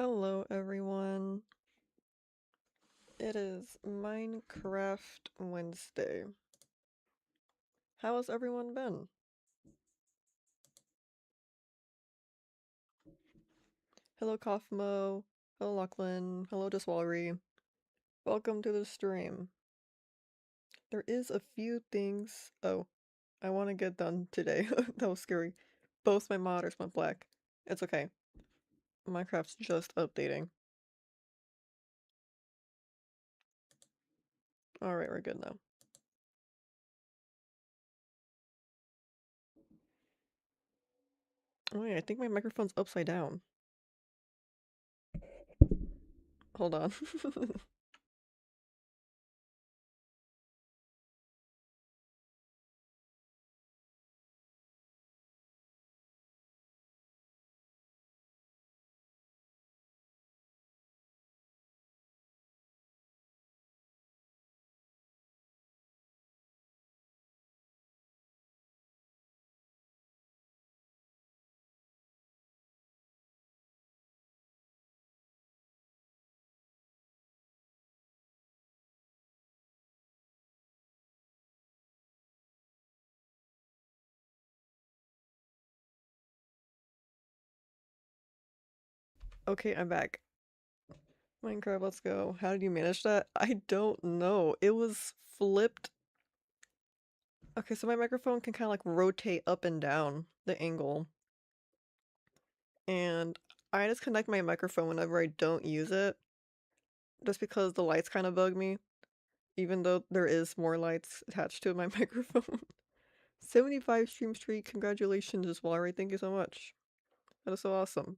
Hello, everyone. It is Minecraft Wednesday. How has everyone been? Hello, Kaufmo. Hello, Lachlan. Hello, Diswallery. Welcome to the stream. There is a few things. Oh, I want to get done today. That was scary. Both my modders went black. It's okay. Minecraft's just updating. Alright, we're good now. Oh yeah, I think my microphone's upside down. Hold on. Okay, I'm back. Minecraft, let's go. How did you manage that? I don't know. It was flipped. Okay, so my microphone can kind of like rotate up and down the angle. And I just connect my microphone whenever I don't use it. Just because the lights kind of bug me. Even though there is more lights attached to my microphone. 75 stream streak, congratulations, Wallery. Thank you so much. That is so awesome.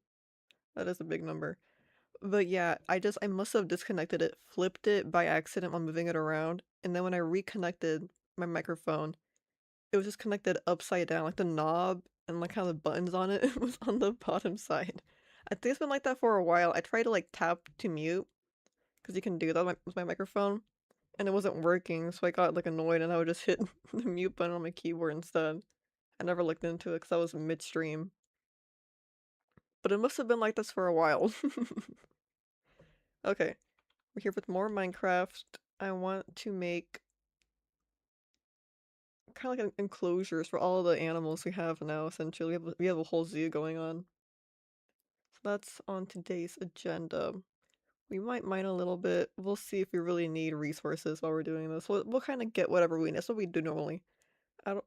That is a big number. But yeah, I must have disconnected it, flipped it by accident while moving it around, and then when I reconnected my microphone, it was just connected upside down, like the knob and like how the buttons on it was on the bottom side. I think it's been like that for a while. I tried to like tap to mute, because you can do that with my microphone, and it wasn't working, so I got like annoyed and I would just hit the mute button on my keyboard instead. I never looked into it because I was midstream. But it must have been like this for a while. Okay, we're here with more Minecraft. I want to make kind of like enclosures for all of the animals we have now, essentially. We have a whole zoo going on. So that's on today's agenda. We might mine a little bit. We'll see if we really need resources while we're doing this. We'll kind of get whatever we need. That's what we do normally. I don't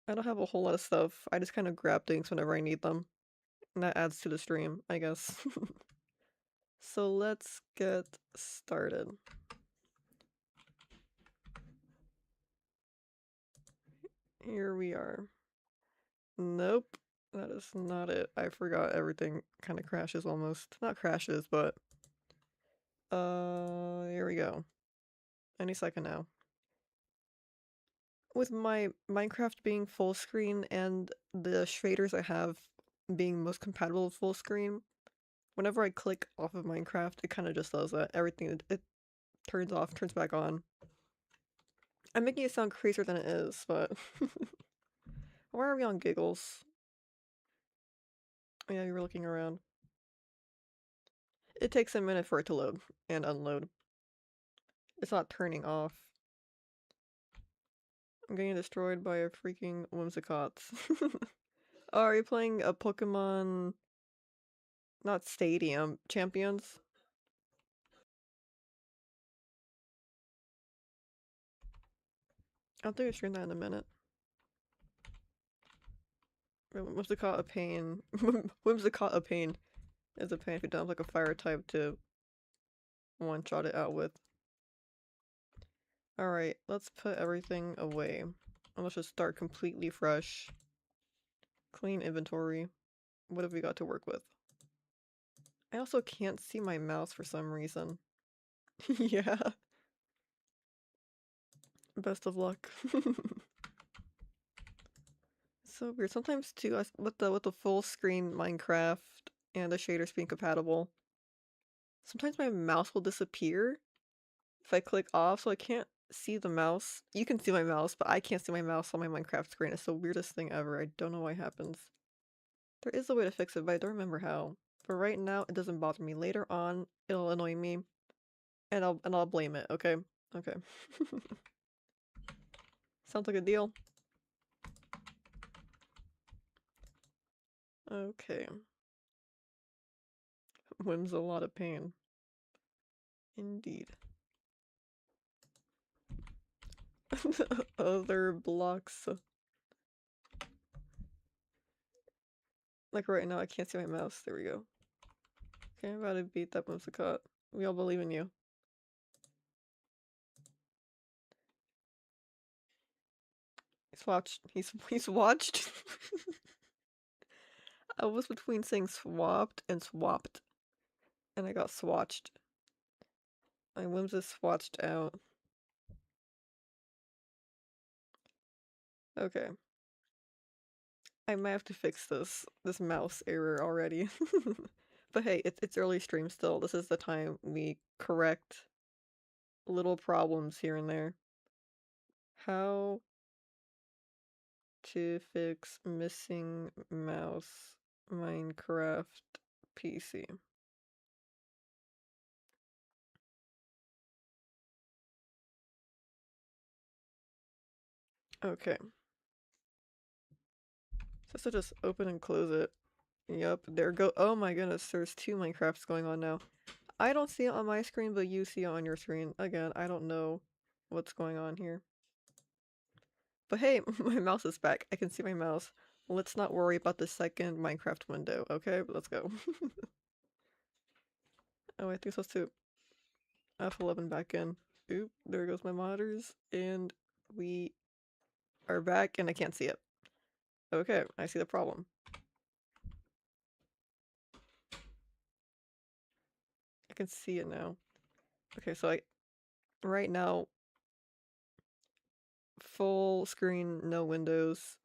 I don't have a whole lot of stuff. I just kind of grab things whenever I need them. And that adds to the stream, I guess. So let's get started. Here we are. Nope. That is not it. I forgot everything kind of crashes almost. Not crashes, but here we go. Any second now. With my Minecraft being full screen and the shaders I have being most compatible with full screen, whenever I click off of Minecraft, it kind of just does that. Everything, it turns off, turns back on. I'm making it sound crazier than it is, but why are we on giggles? Oh, yeah, you were looking around. It takes a minute for it to load and unload. It's not turning off. I'm getting destroyed by a freaking Whimsicots. Oh, are you playing a Pokemon, not Stadium, Champions? I'll do a stream that in a minute. Whimsicott a pain. Whimsicott a pain is a pain if you don't have like a fire type to one-shot it out with. Alright, let's put everything away. And let's just start completely fresh. Clean inventory. What have we got to work with? I also can't see my mouse for some reason. Yeah. Best of luck. So weird. Sometimes too, with the full screen Minecraft and the shaders being compatible, sometimes my mouse will disappear if I click off, so I can't see the mouse. You can see my mouse, but I can't see my mouse on my Minecraft screen. It's the weirdest thing ever. I don't know why it happens. There is a way to fix it, but I don't remember how. But right now, it doesn't bother me. Later on, it'll annoy me, and I'll blame it. Okay, okay. Sounds like a deal. Okay. Whim's a lot of pain. Indeed. Other blocks. Like right now, I can't see my mouse. There we go. Okay, I'm about to beat that Whimsicott. We all believe in you. He's watched. He's watched. I was between saying swapped and swapped, and I got swatched. My Whims is swatched out. Okay. I might have to fix this mouse error already. But hey, it's early stream still. This is the time we correct little problems here and there. How to fix missing mouse Minecraft PC. Okay. So just open and close it. Yep, there go. Oh my goodness, there's two Minecrafts going on now. I don't see it on my screen, but you see it on your screen. Again, I don't know what's going on here. But hey, my mouse is back. I can see my mouse. Let's not worry about the second Minecraft window, okay? Let's go. Oh, I think I'm supposed to F11 back in. Oop, there goes my monitors. And we are back, and I can't see it. Okay, I see the problem. I can see it now. Okay, so right now, full screen, no windows.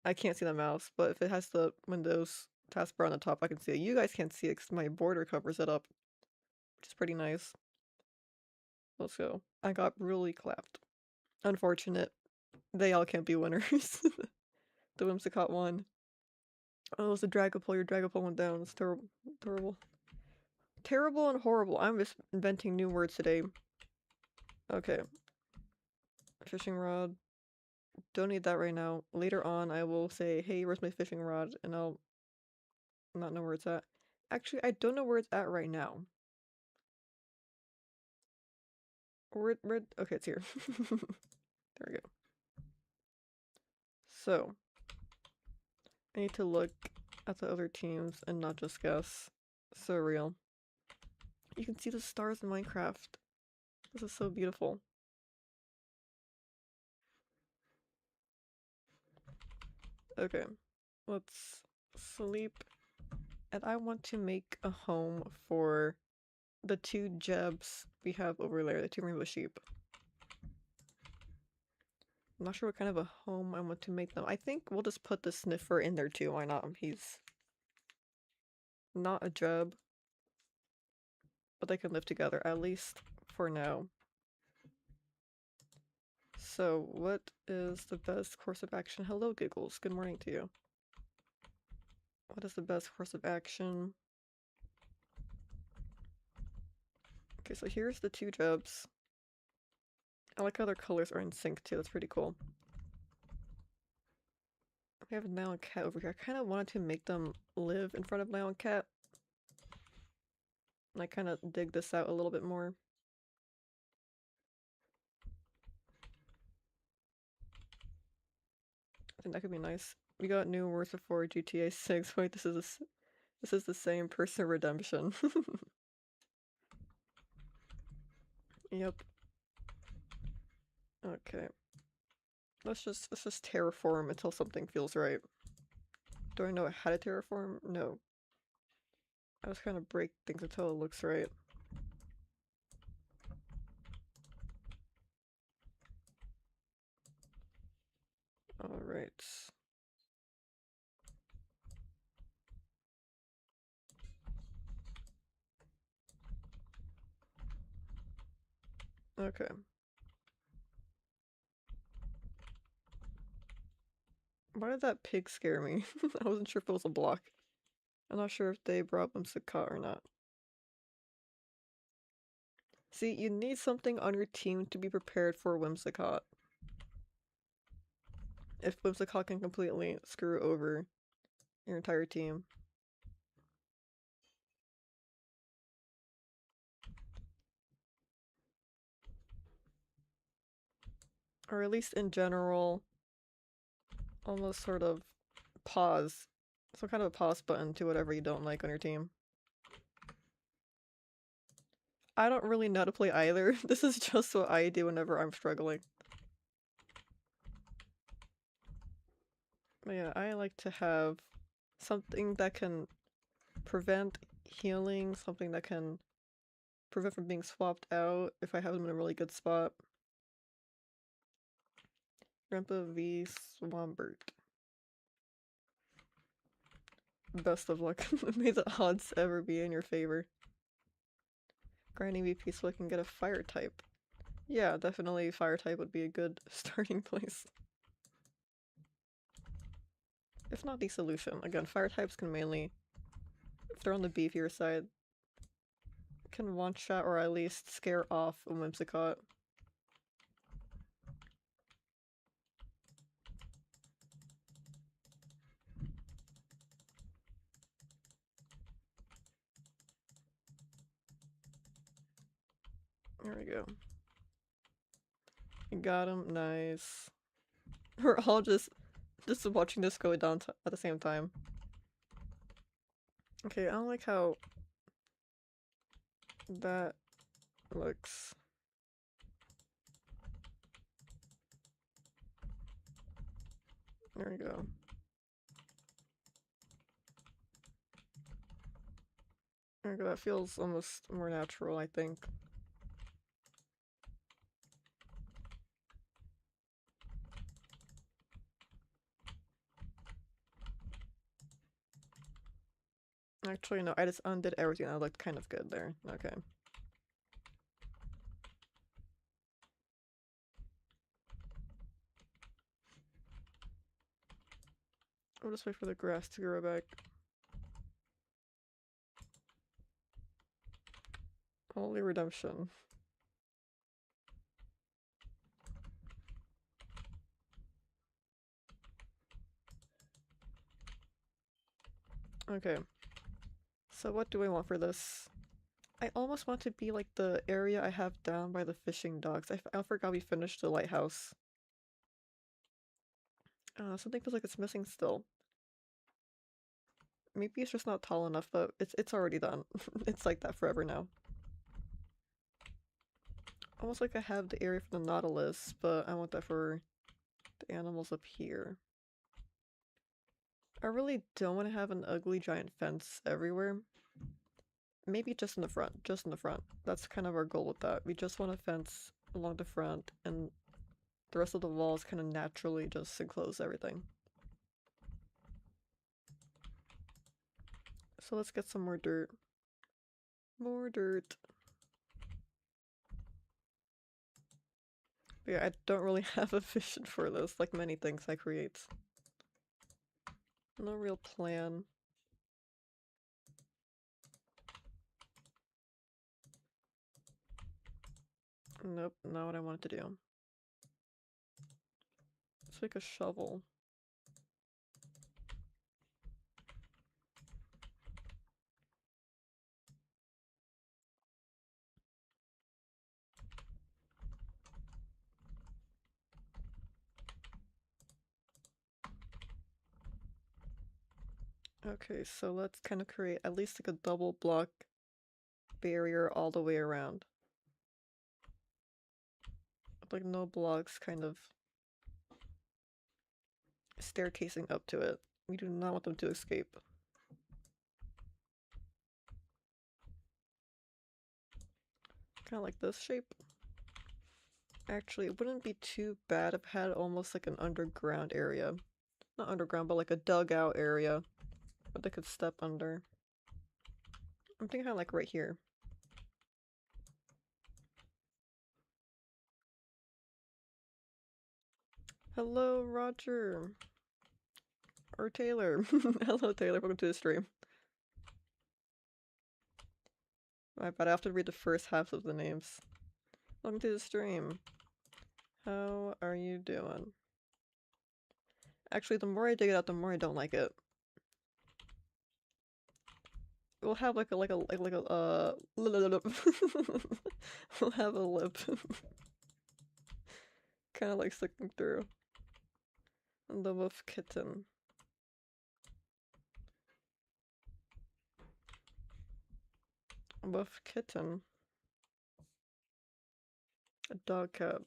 I can't see the mouse, but if it has the Windows taskbar on the top, I can see it. You guys can't see it because my border covers it up, which is pretty nice. Let's go. I got really clapped. Unfortunate. They all can't be winners. The Whimsicott won. Oh, it's a Dragapult. Your Dragapult went down. It's terrible. Terrible. Terrible and horrible. I'm just inventing new words today. Okay. Fishing rod. Don't need that right now. Later on, I will say, hey, where's my fishing rod? And I'll not know where it's at. Actually, I don't know where it's at right now. Okay, it's here. There we go. So, I need to look at the other teams and not just guess. So real. You can see the stars in Minecraft. This is so beautiful. Okay, let's sleep. And I want to make a home for the two Jebs we have over there, the two rainbow sheep. I'm not sure what kind of a home I want to make them. I think we'll just put the Sniffer in there too. Why not? He's not a Jeb, but they can live together, at least for now. So, what is the best course of action? Hello, Giggles. Good morning to you. What is the best course of action? Okay, so here's the two Jebs. I like how their colors are in sync too. That's pretty cool. We have Nile and Cat over here. I kind of wanted to make them live in front of Nile and Cat. And I kind of dig this out a little bit more. I think that could be nice. We got new words before GTA 6. Wait, this is the same person redemption. Yep. Okay. Let's just terraform until something feels right. Do I know how to terraform? No. I just kind of break things until it looks right. Alright. Okay. Why did that pig scare me? I wasn't sure if it was a block. I'm not sure if they brought Whimsicott or not. See, you need something on your team to be prepared for Whimsicott. If Whimsicott can completely screw over your entire team. Or at least in general, almost sort of pause. Some kind of a pause button to whatever you don't like on your team. I don't really know how to play either. This is just what I do whenever I'm struggling. But yeah, I like to have something that can prevent healing, something that can prevent from being swapped out if I have them in a really good spot. Grandpa v Swampert. Best of luck. May the odds ever be in your favor. Grinding VP so I can get a fire type. Yeah, definitely fire type would be a good starting place. If not the solution. Again, fire types can mainly, if they're on the beefier side, can one-shot or at least scare off a Whimsicott. There we go. Got him, nice. We're all just watching this go down at the same time. Okay, I don't like how that looks. There we go. There we go, that feels almost more natural, I think. Actually, no, I just undid everything. That looked kind of good there. Okay. I'll just wait for the grass to grow back. Holy redemption. Okay. So what do I want for this? I almost want to be like the area I have down by the fishing docks. I forgot we finished the lighthouse. Something feels like it's missing still. Maybe it's just not tall enough, but it's already done. It's like that forever now. Almost like I have the area for the Nautilus, but I want that for the animals up here. I really don't want to have an ugly giant fence everywhere. Maybe just in the front, just in the front. That's kind of our goal with that. We just want a fence along the front, and the rest of the walls kind of naturally just enclose everything. So let's get some more dirt. More dirt. But yeah, I don't really have a vision for this, like many things I create. No real plan. Nope, not what I wanted to do. Let's make a shovel. Okay, so let's kind of create at least like a double block barrier all the way around. Like no blocks kind of staircasing up to it. We do not want them to escape. Kind of like this shape. Actually, it wouldn't be too bad if it had almost like an underground area. Not underground, but like a dugout area that they could step under. I'm thinking kind of like right here. Hello, Roger. Or Taylor. Hello, Taylor. Welcome to the stream. I bet I have to read the first half of the names. Welcome to the stream. How are you doing? Actually, the more I dig it out, the more I don't like it. We'll have like a we'll have a lip. Kind of like sticking through. And the wolf kitten. Wolf kitten. A dog cat.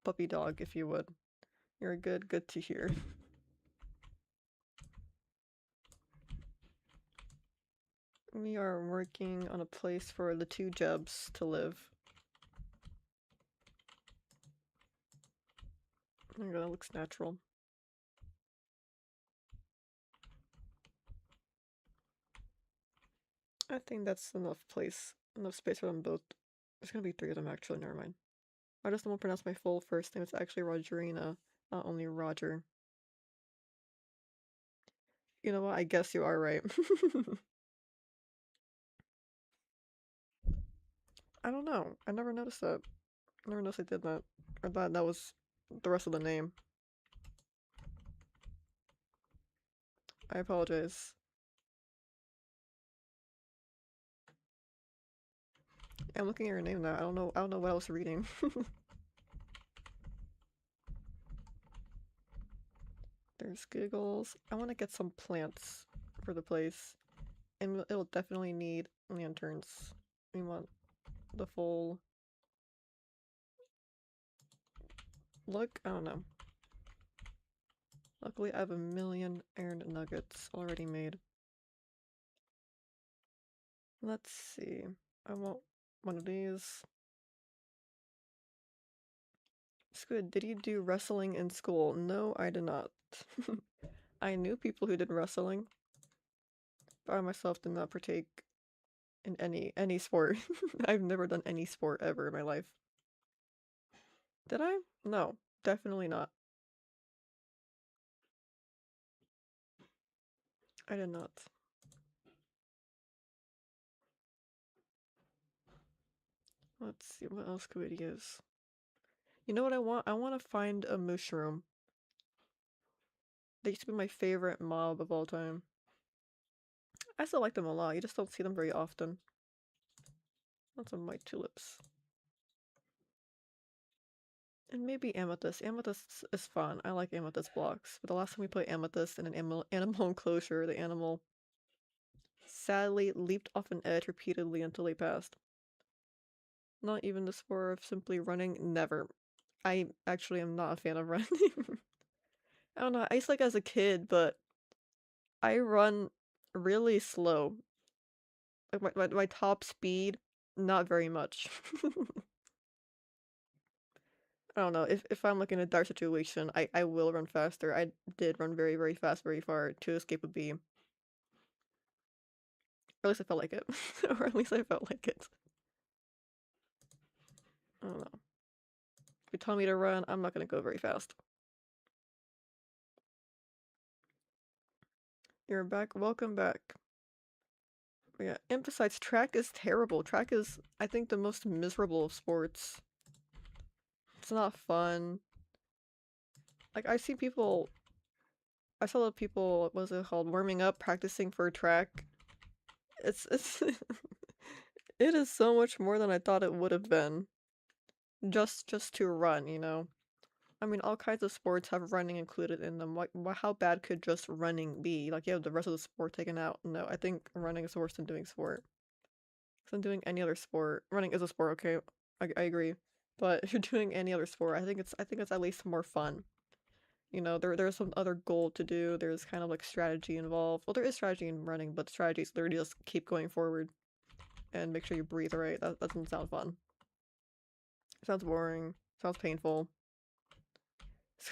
Puppy dog, if you would. You're good to hear. We are working on a place for the two Jebs to live. There you go, that looks natural. I think that's enough space for them both. There's gonna be 3 of them actually, never mind. I just won't pronounce my full first name, it's actually Rogerina, not only Roger. You know what, I guess you are right. I don't know, I never noticed that. I never noticed I did that. Or that was the rest of the name. I apologize. I'm looking at your name now, I don't know what I was reading. There's giggles. I want to get some plants for the place. And it'll definitely need lanterns. We want the full look. I don't know. Luckily, I have a million iron nuggets already made. Let's see. I want one of these. Squid, did you do wrestling in school? No, I did not. I knew people who did wrestling, but I myself did not partake in any sport. I've never done any sport ever in my life. Did I? No, definitely not. I did not. Let's see, what else could we use? You know what I want? I want to find a mushroom. They used to be my favorite mob of all time. I still like them a lot, you just don't see them very often. Lots of white tulips. And maybe amethyst. Amethyst is fun. I like amethyst blocks. But the last time we put amethyst in an animal enclosure, the animal sadly leaped off an edge repeatedly until they passed. Not even the sport of simply running, never. I actually am not a fan of running. I don't know, I used to like as a kid, but I run really slow. Like my top speed, not very much. I don't know, if I'm like in a dire situation, I will run faster. I did run very fast, very far to escape a bee. Or at least I felt like it. Or at least I felt like it. I don't know. If you tell me to run, I'm not gonna go very fast. You're back. Welcome back. But yeah, and besides, track is terrible. Track is, I think, the most miserable of sports. It's not fun. Like, I see people... I saw the people, what was it called, warming up, practicing for track. It's it is so much more than I thought it would have been. Just to run, you know? I mean, all kinds of sports have running included in them. How bad could just running be? Like, you have the rest of the sport taken out. No, I think running is worse than doing sport. Than doing any other sport. Running is a sport, okay? I agree. But if you're doing any other sport, I think it's at least more fun. You know, there's some other goal to do. There's kind of like strategy involved. Well, there is strategy in running, but strategy is literally just keep going forward and make sure you breathe right. That doesn't sound fun. Sounds boring. Sounds painful.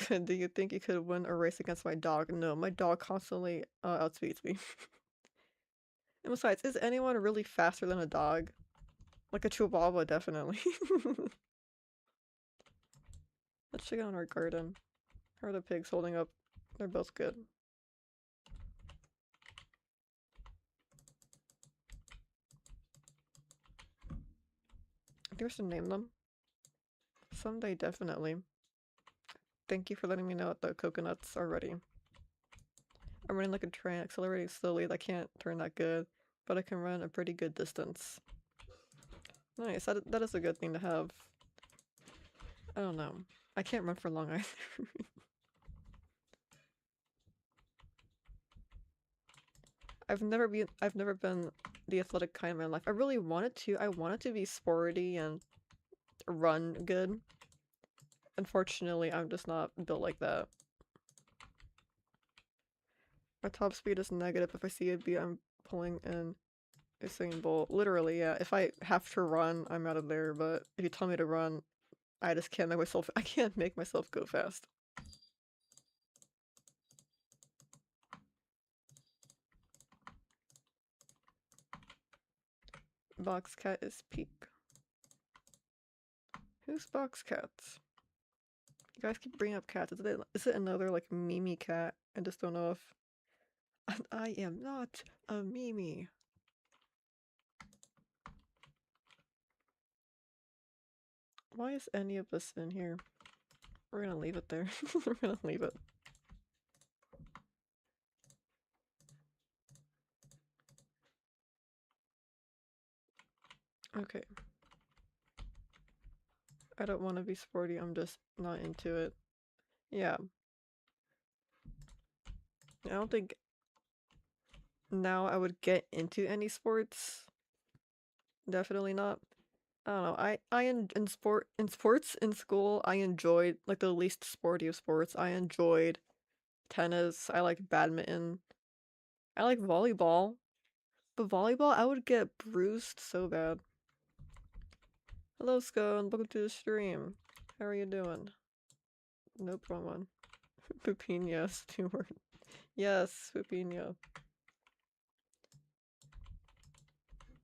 Do you think you could win a race against my dog? No, my dog constantly outspeeds me. And besides, is anyone really faster than a dog? Like a chihuahua, definitely. Let's check out our garden. How are the pigs holding up? They're both good. I think we should name them. Someday, definitely. Thank you for letting me know that the coconuts are ready. I'm running like a train, accelerating slowly. I can't turn that good, but I can run a pretty good distance. Nice, that is a good thing to have. I don't know. I can't run for long either. I've never been the athletic kind in my life. I really wanted to. I wanted to be sporty and run good. Unfortunately, I'm just not built like that. My top speed is negative. If I see a beat, I'm pulling in Usain Bolt. Literally, yeah. If I have to run, I'm out of there. But if you tell me to run, I just can't make myself. I can't make myself go fast. Box cat is peak. Who's box cats? You guys keep bringing up cats. Is it another like Mimi cat? I just don't know if. I am not a Mimi. Why is any of this in here? We're gonna leave it there. We're gonna leave it. Okay. I don't want to be sporty, I'm just not into it. Yeah. I don't think now I would get into any sports. Definitely not. I don't know. In sports in school, I enjoyed like the least sporty of sports. I enjoyed tennis. I like badminton. I like volleyball. But volleyball, I would get bruised so bad. Hello, Scone. Welcome to the stream. How are you doing? Nope, wrong one. Pupina, Stewart. Yes, Pupina.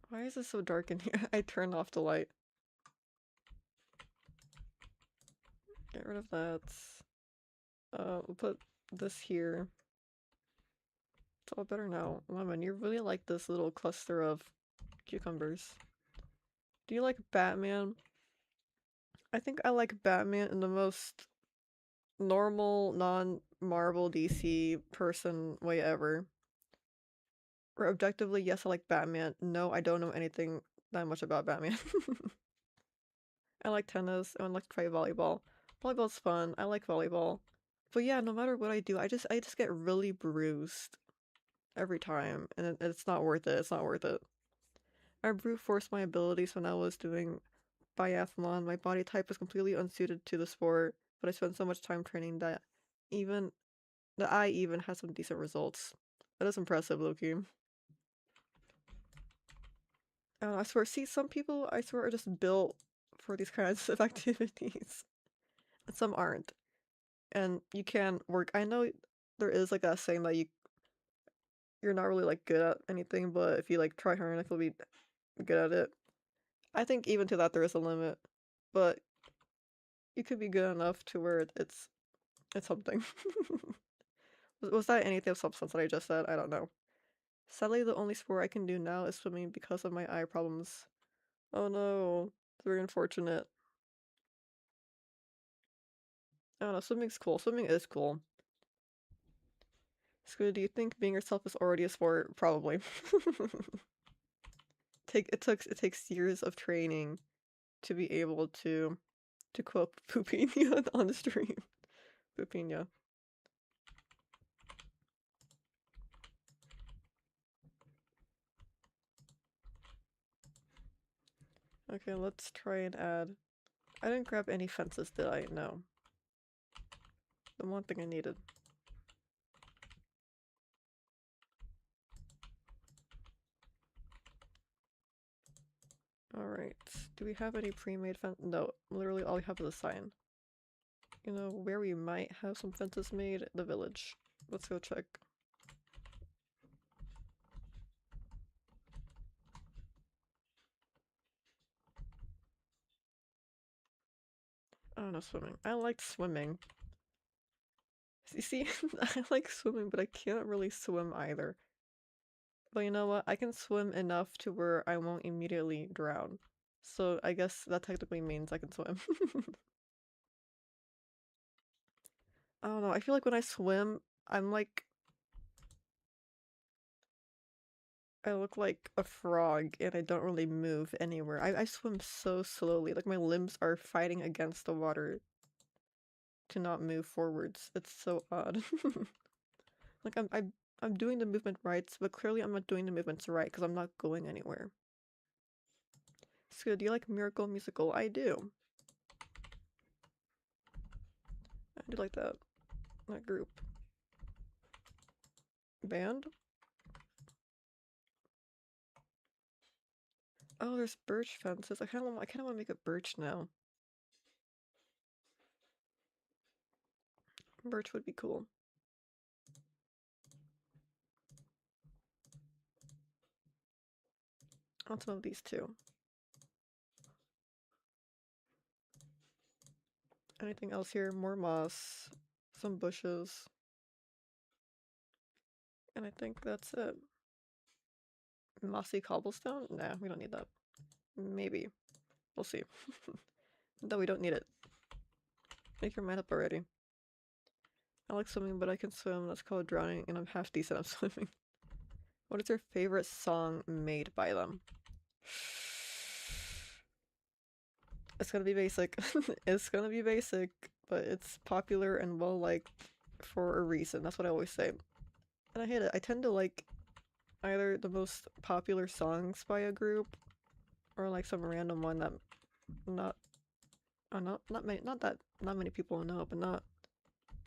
Why is it so dark in here? I turned off the light. Get rid of that. We'll put this here. It's all better now. Lemon, you really like this little cluster of cucumbers. Do you like Batman? I think I like Batman in the most normal, non-Marvel DC person way ever. Or objectively, yes, I like Batman. No, I don't know anything that much about Batman. I like tennis. I like to play volleyball. Volleyball's fun. I like volleyball. But yeah, no matter what I do, I just get really bruised every time, and it's not worth it. It's not worth it. I brute forced my abilities when I was doing biathlon. My body type was completely unsuited to the sport, but I spent so much time training even that I even had some decent results. That is impressive, Loki. I don't know, I swear, see, some people, I swear, are just built for these kinds of activities. And some aren't. And you can work. I know there is like that saying that you're not really like good at anything, but if you like try hard enough, you'll be good at it. I think even to that there is a limit, but you could be good enough to where it's something. Was that anything of substance that I just said? I don't know. Sadly, the only sport I can do now is swimming because of my eye problems. Oh no, it's very unfortunate. I don't know, swimming's cool. Swimming is cool. Scooter, do you think being yourself is already a sport? Probably. It takes years of training to be able to quote Pupina on the stream. Pupina. Okay, let's try and add. I didn't grab any fences, did I? No. The one thing I needed. Alright. Do we have any pre-made fence? No, literally all we have is a sign. You know, where we might have some fences made? The village. Let's go check. I don't know, swimming. I like swimming. You see, I like swimming, but I can't really swim either. But you know what? I can swim enough to where I won't immediately drown. So I guess that technically means I can swim. I don't know, I feel like when I swim, I'm like I look like a frog and I don't really move anywhere. I swim so slowly, like my limbs are fighting against the water to not move forwards. It's so odd. Like I'm doing the movement right, but clearly I'm not doing the movements right because I'm not going anywhere. So do you like Miracle Musical? I do. I do like that group. Band? Oh, there's birch fences. I kinda wanna make a birch now. Birch would be cool. I want some of these too. Anything else here? More moss, some bushes. And I think that's it. Mossy cobblestone? Nah, we don't need that. Maybe. We'll see. No, we don't need it. Make your mind up already. I like swimming, but I can swim. That's called drowning, and I'm half decent at swimming. What is your favorite song made by them? It's gonna be basic. It's gonna be basic, but it's popular and well liked for a reason. That's what I always say. And I hate it. I tend to like either the most popular songs by a group or like some random one that not not many people know, but not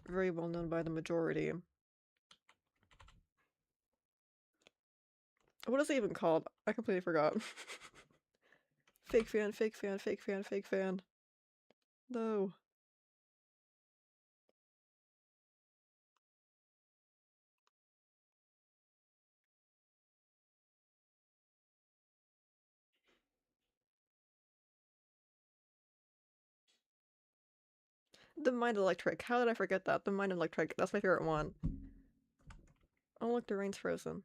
very well known by the majority. What is it even called? I completely forgot. Fake fan, fake fan, fake fan, fake fan. No. The Mind Electric. How did I forget that? The Mind Electric. That's my favorite one. Oh look, the rain's frozen.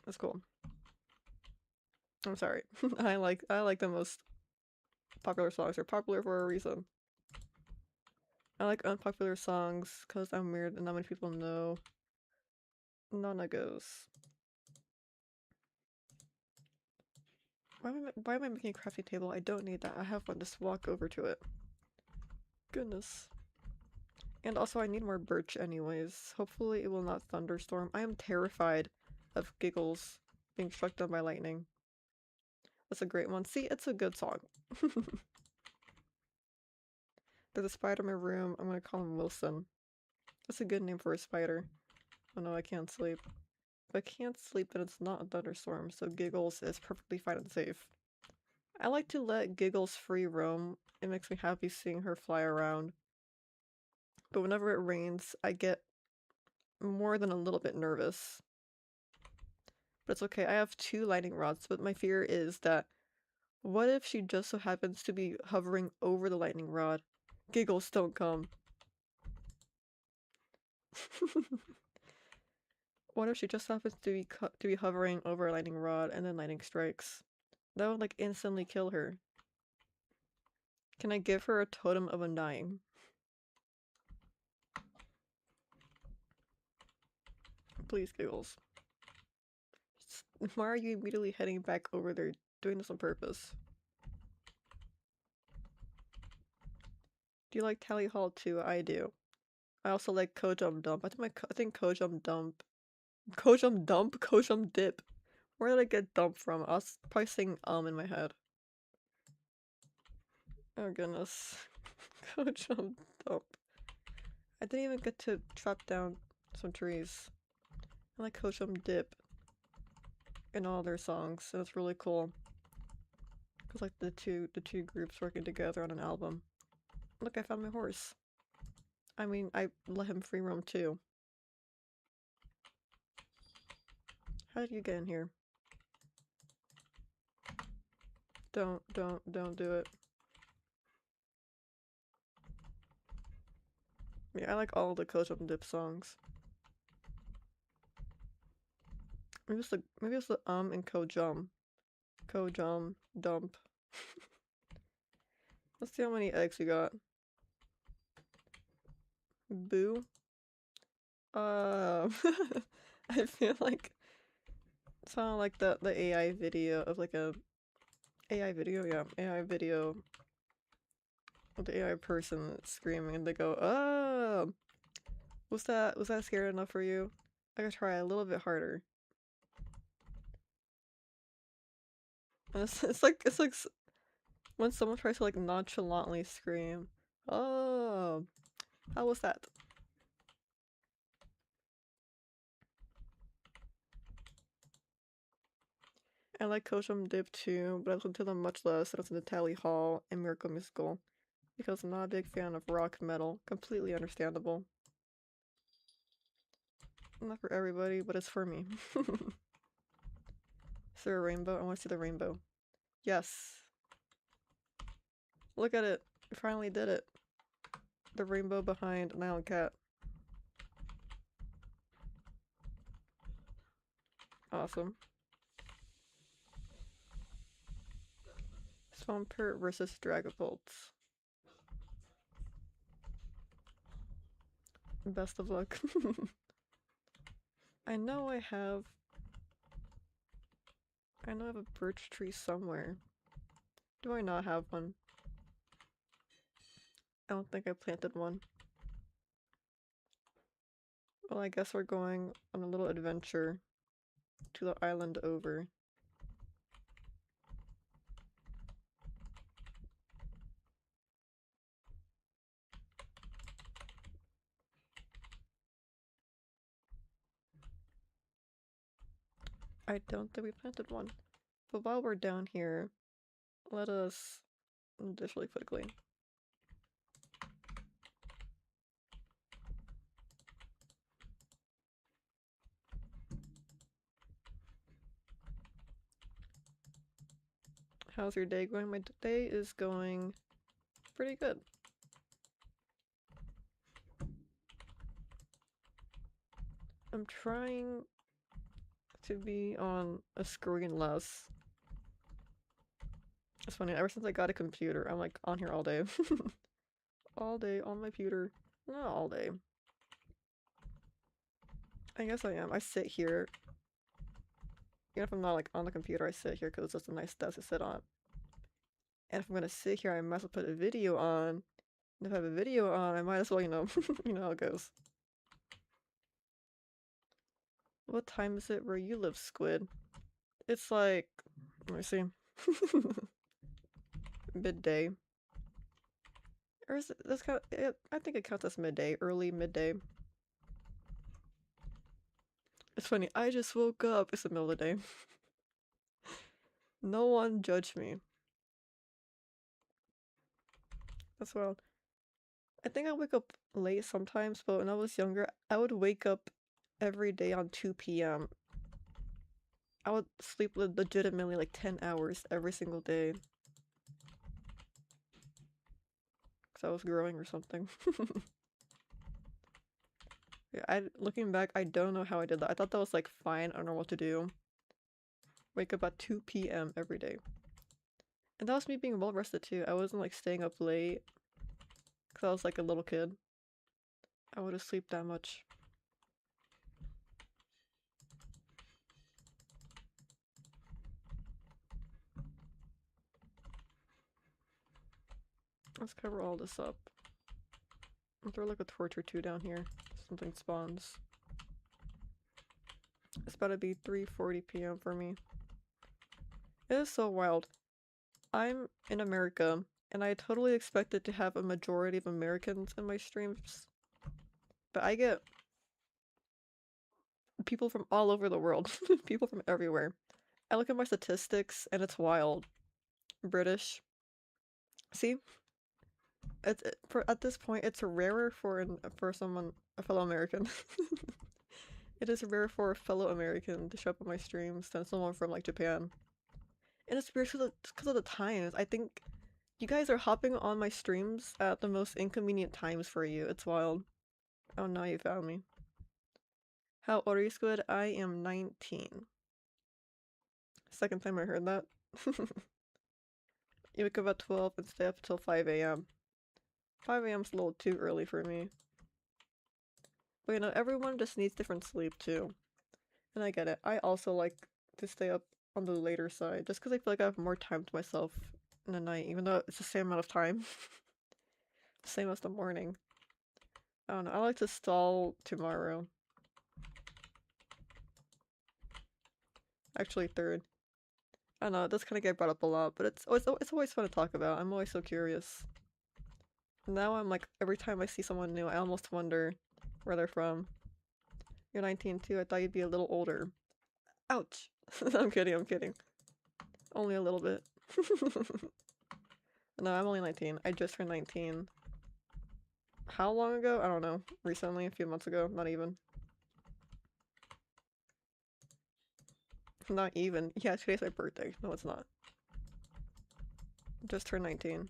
That's cool. I'm sorry. I like the most popular songs. They're popular for a reason. I like unpopular songs because I'm weird and not many people know. Nana goes. Why am I making a crafting table? I don't need that. I have one. Just walk over to it. Goodness. And also I need more birch anyways. Hopefully it will not thunderstorm. I am terrified of Giggles being struck down by lightning. That's a great one. See, it's a good song. There's a spider in my room. I'm gonna call him Wilson. That's a good name for a spider. Oh no, I can't sleep. If I can't sleep, then it's not a thunderstorm, so Giggles is perfectly fine and safe. I like to let Giggles free roam. It makes me happy seeing her fly around. But whenever it rains, I get more than a little bit nervous. But it's okay, I have 2 lightning rods, but my fear is that what if she just so happens to be hovering over the lightning rod? Giggles, don't come. What if she just happens to be hovering over a lightning rod and then lightning strikes? That would like instantly kill her. Can I give her a totem of undying? Please, Giggles. Why are you immediately heading back over there, doing this on purpose? Do you like Tally Hall too? I do. I also like Kojum Dump. I think Kojum Dump. Kojum Dump? Kojum Dip. Where did I get dump from? I was probably saying in my head. Oh goodness. Kojum Dump. I didn't even get to chop down some trees. I like Kojum Dip in all their songs, and it's really cool. Cause like the two groups working together on an album. Look, I found my horse. I mean, I let him free roam too. How did you get in here? Don't do it. Yeah, I like all the Kojum Dip songs. Maybe it's the and Kojum. Kojum dump. Let's see how many eggs we got. Boo. I feel like sound like the AI video of like a AI video, yeah, AI video of the AI person screaming and they go, "Oh, was that scary enough for you? I gotta try a little bit harder." And it's like when someone tries to like nonchalantly scream, "Oh, how was that?" I like Kosham Dip too, but I listen to them much less. I listen to Tally Hall and Miracle Mystical because I'm not a big fan of rock metal. Completely understandable. Not for everybody, but it's for me. Is there a rainbow? I want to see the rainbow. Yes. Look at it. We finally did it. The rainbow behind Nile Cat. Awesome. Swampert versus Dragapults. Best of luck. I know I have a birch tree somewhere. Do I not have one? I don't think I planted one. Well, I guess we're going on a little adventure to the island over. I don't think we planted one. But while we're down here, let us do this really quickly. How's your day going? My day is going pretty good. I'm trying to be on a screen less. It's funny, ever since I got a computer, I'm like on here all day. All day on my computer. Not all day. I guess I am. I sit here. Even if I'm not like on the computer, I sit here because it's just a nice desk to sit on. And if I'm gonna sit here, I might as well put a video on. And if I have a video on, I might as well, you know, you know how it goes. What time is it where you live, Squid? It's like, let me see. Midday. Or is it, this kind of, I think it counts as midday, early midday. It's funny, I just woke up. It's the middle of the day. No one judge me. That's wild. I think I wake up late sometimes, but when I was younger, I would wake up every day on 2 p.m. I would sleep legitimately like 10 hours every single day. Because I was growing or something. Yeah, looking back, I don't know how I did that. I thought that was like fine. I don't know what to do. Wake up at 2 p.m. every day. And that was me being well rested too. I wasn't like staying up late because I was like a little kid. I would have slept that much. Let's cover all this up. I'll throw like a torch or two down here. Something spawns. It's about to be 3:40 p.m. for me. It is so wild. I'm in America, and I totally expected to have a majority of Americans in my streams. But I get people from all over the world. People from everywhere. I look at my statistics, and it's wild. British. See? At this point, it's rarer for someone, a fellow American. It is rare for a fellow American to show up on my streams than someone from like Japan. And it's weird because of the times. I think you guys are hopping on my streams at the most inconvenient times for you. It's wild. Oh, now you found me. How old are you, Squid? I am 19. Second time I heard that. You wake up at 12 and stay up until 5 a.m. 5 a.m. is a little too early for me. But you know, everyone just needs different sleep too. And I get it. I also like to stay up on the later side just because I feel like I have more time to myself in the night, even though it's the same amount of time. Same as the morning. I don't know. I like to stall tomorrow. Actually, third. I don't know. It does kind of get brought up a lot, but it's always fun to talk about. I'm always so curious. Now I'm like, every time I see someone new, I almost wonder where they're from. You're 19 too. I thought you'd be a little older. Ouch. I'm kidding, I'm kidding. Only a little bit. No, I'm only 19. I just turned 19. How long ago? I don't know. Recently, a few months ago. Not even. Not even. Yeah, today's my birthday. No, it's not. Just turned 19.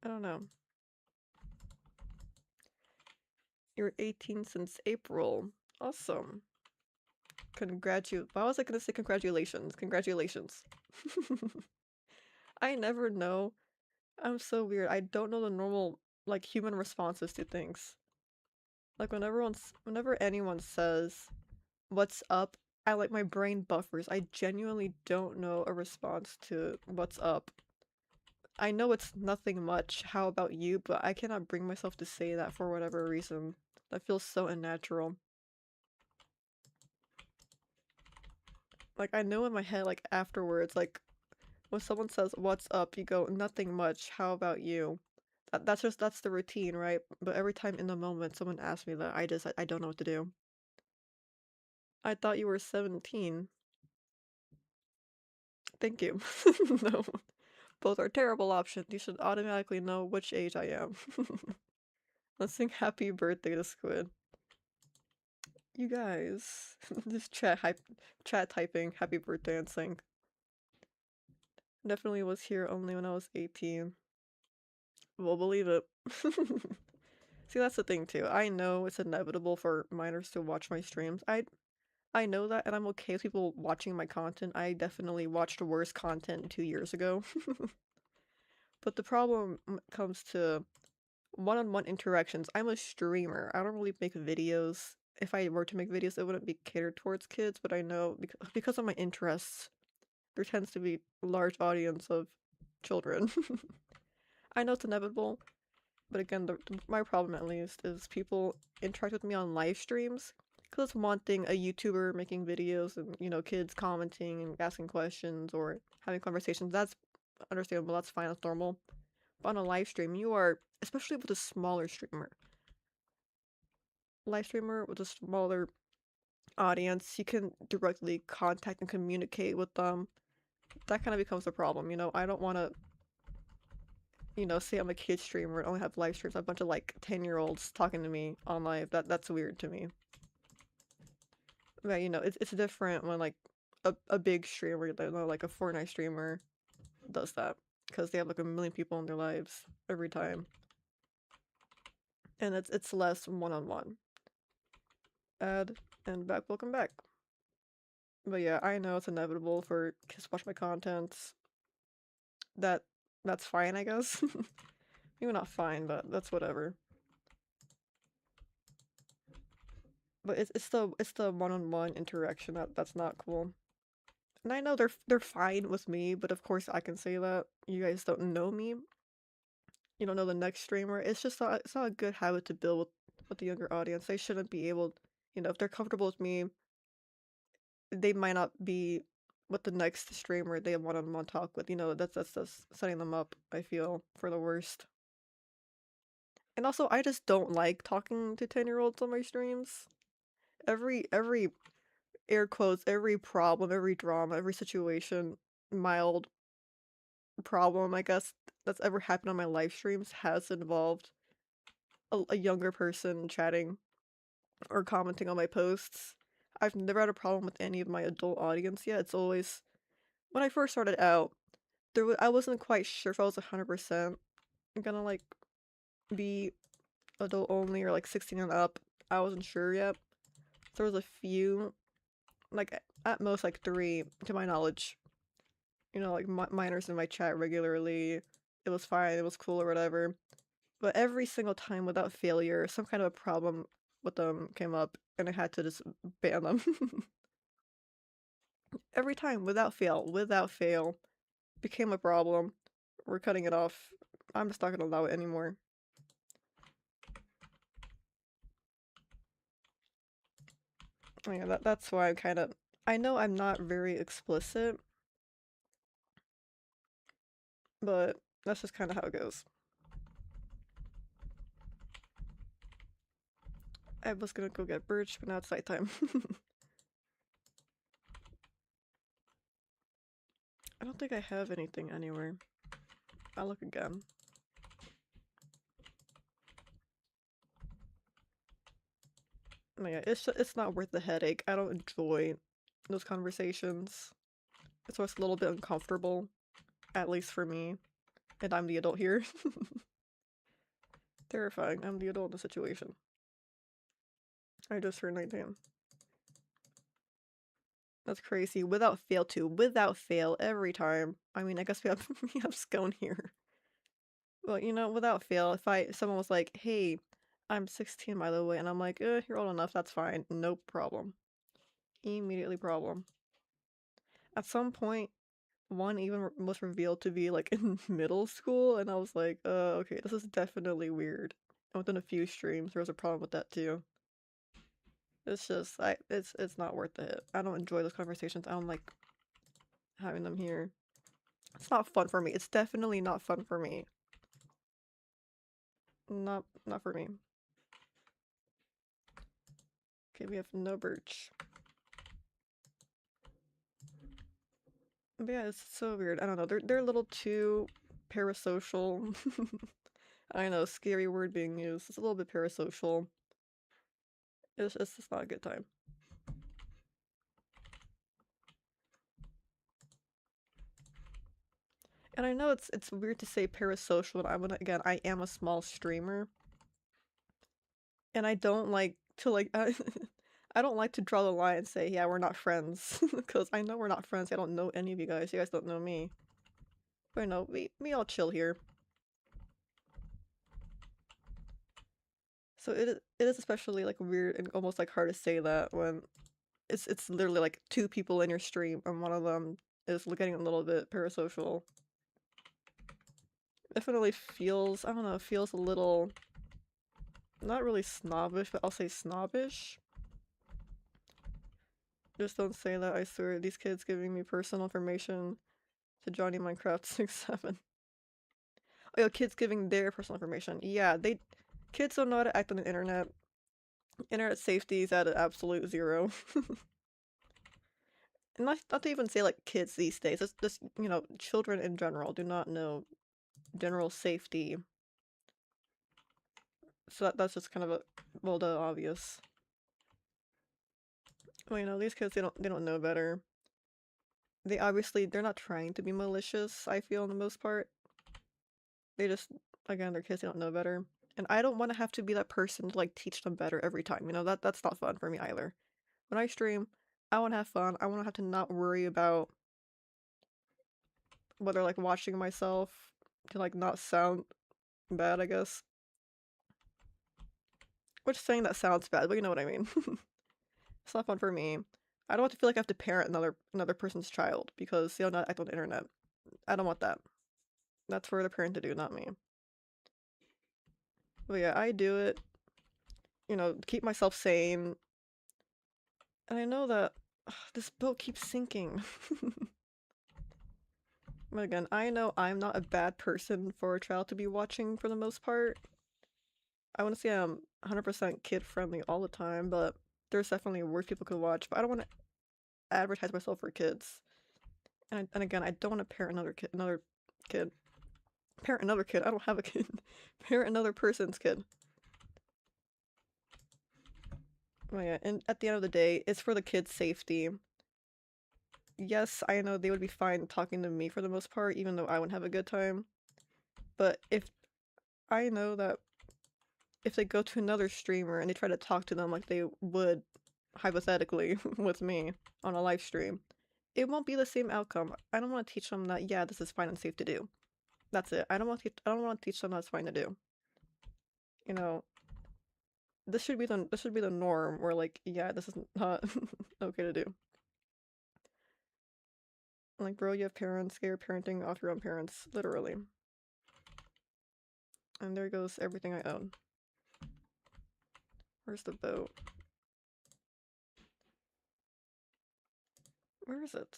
I don't know. You're 18 since April. Awesome. Why was I gonna say congratulations? Congratulations. I never know. I'm so weird. I don't know the normal, like, human responses to things. Like, whenever anyone says, "What's up?" I like my brain buffers. I genuinely don't know a response to "What's up?" I know it's nothing much. How about you? But I cannot bring myself to say that for whatever reason. That feels so unnatural. Like, I know in my head, like, afterwards, like, when someone says, "What's up?" you go, "Nothing much. How about you?" That's the routine, right? But every time in the moment someone asks me that, I don't know what to do. I thought you were 17. Thank you. No. Both are terrible options. You should automatically know which age I am. Let's sing happy birthday to Squid. You guys. Just chat typing happy birthday and sing. Definitely was here only when I was 18. We'll believe it. See, that's the thing too. I know it's inevitable for minors to watch my streams. I know that, and I'm okay with people watching my content. I definitely watched worse content 2 years ago. But the problem comes to one-on-one interactions. I'm a streamer. I don't really make videos. If I were to make videos, it wouldn't be catered towards kids, but I know because of my interests, there tends to be a large audience of children. I know it's inevitable, but again, my problem at least is people interact with me on live streams because it's one thing a YouTuber making videos and, you know, kids commenting and asking questions or having conversations. That's understandable. That's fine. That's normal. But on a live stream, you are, especially with a smaller streamer, live streamer with a smaller audience, you can directly contact and communicate with them. That kind of becomes a problem, you know? I don't want to, you know, say I'm a kid streamer and only have live streams, I have a bunch of like 10-year-olds talking to me on live. That's weird to me. But you know, it's different when like a big streamer, you know, like a Fortnite streamer does that because they have like a million people in their lives every time. And it's less one-on-one. Add and back. Welcome back. But yeah, I know it's inevitable for kids to watch my content. That that's fine, I guess. Maybe not fine, but that's whatever. But it's the one-on-one interaction that's not cool. And I know they're fine with me, but of course I can say that. You guys don't know me. You don't know the next streamer. It's not a good habit to build with the younger audience. They shouldn't be able, you know, if they're comfortable with me, they might not be with the next streamer they one-on-one talk with. You know, that's just setting them up, I feel, for the worst. And also, I just don't like talking to 10-year-olds on my streams. Every air quotes, every problem, every drama, every situation, mild problem, I guess, that's ever happened on my live streams has involved a younger person chatting or commenting on my posts. I've never had a problem with any of my adult audience yet. It's always when I first started out, I wasn't quite sure if I was 100% gonna like be adult only or like 16 and up. I wasn't sure yet. There was a few, like at most like 3 to my knowledge. You know, like minors in my chat regularly. It was fine, it was cool or whatever. But every single time without failure, some kind of a problem with them came up and I had to just ban them. Every time, without fail, became a problem. We're cutting it off. I'm just not gonna allow it anymore. Yeah, that's why I'm kind of. I know I'm not very explicit, but that's just kind of how it goes. I was gonna go get birch, but now it's nighttime. I don't think I have anything anywhere. I'll look again. Yeah, it's not worth the headache. I don't enjoy those conversations. It's always a little bit uncomfortable, at least for me. And I'm the adult here. Terrifying. I'm the adult in the situation. I just turned 19. That's crazy. Without fail too. Without fail every time. I mean, I guess we have we have scone here. Well, you know, without fail, if someone was like, "Hey, I'm 16 by the way," and I'm like, you're old enough, that's fine. No problem. Immediately problem. At some point, one even was revealed to be like in middle school, and I was like, okay, this is definitely weird. And within a few streams, there was a problem with that too. It's just, it's not worth it. I don't enjoy those conversations. I don't like having them here. It's not fun for me. It's definitely not fun for me. Not for me. Okay, we have no birch. But yeah, it's so weird. I don't know. They're a little too parasocial. I know, scary word being used. It's a little bit parasocial. It's just not a good time. And I know it's weird to say parasocial, but again, I am a small streamer. And I don't like to I don't like to draw the line and say, yeah, we're not friends. Because I know we're not friends. I don't know any of you guys. You guys don't know me. But no, we all chill here. So it is especially like weird and almost like hard to say that when it's literally like 2 people in your stream and one of them is getting a little bit parasocial. Definitely feels, I don't know, feels a little, not really snobbish, but I'll say snobbish. Just don't say that, I swear. These kids giving me personal information to Johnny Minecraft 67. Oh, yeah, kids giving their personal information. Yeah, kids don't know how to act on the internet. Internet safety is at an absolute zero. And not to even say like kids these days, it's just, you know, children in general do not know general safety. So that's just kind of a, well, the obvious. Well, you know, these kids, they don't know better. They're not trying to be malicious, I feel, in the most part. They just, again, they're kids, they don't know better. And I don't want to have to be that person to like teach them better every time. You know, that's not fun for me either. When I stream, I want to have fun. I want to have to not worry about whether like watching myself to like not sound bad, I guess. Which saying that sounds bad, but you know what I mean. It's not fun for me. I don't want to feel like I have to parent another person's child because they'll not act on the internet. I don't want that. That's for the parent to do, not me. But yeah, I do it, you know, keep myself sane. And I know that this boat keeps sinking. But again, I know I'm not a bad person for a child to be watching for the most part. I want to say I'm 100% kid friendly all the time, but there's definitely worse people could watch. But I don't want to advertise myself for kids. And again, I don't want to parent another kid. Parent another kid. I don't have a kid. Parent another person's kid. Oh yeah, and at the end of the day, it's for the kid's safety. Yes, I know they would be fine talking to me for the most part, even though I wouldn't have a good time. But if I know that if they go to another streamer and they try to talk to them like they would hypothetically, with me on a live stream, it won't be the same outcome. I don't want to teach them that, yeah, this is fine and safe to do. That's it. I don't want to teach them that's fine to do. You know, this should be the norm where like, yeah, this is not okay to do. Like, bro, you have parents, get your parenting off your own parents, literally. And there goes everything I own. Where's the boat? Where is it?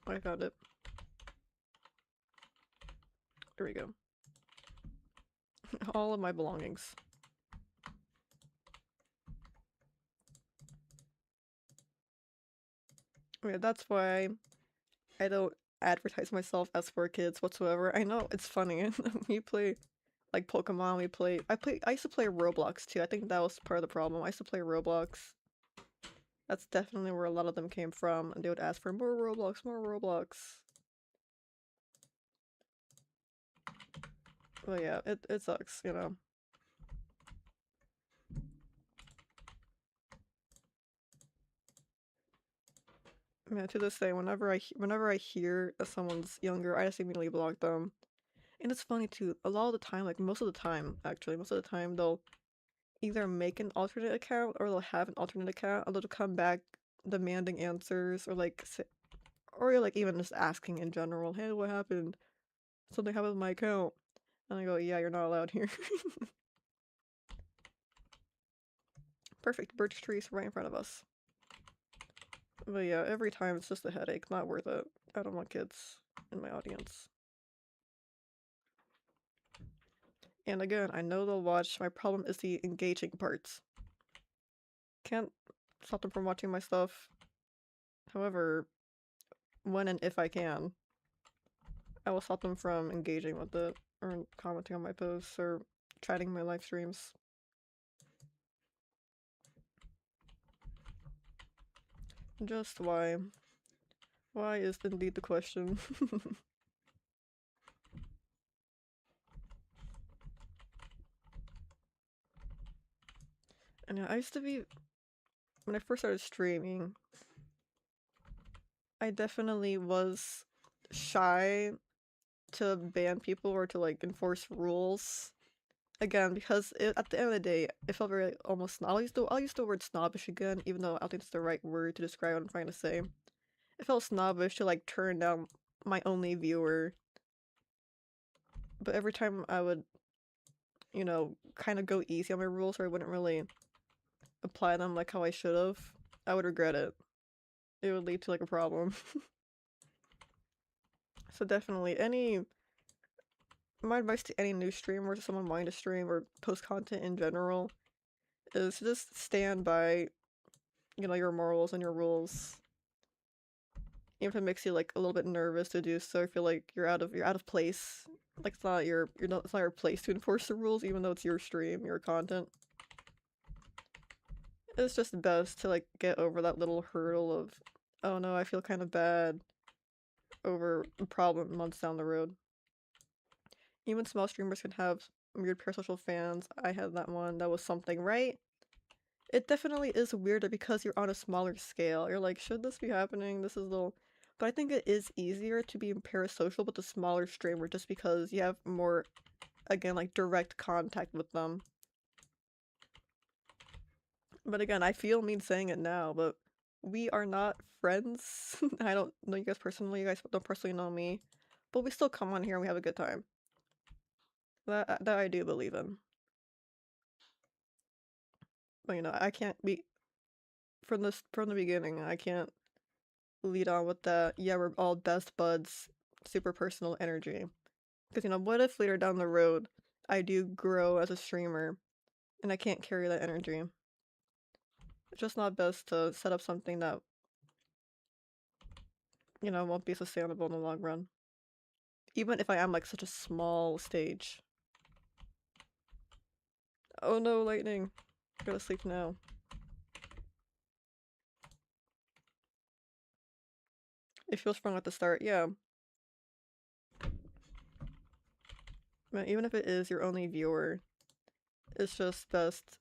I found it. There we go. All of my belongings. Yeah, that's why I don't advertise myself as for kids whatsoever. I know it's funny. We play like Pokemon, I used to play Roblox too. I think that was part of the problem. I used to play Roblox. That's definitely where a lot of them came from, and they would ask for more Roblox, more Roblox. But yeah, it sucks, you know. Yeah, to this day, whenever I hear that someone's younger, I just immediately block them. And it's funny too, a lot of the time, like most of the time, actually, most of the time they'll either make an alternate account or they'll have an alternate account and they'll come back demanding answers or like or like even just asking in general, hey, what happened? Something happened with my account. And I go, yeah, you're not allowed here. Perfect, birch trees right in front of us. But yeah, every time it's just a headache, not worth it. I don't want kids in my audience. And again, I know they'll watch. My problem is the engaging parts. Can't stop them from watching my stuff. However, when and if I can, I will stop them from engaging with it or commenting on my posts or chatting my live streams. Just why? Why is indeed the question. And yeah, I used to be, when I first started streaming, I definitely was shy to ban people or to like enforce rules. Again, because at the end of the day, it felt very almost. I'll use the word snobbish again, even though I don't think it's the right word to describe what I'm trying to say. It felt snobbish to like turn down my only viewer, but every time I would, you know, kind of go easy on my rules or I wouldn't really apply them like how I should have, I would regret it. It would lead to like a problem. So definitely, my advice to any new streamer, to someone wanting to stream or post content in general, is to just stand by, you know, your morals and your rules. Even if it makes you like a little bit nervous to do so, I feel like you're out of place. Like it's not your place to enforce the rules, even though it's your stream, your content. It's just best to like get over that little hurdle of, oh no, I feel kind of bad over a problem months down the road. Even small streamers can have weird parasocial fans. I had that one. That was something, right? It definitely is weirder because you're on a smaller scale. You're like, should this be happening? This is a little. But I think it is easier to be parasocial with a smaller streamer just because you have more, again, like direct contact with them. But again, I feel mean saying it now, but we are not friends. I don't know you guys personally. You guys don't personally know me. But we still come on here and we have a good time. That I do believe in. But you know, I can't be from the beginning. I can't lead on with that. Yeah, we're all best buds, super personal energy. Because you know, what if later down the road I do grow as a streamer and I can't carry that energy? It's just not best to set up something that you know won't be sustainable in the long run. Even if I am like such a small stage. Oh no, lightning! Go to sleep now. It feels strong at the start, yeah. But even if it is your only viewer, it's just best.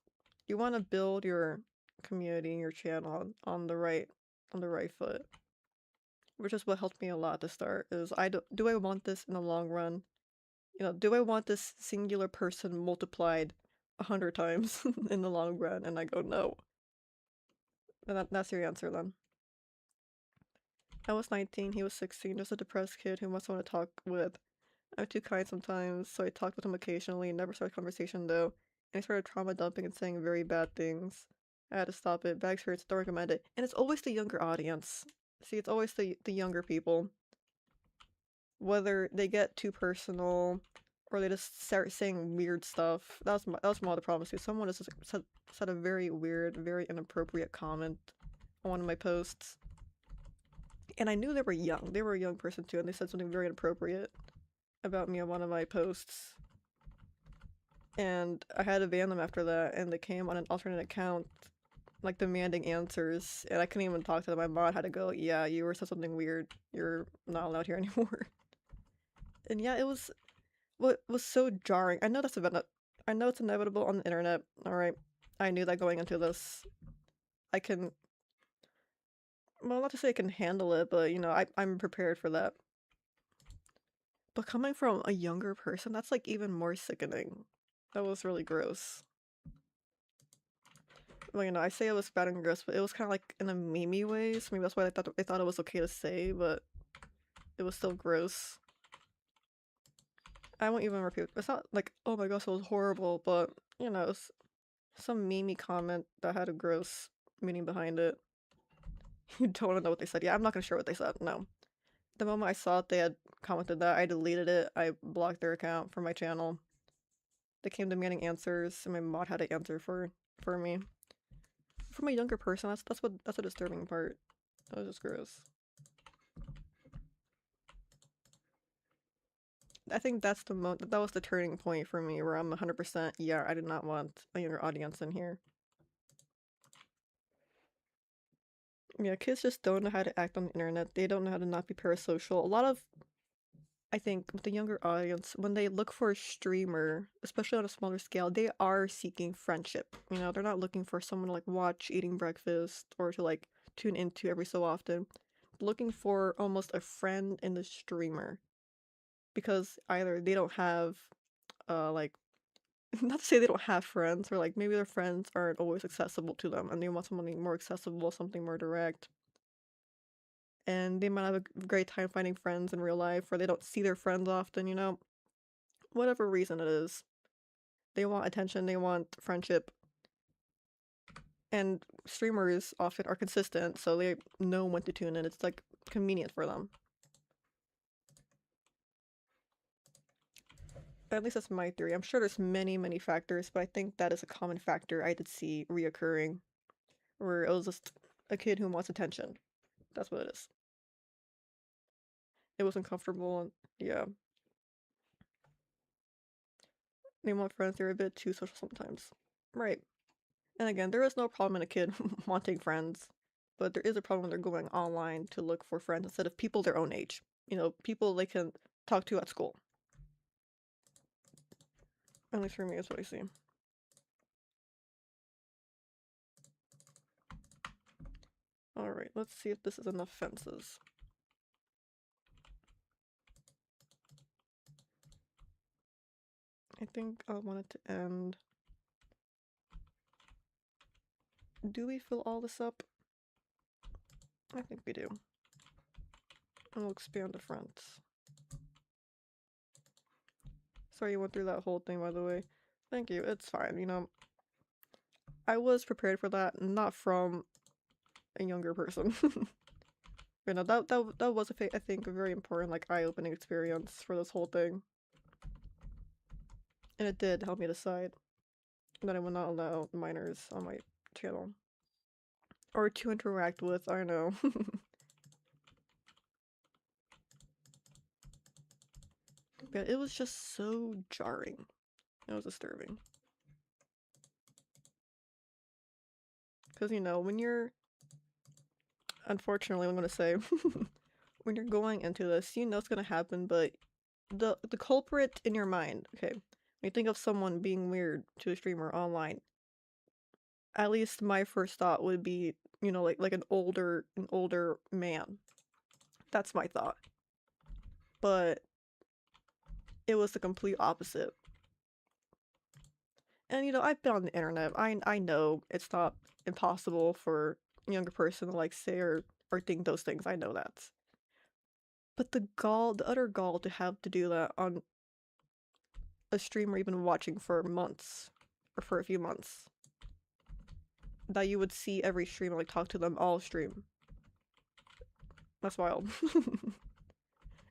You want to build your community and your channel on the right foot, which is what helped me a lot to start. Is do I want this in the long run? You know, do I want this singular person multiplied 100 times in the long run? And I go no. And that's your answer then. I was 19, he was 16, just a depressed kid who must want to talk with. I'm too kind sometimes, so I talked with him occasionally, never started conversation though, and he started trauma dumping and saying very bad things. I had to stop it. Bad experience, don't recommend it. And it's always the younger audience. See, it's always the younger people. Whether they get too personal or they just start saying weird stuff. That was one of the problems too. Someone just said a very weird, very inappropriate comment on one of my posts. And I knew they were young. They were a young person too, and they said something very inappropriate about me on one of my posts. And I had to ban them after that, and they came on an alternate account, like demanding answers, and I couldn't even talk to them. My mod had to go, yeah, you were said something weird. You're not allowed here anymore. And yeah, it was what was so jarring. I know it's inevitable on the internet. All right, I knew that going into this. I can, well, not to say I can handle it, but you know, I'm prepared for that. But coming from a younger person, that's like even more sickening. That was really gross. Well, you know, I say it was bad and gross, but it was kind of like in a memey way, so maybe that's why they thought it was okay to say, but it was still gross. I won't even repeat. It's not like, oh my gosh, it was horrible, but you know, some memey comment that had a gross meaning behind it. You don't wanna know what they said. Yeah, I'm not gonna share what they said. No. The moment I saw it, they had commented that, I deleted it. I blocked their account from my channel. They came demanding answers, and my mod had to answer for me. From a younger person, that's a disturbing part. That was just gross. I think that was the turning point for me where I'm 100%, yeah, I did not want a younger audience in here. Yeah, kids just don't know how to act on the internet. They don't know how to not be parasocial. A lot of, I think, with the younger audience, when they look for a streamer, especially on a smaller scale, they are seeking friendship. You know, they're not looking for someone to like watch eating breakfast or to like tune into every so often. Looking for almost a friend in the streamer. Because either they don't have, like, not to say they don't have friends, or like maybe their friends aren't always accessible to them and they want something more accessible, something more direct. And they might have a great time finding friends in real life, or they don't see their friends often, you know? Whatever reason it is. They want attention, they want friendship. And streamers often are consistent, so they know when to tune in. It's like convenient for them. At least that's my theory. I'm sure there's many factors, but I think that is a common factor I did see reoccurring, where it was just a kid who wants attention. That's what it is. It was uncomfortable, and yeah. They want friends, they're a bit too social sometimes. Right. And again, there is no problem in a kid wanting friends, but there is a problem when they're going online to look for friends instead of people their own age. You know, people they can talk to at school. At least for me, is what I see. Alright, let's see if this is enough fences. I think I want it to end. Do we fill all this up? I think we do. And we'll expand the fronts. Sorry you went through that whole thing, by the way. Thank you, it's fine, you know. I was prepared for that, not from a younger person. You know, that was, I think, a very important, like, eye-opening experience for this whole thing. And it did help me decide that I would not allow minors on my channel. Or to interact with, I don't know. But it was just so jarring. It was disturbing. Because, you know, when you're... Unfortunately, I'm gonna say... when you're going into this, you know it's gonna happen, but the culprit in your mind, okay? When you think of someone being weird to a streamer online, at least my first thought would be, you know, like an older man. That's my thought. But it was the complete opposite. And you know, I've been on the internet. I know it's not impossible for a younger person to like say or think those things. I know that. But the gall, the utter gall to have to do that on a streamer you've been watching for months or for a few months. That you would see every stream and like talk to them all stream. That's wild.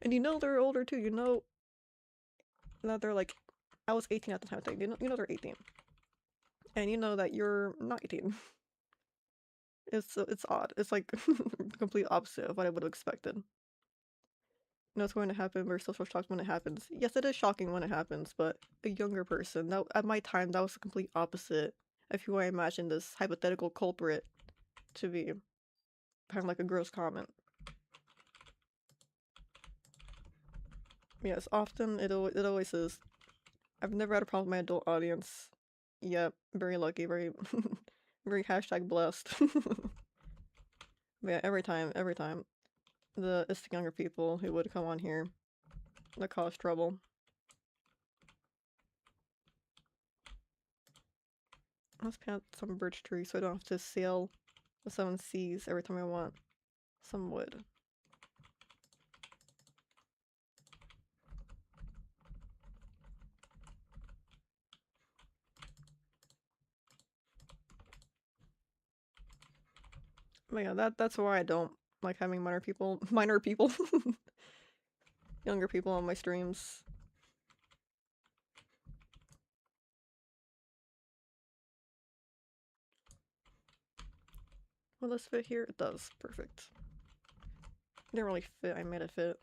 And you know they're older too. You know that they're like, I was 18 at the time. You know they're 18, and you know that you're not 18. It's odd. It's like the complete opposite of what I would have expected. You know it's going to happen. We're still so shocked when it happens. Yes, it is shocking when it happens, but a younger person, that at my time, that was the complete opposite of who I imagined this hypothetical culprit to be. Kind of like a gross comment. Yes, often it always is. I've never had a problem with my adult audience. Yep, very lucky, very very hashtag blessed. But yeah, every time, it's the younger people who would come on here that cause trouble. Let's plant some birch trees so I don't have to sail the seven seas every time I want some wood. But yeah, that's why I don't like having minor people, younger people on my streams. Will this fit here? It does. Perfect. It didn't really fit. I made it fit.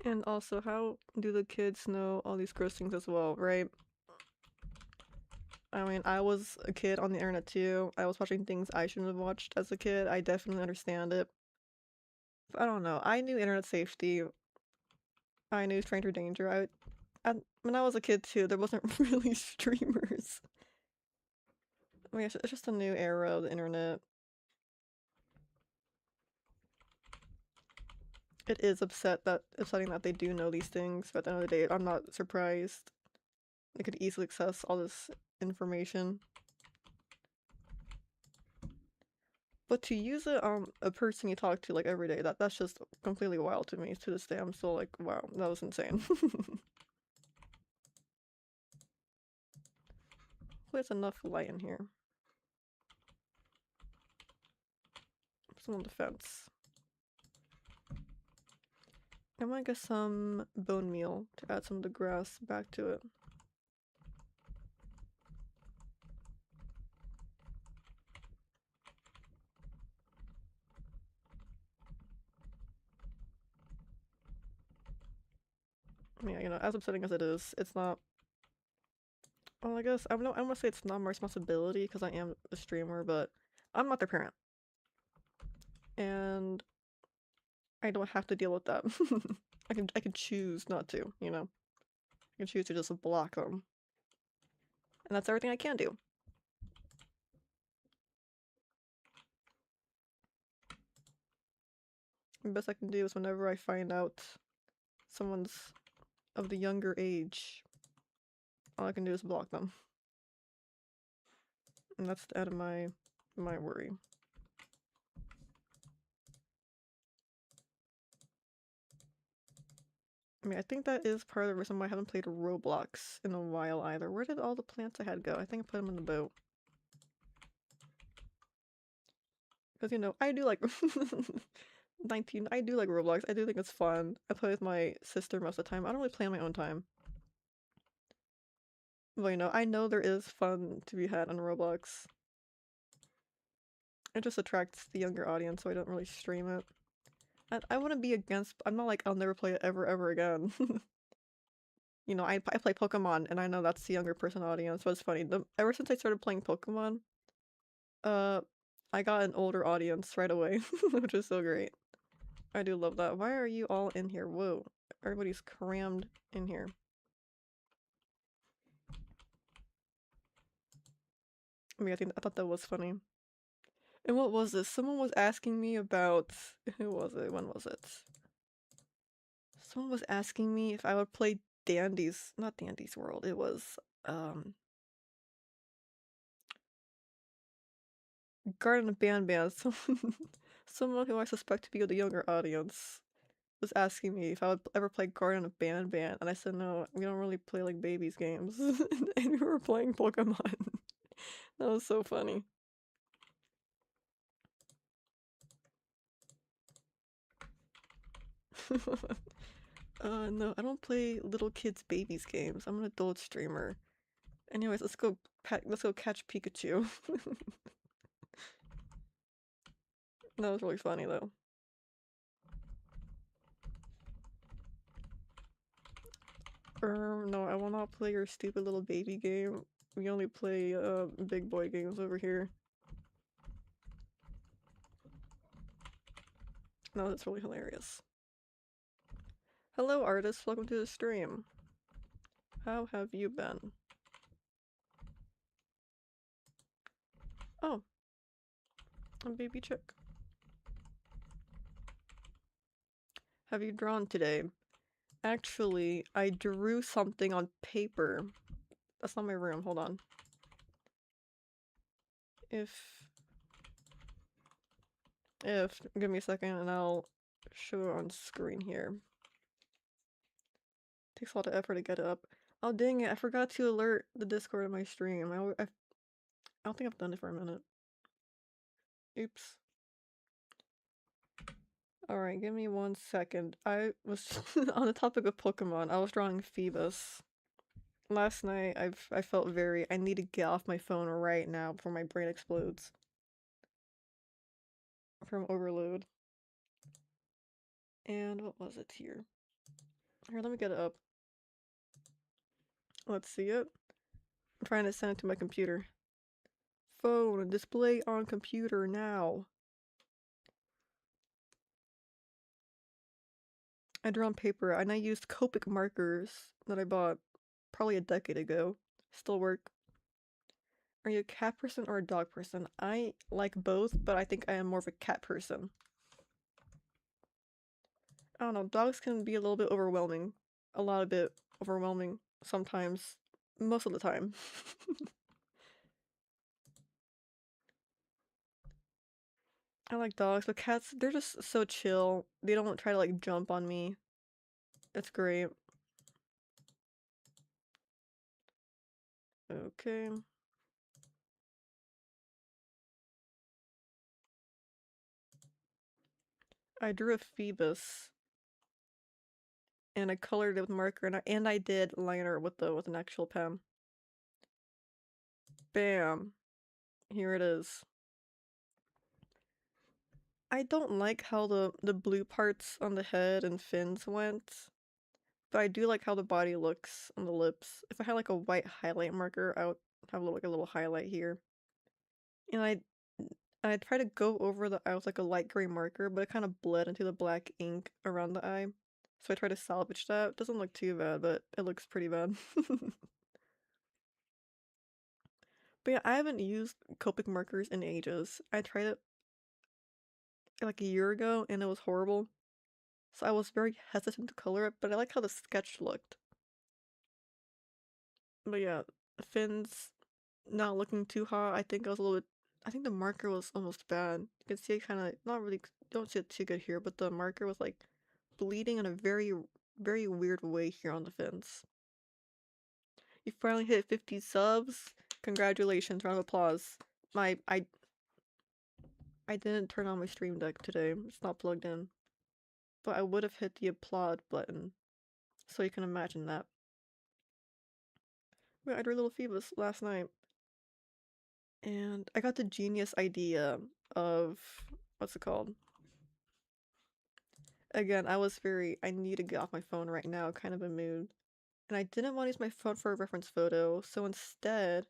And also, how do the kids know all these gross things as well, right? I mean, I was a kid on the internet too. I was watching things I shouldn't have watched as a kid. I definitely understand it. But I don't know. I knew internet safety. I knew stranger danger. When I was a kid too, there wasn't really streamers. I mean, it's just a new era of the internet. It is upsetting that they do know these things, but at the end of the day, I'm not surprised. They could easily access all this information. But to use it on a person you talk to like every day, that's just completely wild to me. To this day, I'm still like, wow, that was insane. There's enough light in here. Some on the fence. I might get some bone meal to add some of the grass back to it. Yeah, you know, as upsetting as it is, it's not. Well, I guess I don't want to say it's not my responsibility because I am a streamer, but I'm not their parent, and I don't have to deal with that. I can choose not to, you know. I can choose to just block them, and that's everything I can do. The best I can do is whenever I find out someone's of the younger age, all I can do is block them, and that's the end of my worry. I mean, I think that is part of the reason why I haven't played Roblox in a while either. Where did all the plants I had go? I think I put them in the boat. Because, you know, I do like 19, I do like Roblox. I do think it's fun. I play with my sister most of the time. I don't really play on my own time. But, you know, I know there is fun to be had on Roblox. It just attracts the younger audience, so I don't really stream it. I want to be against, I'm not like, I'll never play it ever again. You know, I play Pokemon, and I know that's the younger person audience, but it's funny. Ever since I started playing Pokemon, uh, I got an older audience right away, which is so great. I do love that. Why are you all in here? Whoa. Everybody's crammed in here. I mean, I thought that was funny. And what was this? Someone was asking me about... Who was it? When was it? Someone was asking me if I would play Dandy's... Not Dandy's World. It was, Garden of Banban. Someone who I suspect to be the younger audience was asking me if I would ever play Garden of Banban, and I said no, we don't really play like babies games. And we were playing Pokemon. That was so funny. No, I don't play little kids' babies games. I'm an adult streamer. Anyways, let's go catch Pikachu. That was really funny though. No, I will not play your stupid little baby game. We only play big boy games over here. No, that's really hilarious. Hello artist, welcome to the stream. How have you been? Oh, a baby chick. Have you drawn today? Actually, I drew something on paper. That's not my room, hold on. Give me a second and I'll show it on screen here. Takes a lot of effort to get it up. Oh dang it, I forgot to alert the Discord of my stream. I don't think I've done it for a minute. Oops. Alright, give me 1 second. I was on the topic of Pokemon, I was drawing Phoebus. Last night I felt very I need to get off my phone right now before my brain explodes. From overload. And what was it here? Here, let me get it up. Let's see it. I'm trying to send it to my computer. Phone, display on computer now. I drew on paper and I used Copic markers that I bought probably a decade ago. Still work. Are you a cat person or a dog person? I like both, but I think I am more of a cat person. I don't know, dogs can be a little bit overwhelming. A lot of bit overwhelming sometimes. Most of the time. I like dogs, but cats, they're just so chill. They don't try to like jump on me. It's great. Okay. I drew a Phoebus. And I colored it with marker and I did liner with an actual pen. Bam. Here it is. I don't like how the blue parts on the head and fins went, but I do like how the body looks on the lips. If I had like a white highlight marker, I would have like a little highlight here. And I tried to go over the eye with like a light gray marker, but it kind of bled into the black ink around the eye. So I tried to salvage that. It doesn't look too bad, but it looks pretty bad. But yeah, I haven't used Copic markers in ages. I tried it like a year ago and it was horrible. So I was very hesitant to color it, but I like how the sketch looked. But yeah, fins not looking too hot. I think I was a little bit I think the marker was almost bad. You can see it kind of not really don't see it too good here, but the marker was like bleeding in a very weird way here on the fins. You finally hit 50 subs. Congratulations, round of applause. My I didn't turn on my stream deck today. It's not plugged in. But I would have hit the applaud button. So you can imagine that. Wait, I drew Little Phoebus last night. And I got the genius idea of what's it called? Again, I need to get off my phone right now, kind of a mood. And I didn't want to use my phone for a reference photo, so instead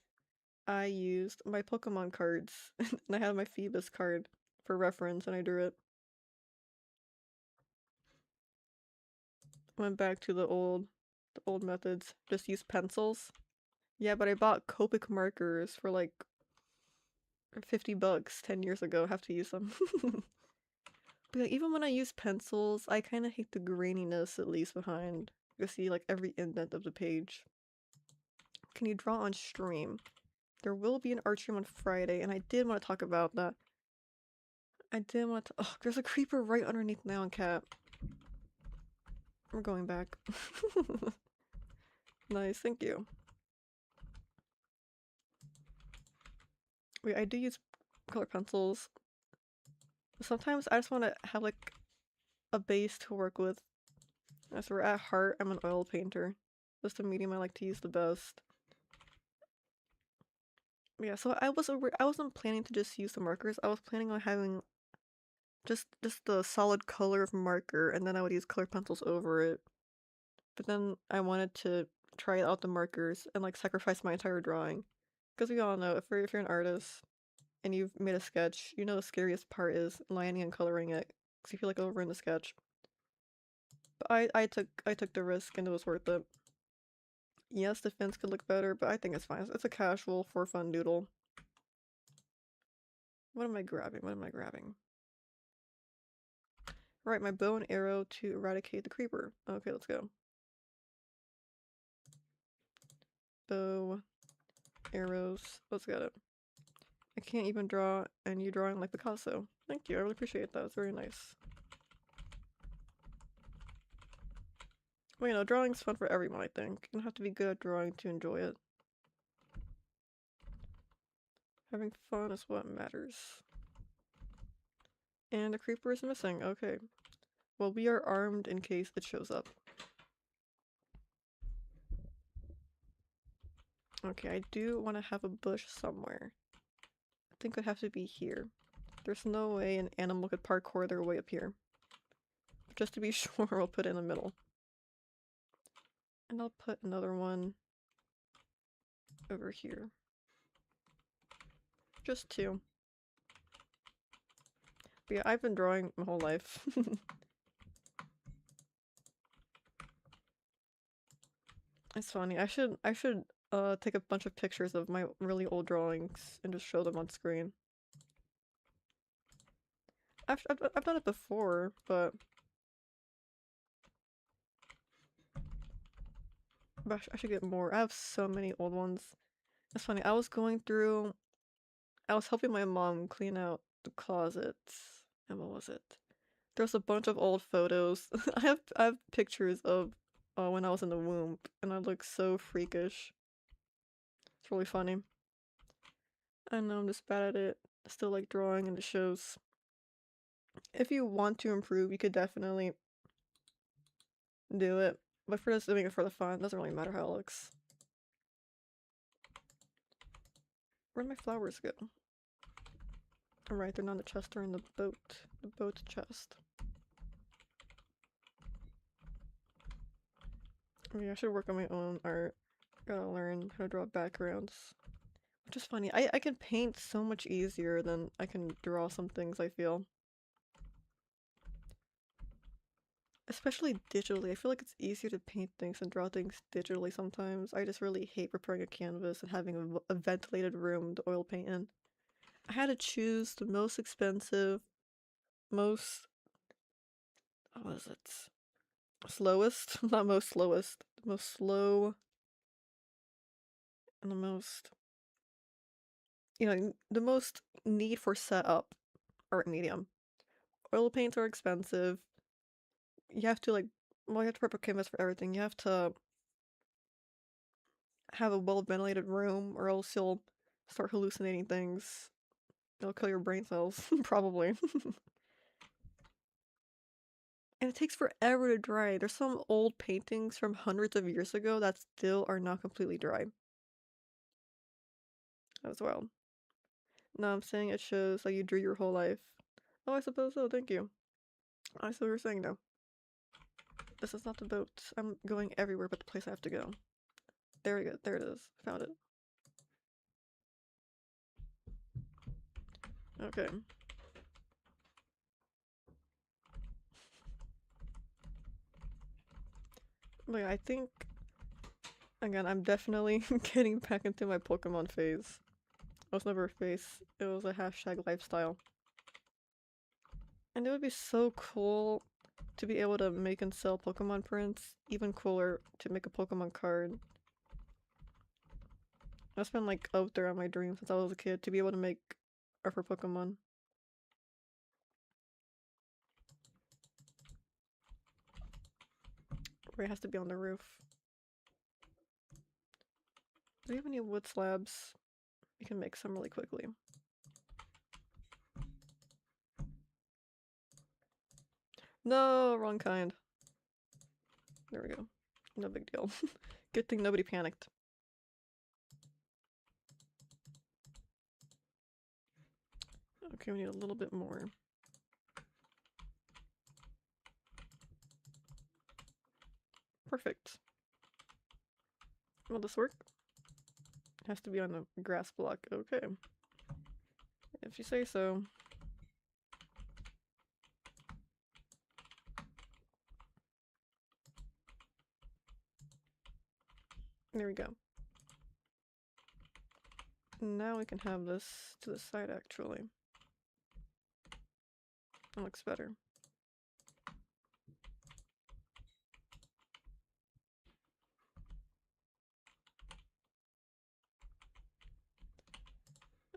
I used my Pokemon cards and I had my Phoebus card for reference and I drew it. Went back to the old methods. Just used pencils. Yeah, but I bought Copic markers for like $50 10 years ago. Have to use them. But like, even when I use pencils, I kind of hate the graininess it leaves behind. You can see like every indent of the page. Can you draw on stream? There will be an art stream on Friday, and I did want to talk about that. I did want to. Oh, there's a creeper right underneath Now and Cat. We're going back. Nice, thank you. Wait, I do use color pencils. Sometimes I just want to have like a base to work with. As we're at heart, I'm an oil painter. That's the medium I like to use the best. Yeah, so I wasn't planning to just use the markers. I was planning on having just the solid color of marker, and then I would use color pencils over it. But then I wanted to try out the markers and like sacrifice my entire drawing. Because we all know if you're an artist and you've made a sketch, you know the scariest part is lining and coloring it. Because you feel like over in the sketch. But I took the risk and it was worth it. Yes, the fins could look better, but I think it's fine. It's a casual for fun doodle. What am I grabbing? What am I grabbing? Right, my bow and arrow to eradicate the creeper. Okay, let's go. Bow, arrows. Let's get it. I can't even draw, and you're drawing like Picasso. Thank you, I really appreciate that. It's very nice. Well, you know, drawing's fun for everyone, I think. You don't have to be good at drawing to enjoy it. Having fun is what matters. And the creeper is missing. Okay. Well, we are armed in case it shows up. Okay, I do want to have a bush somewhere. I think it'd have to be here. There's no way an animal could parkour their way up here. Just to be sure, we'll put it in the middle. And I'll put another one over here. Just two. But yeah, I've been drawing my whole life. It's funny. I should take a bunch of pictures of my really old drawings and just show them on screen. I've done it before, but I should get more. I have so many old ones. It's funny. I was helping my mom clean out the closet. And what was it? There's a bunch of old photos. I have pictures of when I was in the womb, and I look so freakish. It's really funny. I know I'm just bad at it. I still like drawing, and it shows. If you want to improve, you could definitely do it. But for just doing it for the fun, it doesn't really matter how it looks. Where'd my flowers go? Alright, they're not in the chest, they're in the boat chest. Yeah, I should work on my own art. Gotta learn how to draw backgrounds. Which is funny. I can paint so much easier than I can draw some things, I feel. Especially digitally. I feel like it's easier to paint things and draw things digitally sometimes. I just really hate preparing a canvas and having a ventilated room to oil paint in. I had to choose the most expensive, most... what is it? Slowest? Not most slowest. The most slow and the most... you know, the most need for setup art medium. Oil paints are expensive. You have to well, you have to prep a canvas for everything. You have to have a well-ventilated room or else you'll start hallucinating things. It'll kill your brain cells, probably. And it takes forever to dry. There's some old paintings from hundreds of years ago that still are not completely dry. As well. No, I'm saying it shows like you drew your whole life. Oh, I suppose so, thank you. I see what you're saying now. This is not the boat. I'm going everywhere but the place I have to go. There we go. There it is. Found it. Okay. But yeah, I think, again, I'm definitely getting back into my Pokemon phase. It was never a phase, it was a hashtag lifestyle. And it would be so cool to be able to make and sell Pokemon prints. Even cooler to make a Pokemon card. That's been like out there on my dream since I was a kid, to be able to make art for Pokemon. Or it has to be on the roof. Do we have any wood slabs? We can make some really quickly. No, wrong kind. There we go. No big deal. Good thing nobody panicked. Okay, we need a little bit more. Perfect. Will this work? It has to be on a grass block. Okay. If you say so. There we go. Now we can have this to the side, actually. That looks better.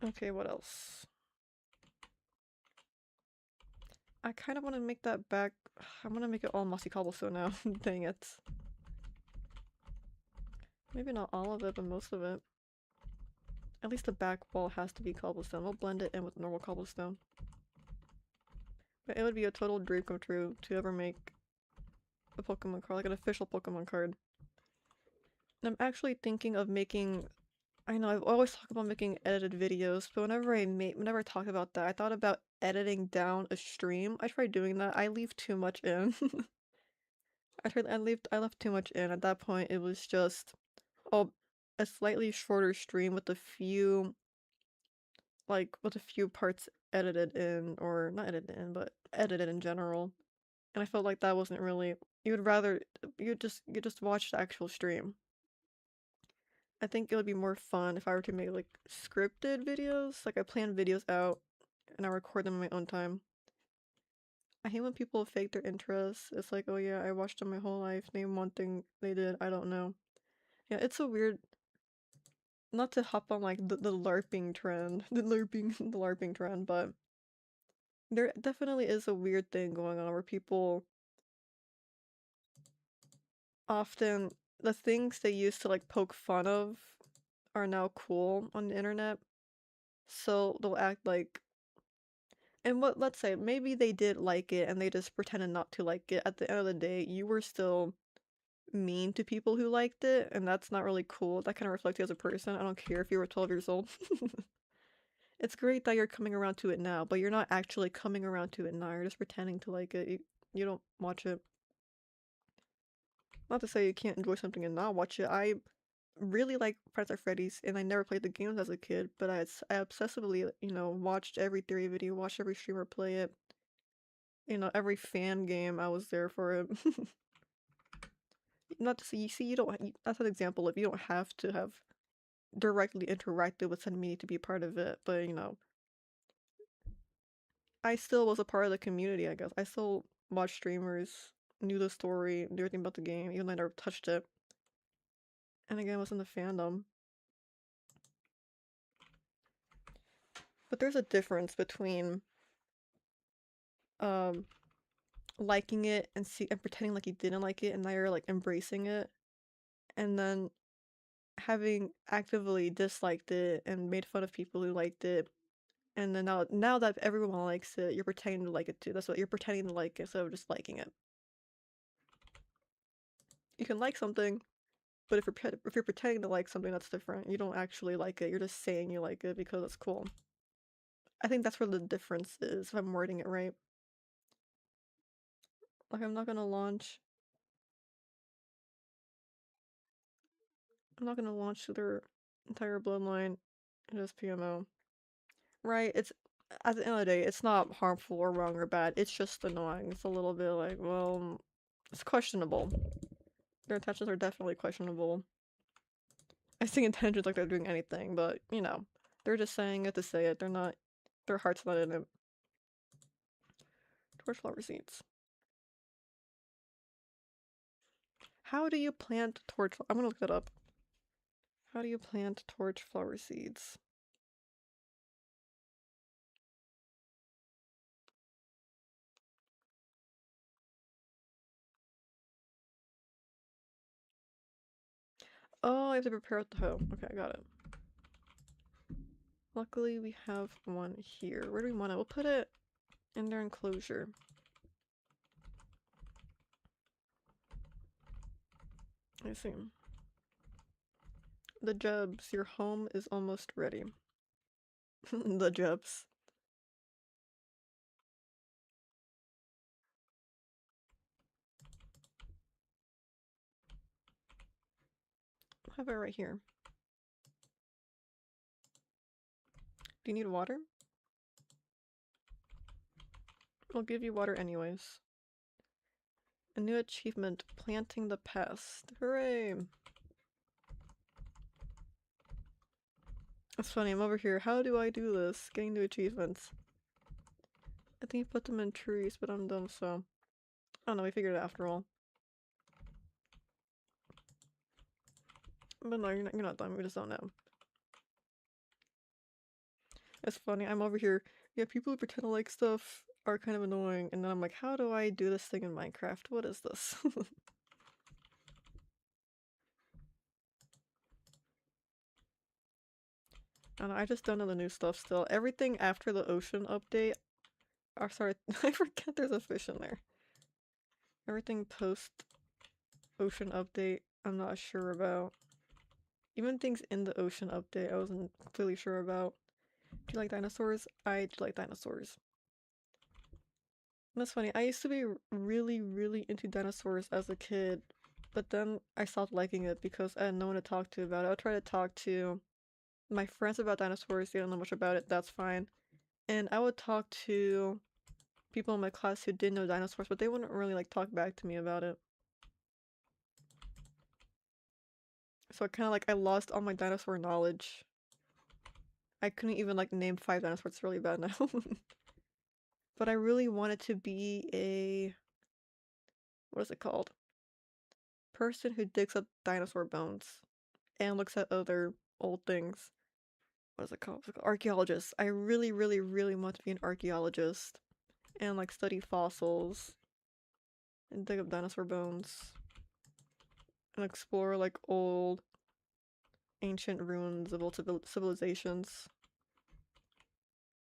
Okay, what else? I kind of want to make that back. I'm gonna make it all mossy cobblestone now. Dang it. Maybe not all of it, but most of it. At least the back wall has to be cobblestone. We'll blend it in with normal cobblestone. But it would be a total dream come true to ever make a Pokemon card, like an official Pokemon card. And I'm actually thinking of making. I know I've always talked about making edited videos, but whenever I talk about that, I thought about editing down a stream. I tried doing that. I leave too much in. I left too much in. At that point, it was just oh, a slightly shorter stream with a few parts edited in, or not edited in, but edited in general. And I felt like that wasn't really. You would rather you just watch the actual stream. I think it would be more fun if I were to make like scripted videos. Like I plan videos out and I record them in my own time. I hate when people fake their interests. It's like, oh yeah, I watched them my whole life. Name one thing they did. I don't know. Yeah, it's a weird. Not to hop on like the LARPing trend, the LARPing trend, but there definitely is a weird thing going on where people often the things they used to like poke fun of are now cool on the internet. So they'll act like and what let's say maybe they did like it and they just pretended not to like it. At the end of the day, you were still mean to people who liked it, and that's not really cool. That kind of reflects you as a person. I don't care if you were 12 years old. It's great that you're coming around to it now, but you're not actually coming around to it now. You're just pretending to like it. You don't watch it. Not to say you can't enjoy something and not watch it. I really like Five Nights at Freddy's, and I never played the games as a kid, but I obsessively, watched every theory video, watched every streamer play it. Every fan game, I was there for it. Not to say, you see, that's an example of you don't have to have directly interacted with Sunmini to be part of it, but I still was a part of the community, I guess. I still watched streamers, knew the story, knew everything about the game, even though I never touched it. And again, was in the fandom. But there's a difference between um liking it and pretending like you didn't like it and now you're like embracing it, and then having actively disliked it and made fun of people who liked it, and then now that everyone likes it, you're pretending to like it too. That's what you're pretending to like it instead of just liking it. You can like something, but if you're pretending to like something, that's different. You don't actually like it. You're just saying you like it because it's cool. I think that's where the difference is, if I'm wording it right. Like I'm not gonna launch their entire bloodline in just PMO. Right, at the end of the day, it's not harmful or wrong or bad. It's just annoying. It's a little bit like, well, it's questionable. Their intentions are definitely questionable. I think intentions like they're doing anything, but you know, they're just saying it to say it. They're not, their heart's not in it. Torch flower seeds. How do you plant torch? I'm gonna look that up. How do you plant torch flower seeds? Oh, I have to prepare with the hoe. Okay, I got it. Luckily, we have one here. Where do we want it? We'll put it in their enclosure. I see. The Jubs, your home is almost ready. The Jubs. I have it right here. Do you need water? I'll give you water anyways. A new achievement, planting the pest. Hooray! It's funny, I'm over here. How do I do this? Getting new achievements. I think you put them in trees, but I'm dumb, so... I don't know, we figured it out after all. But no, you're not dumb, we just don't know. It's funny, I'm over here. Yeah, people who pretend to like stuff are kind of annoying, and then I'm like, how do I do this thing in Minecraft? What is this? I don't know, I just don't know the new stuff still. Everything after the ocean update... Oh, sorry, I forget there's a fish in there. Everything post ocean update, I'm not sure about. Even things in the ocean update, I wasn't completely sure about. Do you like dinosaurs? I do like dinosaurs. And that's funny, I used to be really, really into dinosaurs as a kid, but then I stopped liking it because I had no one to talk to about it. I would try to talk to my friends about dinosaurs, they don't know much about it, that's fine. And I would talk to people in my class who did know dinosaurs, but they wouldn't really like talk back to me about it. So kind of like I lost all my dinosaur knowledge. I couldn't even like name 5 dinosaurs, it's really bad now. But I really wanted to be a... what is it called? Person who digs up dinosaur bones and looks at other old things. What is it called? Archaeologist. I really, really, really want to be an archaeologist and like study fossils and dig up dinosaur bones and explore like old ancient ruins of old civilizations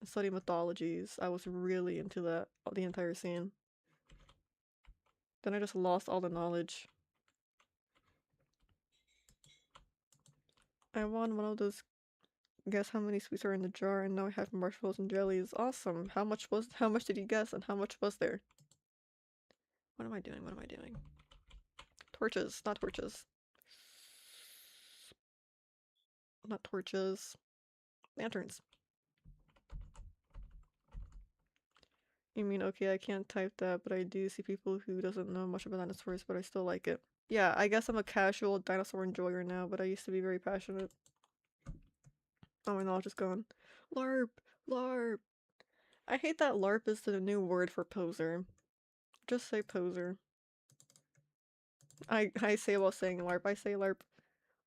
and study mythologies. I was really into that the entire scene. Then I just lost all the knowledge. I won one of those guess how many sweets are in the jar, and now I have marshmallows and jellies. Awesome. How much did you guess and how much was there? What am I doing? What am I doing? Torches, not torches. Not torches. Lanterns. You mean, okay, I can't type that, but I do see people who doesn't know much about dinosaurs, but I still like it. Yeah, I guess I'm a casual dinosaur enjoyer now, but I used to be very passionate. Oh, my knowledge is gone. LARP! LARP! I hate that LARP is the new word for poser. Just say poser. I say while saying LARP, I say LARP.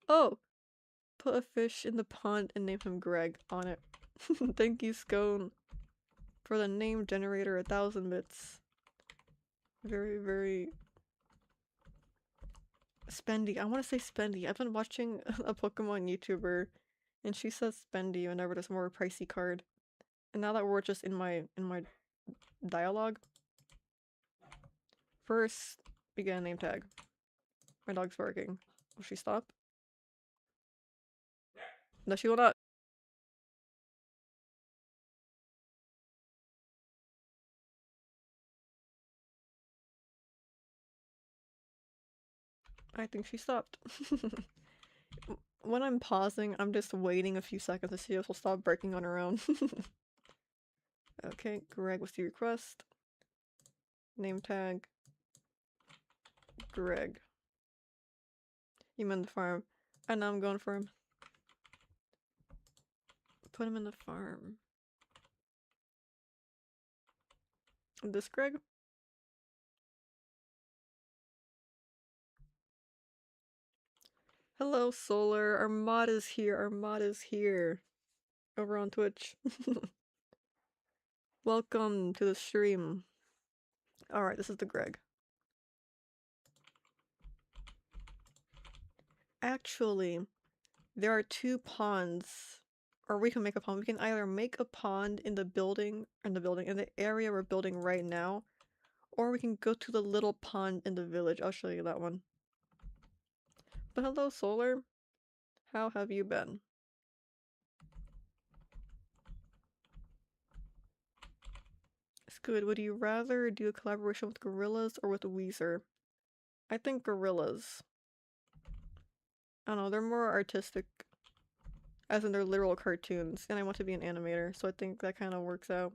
Oh! Put a fish in the pond and name him Greg on it. Thank you, Scone, for the name generator 1000 bits. Very, very... Spendy. I want to say Spendy. I've been watching a Pokemon YouTuber and she says Spendy whenever there's a more pricey card. And now that we're just in my dialogue, first we get a name tag. My dog's barking. Will she stop? No, she will not. I think she stopped. When I'm pausing, I'm just waiting a few seconds to see if she'll stop barking on her own. Okay, Greg, what's the request? Name tag. Greg. You meant the farm. I know I'm going for him. Put him in the farm. This Greg? Hello, Solar. Our mod is here. Our mod is here. Over on Twitch. Welcome to the stream. Alright, this is the Greg. Actually, there are 2 ponds. Or we can make a pond. We can either make a pond in the building, in the area we're building right now, or we can go to the little pond in the village. I'll show you that one. But hello, Solar. How have you been? It's good. Would you rather do a collaboration with Gorillaz or with Weezer? I think Gorillaz. I don't know, they're more artistic, as in they're literal cartoons, and I want to be an animator, so I think that kind of works out.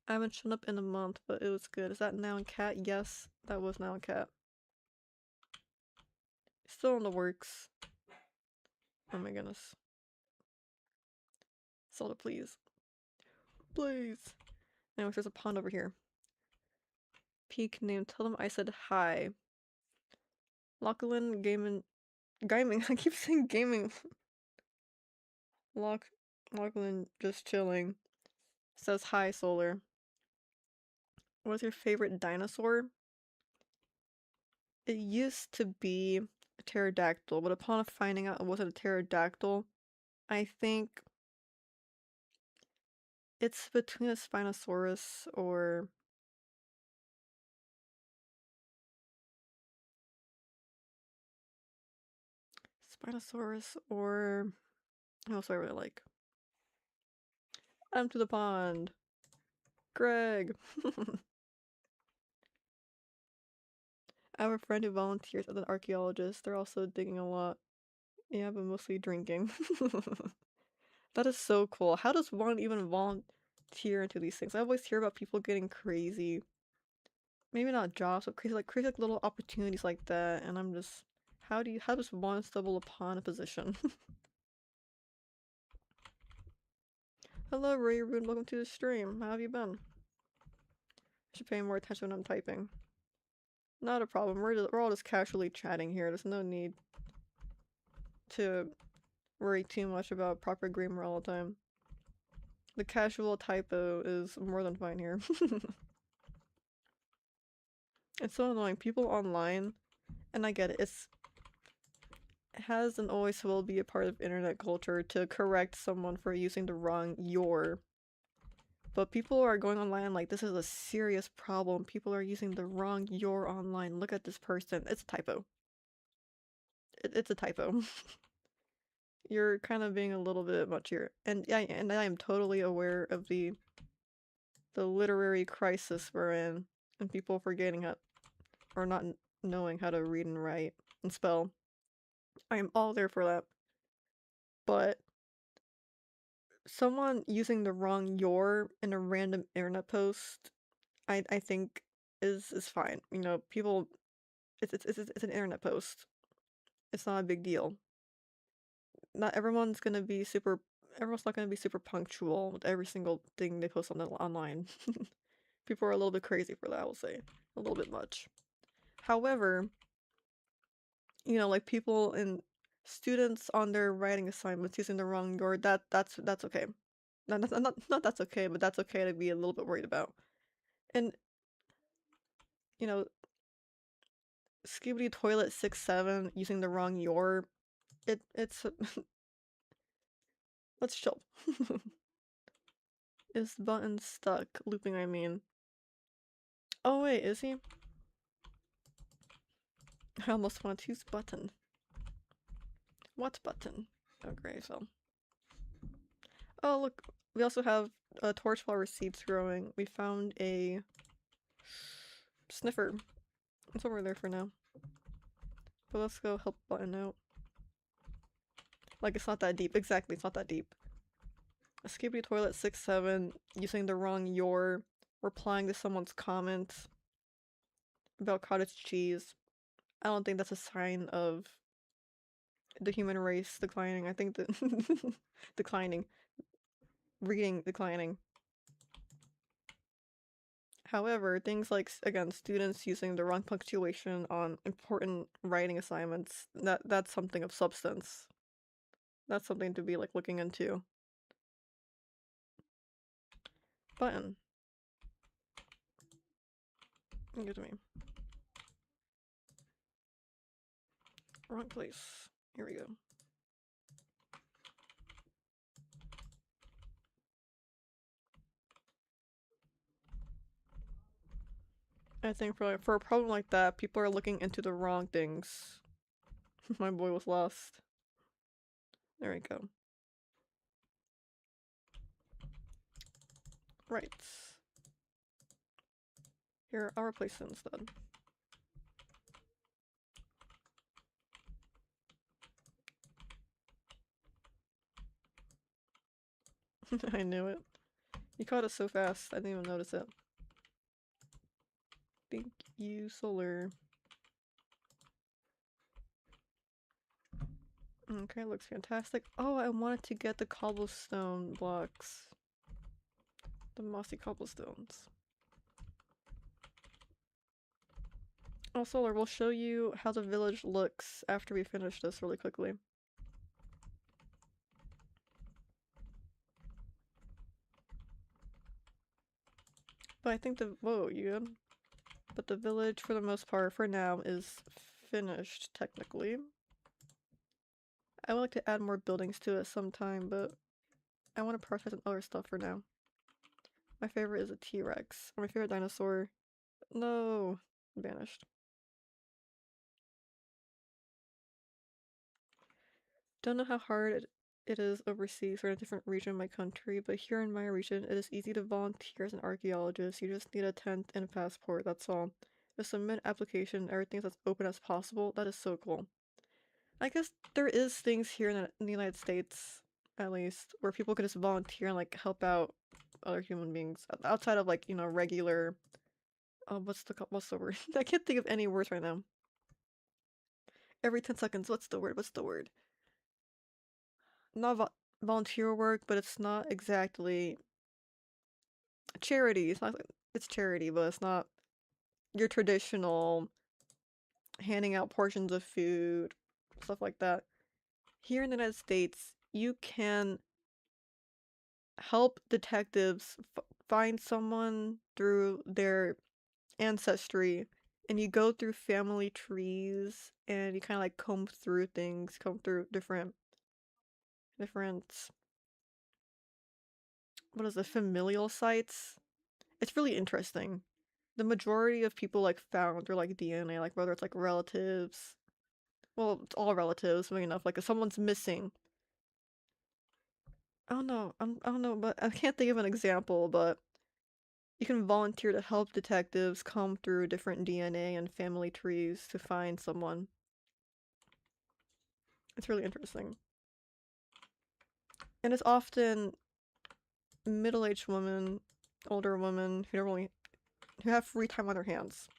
I haven't shown up in a month, but it was good. Is that Noun Cat? Yes, that was Noun Cat. Still in the works. Oh my goodness. Zelda, please. Please. Anyways, there's a pond over here. Peak name. Tell them I said hi. Lachlan Gaming. Gaming. I keep saying gaming. Lachlan just chilling. Says hi, Solar. What's your favorite dinosaur? It used to be a pterodactyl, but upon finding out it wasn't a pterodactyl, I think it's between a Spinosaurus or what else do I really like? I'm to the pond. Greg. I have a friend who volunteers as an archaeologist. They're also digging a lot. Yeah, but mostly drinking. That is so cool. How does one even volunteer into these things? I always hear about people getting crazy, maybe not jobs, but crazy like little opportunities like that, and I'm just, how does one stumble upon a position? Hello, Ray Rune, welcome to the stream. How have you been? I should pay more attention when I'm typing. Not a problem. We're all just casually chatting here. There's no need to worry too much about proper grammar all the time. The casual typo is more than fine here. It's so annoying. People online, and I get it, it has and always will be a part of internet culture to correct someone for using the wrong your. But people are going online like, this is a serious problem. People are using the wrong your online. Look at this person. It's a typo. It's a typo. You're kind of being a little bit much here. And yeah, and I am totally aware of the literary crisis we're in, and people forgetting how, or not knowing how to read and write and spell. I am all there for that. But someone using the wrong your in a random internet post, I think is fine. You know, people, it's an internet post. It's not a big deal. Not everyone's gonna be super. Everyone's not gonna be super punctual with every single thing they post online. People are a little bit crazy for that, I will say. A little bit much. However, you know, like people and students on their writing assignments using the wrong word, that's okay. Not that's okay, but that's okay to be a little bit worried about. And you know, Skibidi Toilet 67 using the wrong your, it's let's chill. Is the button stuck? Looping, I mean. Oh wait, is he? I almost want to choose button. What button? Oh great, so. Oh look, we also have torchflower seeds growing. We found a sniffer. It's over there for now. But let's go help button out. Like, it's not that deep. Exactly, it's not that deep. Skippy Toilet 67 using the wrong your, replying to someone's comment about cottage cheese. I don't think that's a sign of the human race declining. I think that declining. Reading declining. However, things like, again, students using the wrong punctuation on important writing assignments, that's something of substance. That's something to be like looking into. Button. Give it to me. Wrong place. Here we go. I think for a problem like that, people are looking into the wrong things. My boy was lost. There we go. Right. Here, I'll replace it instead. I knew it. You caught it so fast, I didn't even notice it. Thank you, Solar. Okay, looks fantastic. Oh, I wanted to get the cobblestone blocks. The mossy cobblestones. Oh, Solar, we'll show you how the village looks after we finish this really quickly. But I think whoa, you good? But the village, for the most part, for now, is finished, technically. I would like to add more buildings to it sometime, but I want to prioritize some other stuff for now. My favorite is a T-Rex. Or my favorite dinosaur. No! Vanished. Don't know how hard it is overseas or in a different region of my country, but here in my region, it is easy to volunteer as an archaeologist. You just need a tent and a passport, that's all. Just submit application, everything's as open as possible. That is so cool. I guess there is things here in the United States, at least, where people could just volunteer and like help out other human beings outside of like, you know, regular. What's the word? I can't think of any words right now. Every 10 seconds, what's the word? What's the word? Not volunteer work, but it's not exactly charity. It's charity, but it's not your traditional handing out portions of food, stuff like that. Here in the United States, you can help detectives find someone through their ancestry, and you go through family trees and you kind of like comb through things, comb through different what is it, familial sites. It's really interesting. The majority of people like found or like DNA, like whether it's like relatives, well, it's all relatives, funny enough. Like if someone's missing, I don't know, I don't know, but I can't think of an example. But you can volunteer to help detectives comb through different DNA and family trees to find someone. It's really interesting, and it's often middle-aged women, older women who have free time on their hands.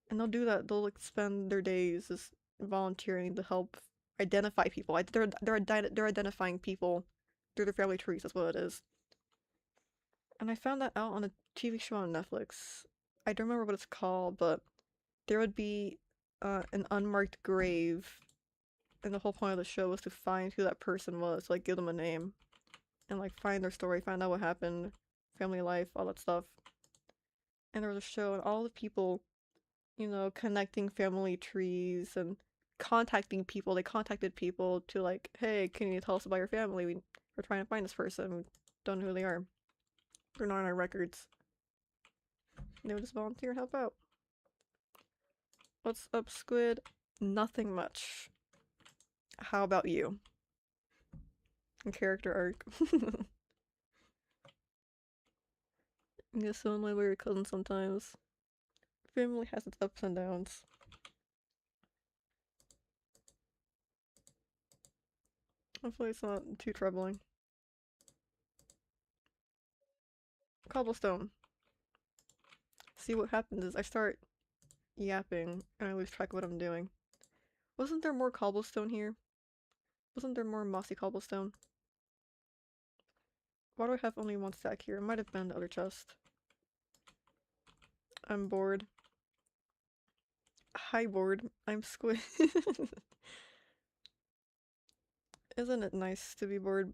And they'll do that. They'll like spend their days just volunteering to help identify people. They're identifying people through their family trees. That's what it is. And I found that out on a TV show on Netflix. I don't remember what it's called, but there would be an unmarked grave, and the whole point of the show was to find who that person was, like give them a name, and like find their story, find out what happened, family life, all that stuff. And there was a show, and all the people, you know, connecting family trees and contacting people. They contacted people to like, hey, can you tell us about your family? We're trying to find this person. We don't know who they are. They're not on our records. And they would just volunteer and help out. What's up, Squid? Nothing much. How about you? Character arc. I get so annoyed by your cousin sometimes. Family has its ups and downs. Hopefully it's not too troubling. Cobblestone. See, what happens is I start yapping and I lose track of what I'm doing. Wasn't there more cobblestone here? Wasn't there more mossy cobblestone? Why do I have only one stack here? It might have been the other chest. I'm bored. Hi, bored. I'm Squid. Isn't it nice to be bored?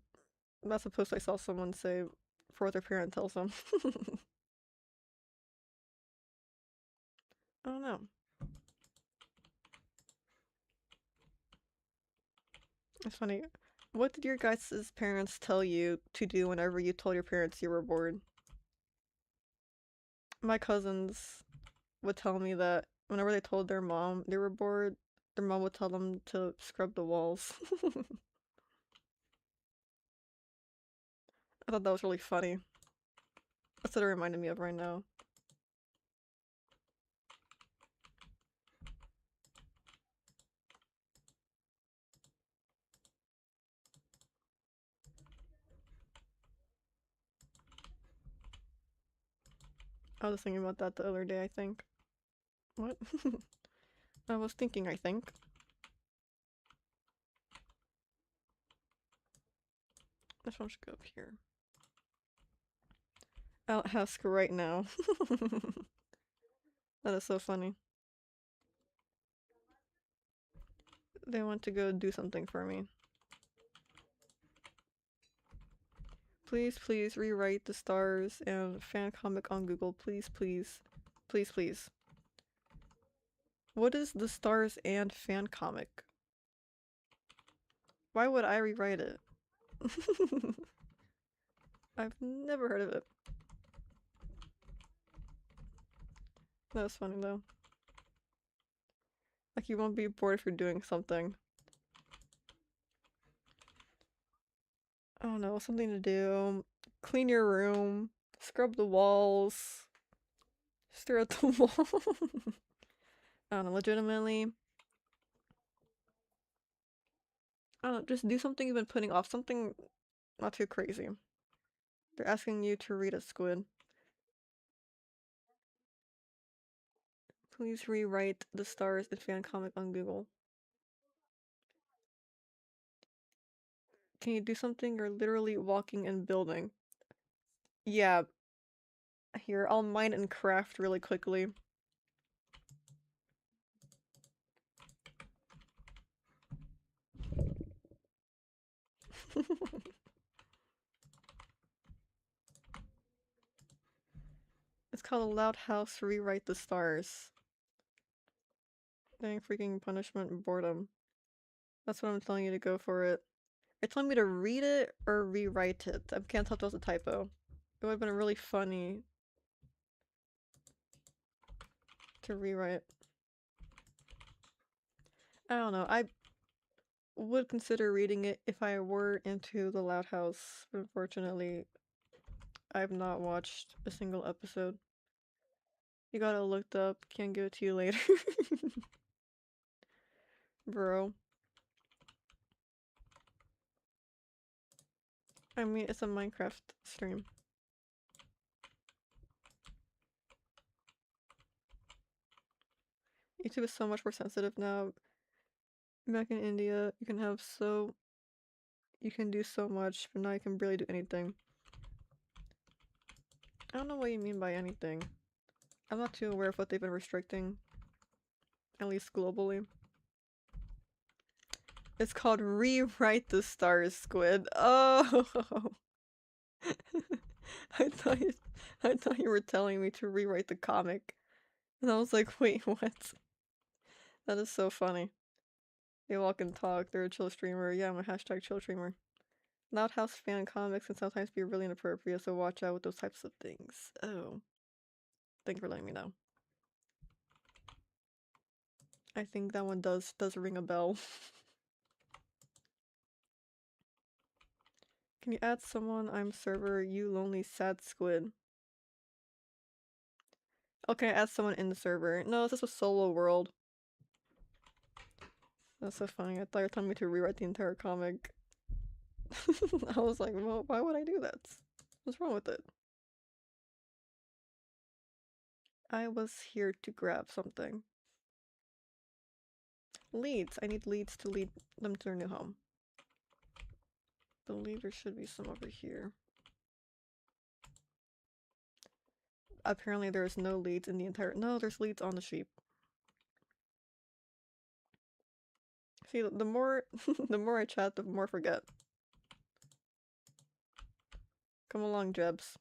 That's a post I saw someone say for what their parent tells them. I don't know. It's funny. What did your guys' parents tell you to do whenever you told your parents you were bored? My cousins would tell me that whenever they told their mom they were bored, their mom would tell them to scrub the walls. I thought that was really funny. That's what it reminded me of right now. I was thinking about that the other day, I think. What? I was thinking, I think. This one should go up here. Outhouse right now. That is so funny. They want to go do something for me. Please, please rewrite the stars and fan comic on Google. Please, please. Please, please. What is the stars and fan comic? Why would I rewrite it? I've never heard of it. That was funny though. Like, you won't be bored if you're doing something. I don't know, something to do. Clean your room. Scrub the walls. Stare at the wall. I don't know, legitimately. I don't know, just do something you've been putting off. Something not too crazy. They're asking you to read a squid. Please rewrite the stars and fan comic on Google. Can you do something? You're literally walking and building. Yeah. Here, I'll mine and craft really quickly. It's called a Loud House Rewrite the Stars. Dang freaking punishment and boredom. That's what I'm telling you to go for it. You're telling me to read it or rewrite it. I can't tell if that was a typo. It would have been really funny to rewrite. I don't know. I would consider reading it if I were into the Loud House, but unfortunately, I've not watched a single episode. You got it looked up. Can't give it to you later. Bro. I mean, it's a Minecraft stream. YouTube is so much more sensitive now. Back in India, you can do so much, but now you can barely do anything. I don't know what you mean by anything. I'm not too aware of what they've been restricting, at least globally. It's called Rewrite the Stars, Squid. Oh! I thought you were telling me to rewrite the comic. And I was like, wait, what? That is so funny. They walk and talk, they're a chill streamer. Yeah, I'm a hashtag chill streamer. Loud House fan comics can sometimes be really inappropriate, so watch out with those types of things. Oh. Thank you for letting me know. I think that one does ring a bell. Can you add someone? I'm server, you lonely sad squid. Okay, add someone in the server. No, this is a solo world. That's so funny. I thought you were telling me to rewrite the entire comic. I was like, well, why would I do that? What's wrong with it? I was here to grab something. Leads. I need leads to lead them to their new home. I believe there should be some over here. Apparently there's no leads in the entire- No, there's leads on the sheep. See, the more the more I chat, the more I forget. Come along, Jebs.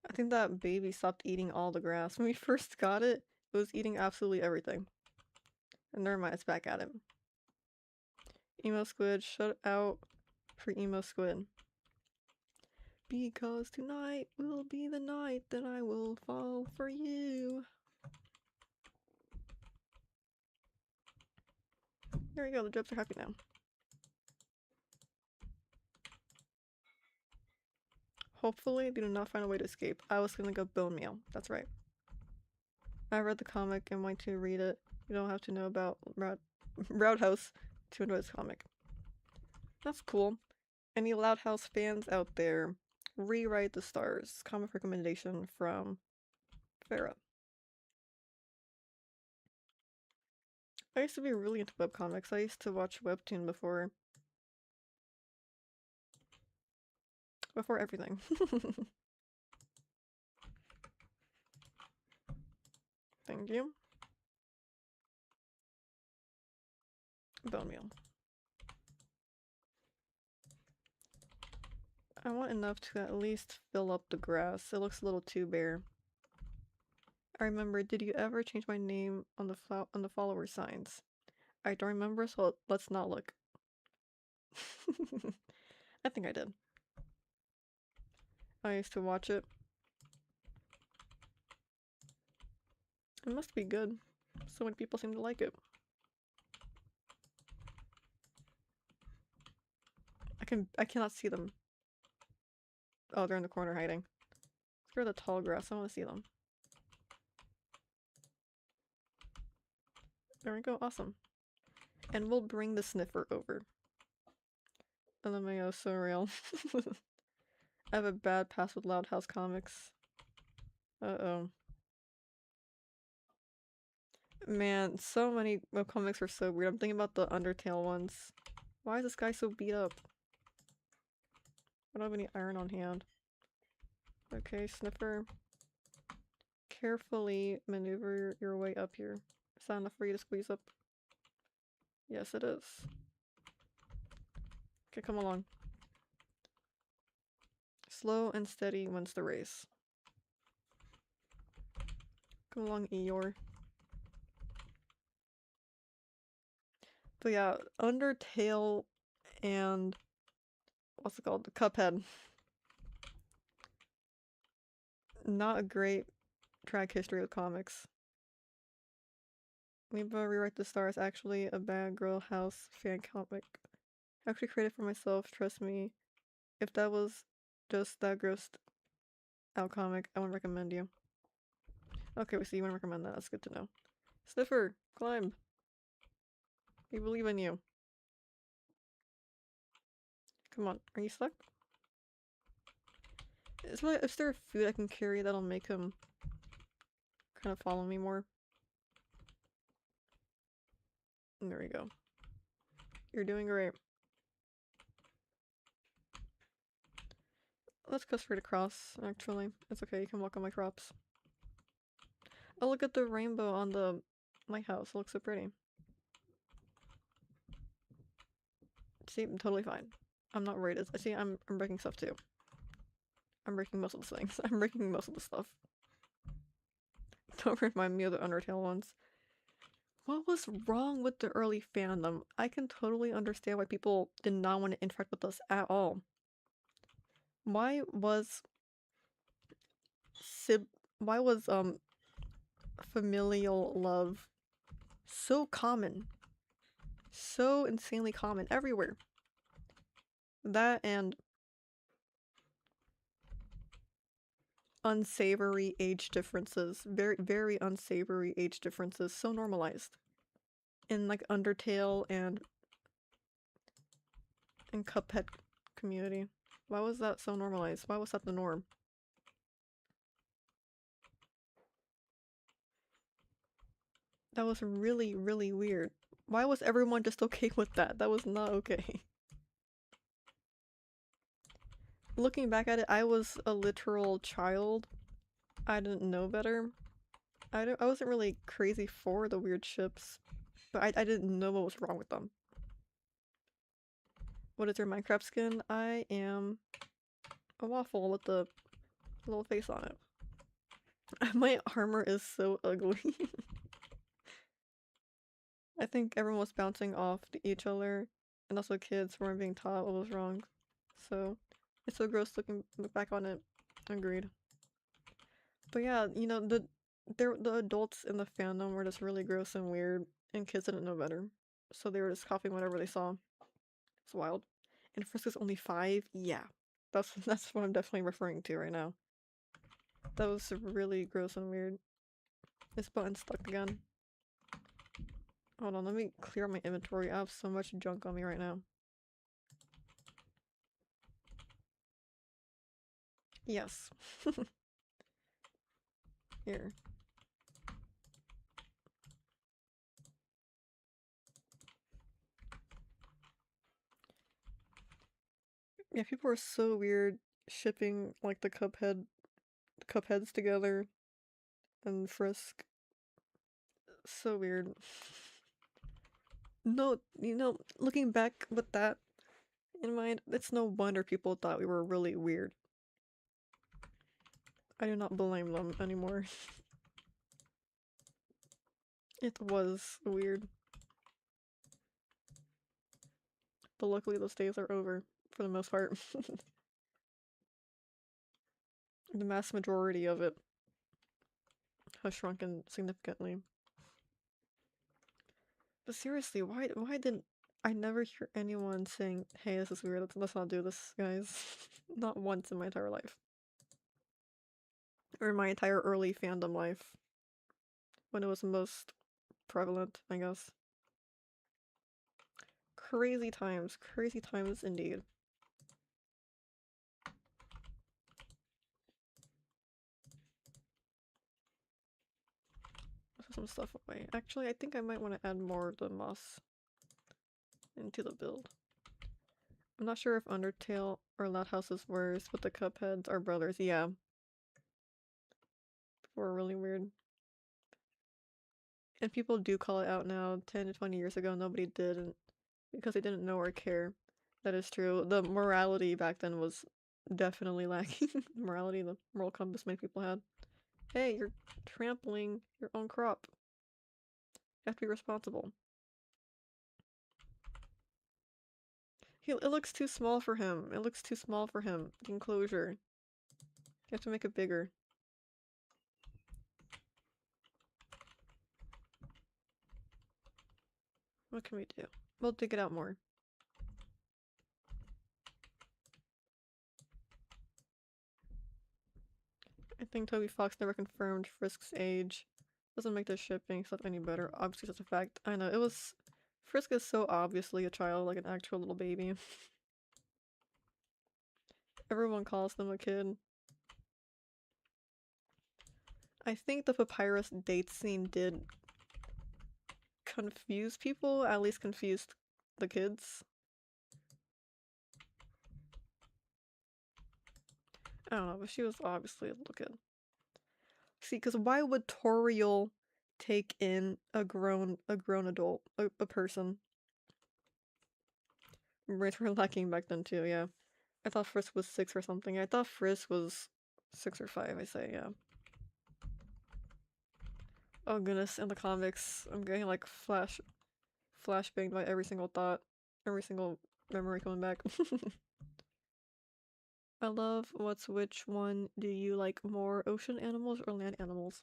I think that baby stopped eating all the grass. When we first got it, it was eating absolutely everything. And never mind, it's back at it. Emo squid, shut out for emo squid. Because tonight will be the night that I will fall for you. There you go, the Jebs are happy now. Hopefully they do not find a way to escape. I was gonna go bone meal. That's right. I read the comic and went to read it. You don't have to know about Roundhouse to enjoy this comic. That's cool. Any Loud House fans out there, Rewrite the Stars. Comic recommendation from Farah. I used to be really into webcomics. I used to watch Webtoon before everything. Thank you. Bone meal. I want enough to at least fill up the grass. It looks a little too bare. I remember, did you ever change my name on the follower signs? I don't remember, so let's not look. I think I did. I used to watch it. It must be good. So many people seem to like it. I cannot see them. Oh, they're in the corner hiding. Let's go to the tall grass. I want to see them. There we go. Awesome. And we'll bring the sniffer over. LMAO, so real. I have a bad past with Loud House comics. Uh-oh. Man, so many webcomics are so weird. I'm thinking about the Undertale ones. Why is this guy so beat up? I don't have any iron on hand. Okay, sniffer. Carefully maneuver your way up here. Is that enough for you to squeeze up? Yes, it is. Okay, come along. Slow and steady wins the race. Come along, Eeyore. But yeah, Undertale and what's it called? Cuphead. Not a great track history with comics. Maybe Rewrite the Stars actually a Bad Girl House fan comic. I actually created for myself, trust me. If that was just that grossed out comic, I wouldn't recommend you. Okay, so you wouldn't recommend that, that's good to know. Sniffer, climb. We believe in you. Come on, are you stuck? Is there food I can carry that'll make him kind of follow me more? There we go. You're doing great. Let's go straight across, actually. It's okay, you can walk on my crops. Oh, look at the rainbow on the lighthouse. It looks so pretty. See, I'm totally fine. I'm not worried. See, I'm breaking stuff too. I'm breaking most of the things. I'm breaking most of the stuff. Don't remind me of the Undertale ones. What was wrong with the early fandom? I can totally understand why people did not want to interact with us at all. Why was familial love so common? So insanely common everywhere. That and unsavory age differences. Very, very unsavory age differences. So normalized. In like Undertale and Cuphead community. Why was that so normalized? Why was that the norm? That was really, really weird. Why was everyone just okay with that? That was not okay. Looking back at it, I was a literal child. I didn't know better. I wasn't really crazy for the weird ships, but I didn't know what was wrong with them. What is your Minecraft skin? I am a waffle with the little face on it. My armor is so ugly. I think everyone was bouncing off each other, and also kids weren't being taught what was wrong. So it's so gross looking back on it. Agreed. But yeah, you know, the adults in the fandom were just really gross and weird, and kids didn't know better. So they were just copying whatever they saw. It's wild. And Frisk is only 5? Yeah. That's what I'm definitely referring to right now. That was really gross and weird. This button's stuck again. Hold on, let me clear my inventory. I have so much junk on me right now. Yes. Here. Yeah, people are so weird shipping like the Cupheads together and Frisk. So weird. No, you know, looking back with that in mind, it's no wonder people thought we were really weird. I do not blame them anymore. It was weird. But luckily those days are over, for the most part. The mass majority of it has shrunken significantly. But seriously, why didn't I never hear anyone saying, hey, this is weird, let's not do this, guys. Not once in my entire life. Or my entire early fandom life. When it was most prevalent, I guess. Crazy times indeed. Let's put some stuff away. Actually, I think I might want to add more of the moss into the build. I'm not sure if Undertale or Loud House is worse, but the Cupheads are brothers. Yeah. People are really weird. And people do call it out now. 10 to 20 years ago, nobody did, and because they didn't know or care. That is true. The morality back then was definitely lacking. Morality, the moral compass many people had. Hey, you're trampling your own crop. You have to be responsible. It looks too small for him. It looks too small for him. The enclosure. You have to make it bigger. What can we do? We'll dig it out more. I think Toby Fox never confirmed Frisk's age. Doesn't make the shipping stuff any better. Obviously, that's a fact. I know, it was... Frisk is so obviously a child, like an actual little baby. Everyone calls them a kid. I think the Papyrus date scene did confuse people, at least confused the kids. I don't know, but she was obviously a little kid. See, because why would Toriel take in a grown adult, a person? Rates were lacking back then too, yeah. I thought Frisk was 6 or something. I thought Frisk was 6 or 5, I say, yeah. Oh goodness, in the comics, I'm getting like flashbanged by every single thought, every single memory coming back. I love which one do you like more, ocean animals or land animals?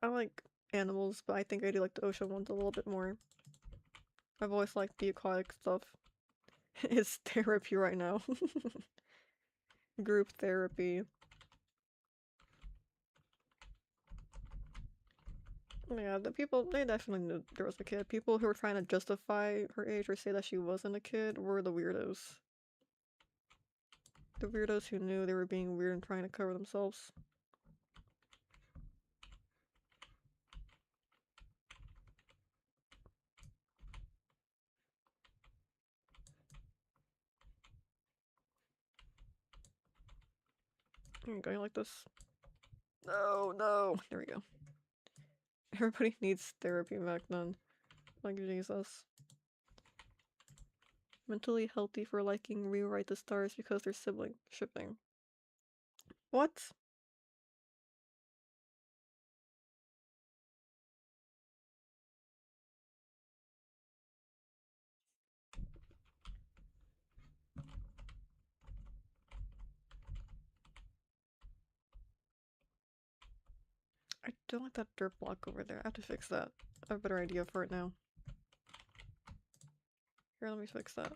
I like animals, but I think I do like the ocean ones a little bit more. I've always liked the aquatic stuff. It's therapy right now. Group therapy. Yeah, the people, they definitely knew there was a kid. People who were trying to justify her age or say that she wasn't a kid were the weirdos. The weirdos who knew they were being weird and trying to cover themselves. Going like this. No, no. There we go. Everybody needs therapy back then. Like Jesus. Mentally healthy for liking Rewrite the Stars because they're sibling shipping. What? I don't like that dirt block over there. I have to fix that. I have a better idea for it now. Here, let me fix that.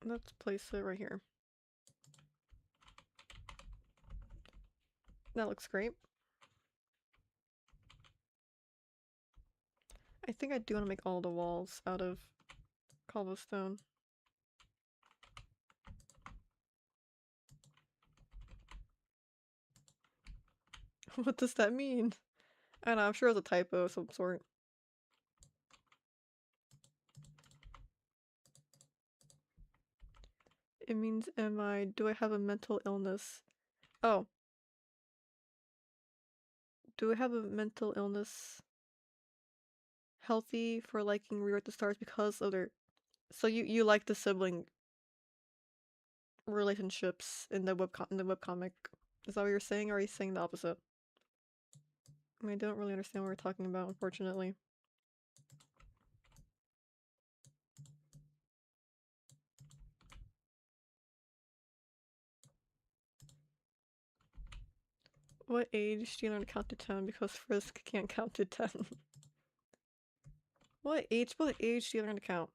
Let's place it right here. That looks great. I think I do want to make all the walls out of cobblestone. What does that mean? I don't know, I'm sure it's a typo of some sort. It means do I have a mental illness? Oh. Do I have a mental illness? Healthy for liking Rewrite the Stars because of their... So you like the sibling relationships in the webcomic. Is that what you're saying, or are you saying the opposite? I mean, I don't really understand what we're talking about, unfortunately. What age do you learn to count to 10 because Frisk can't count to 10? What age do you learn to count?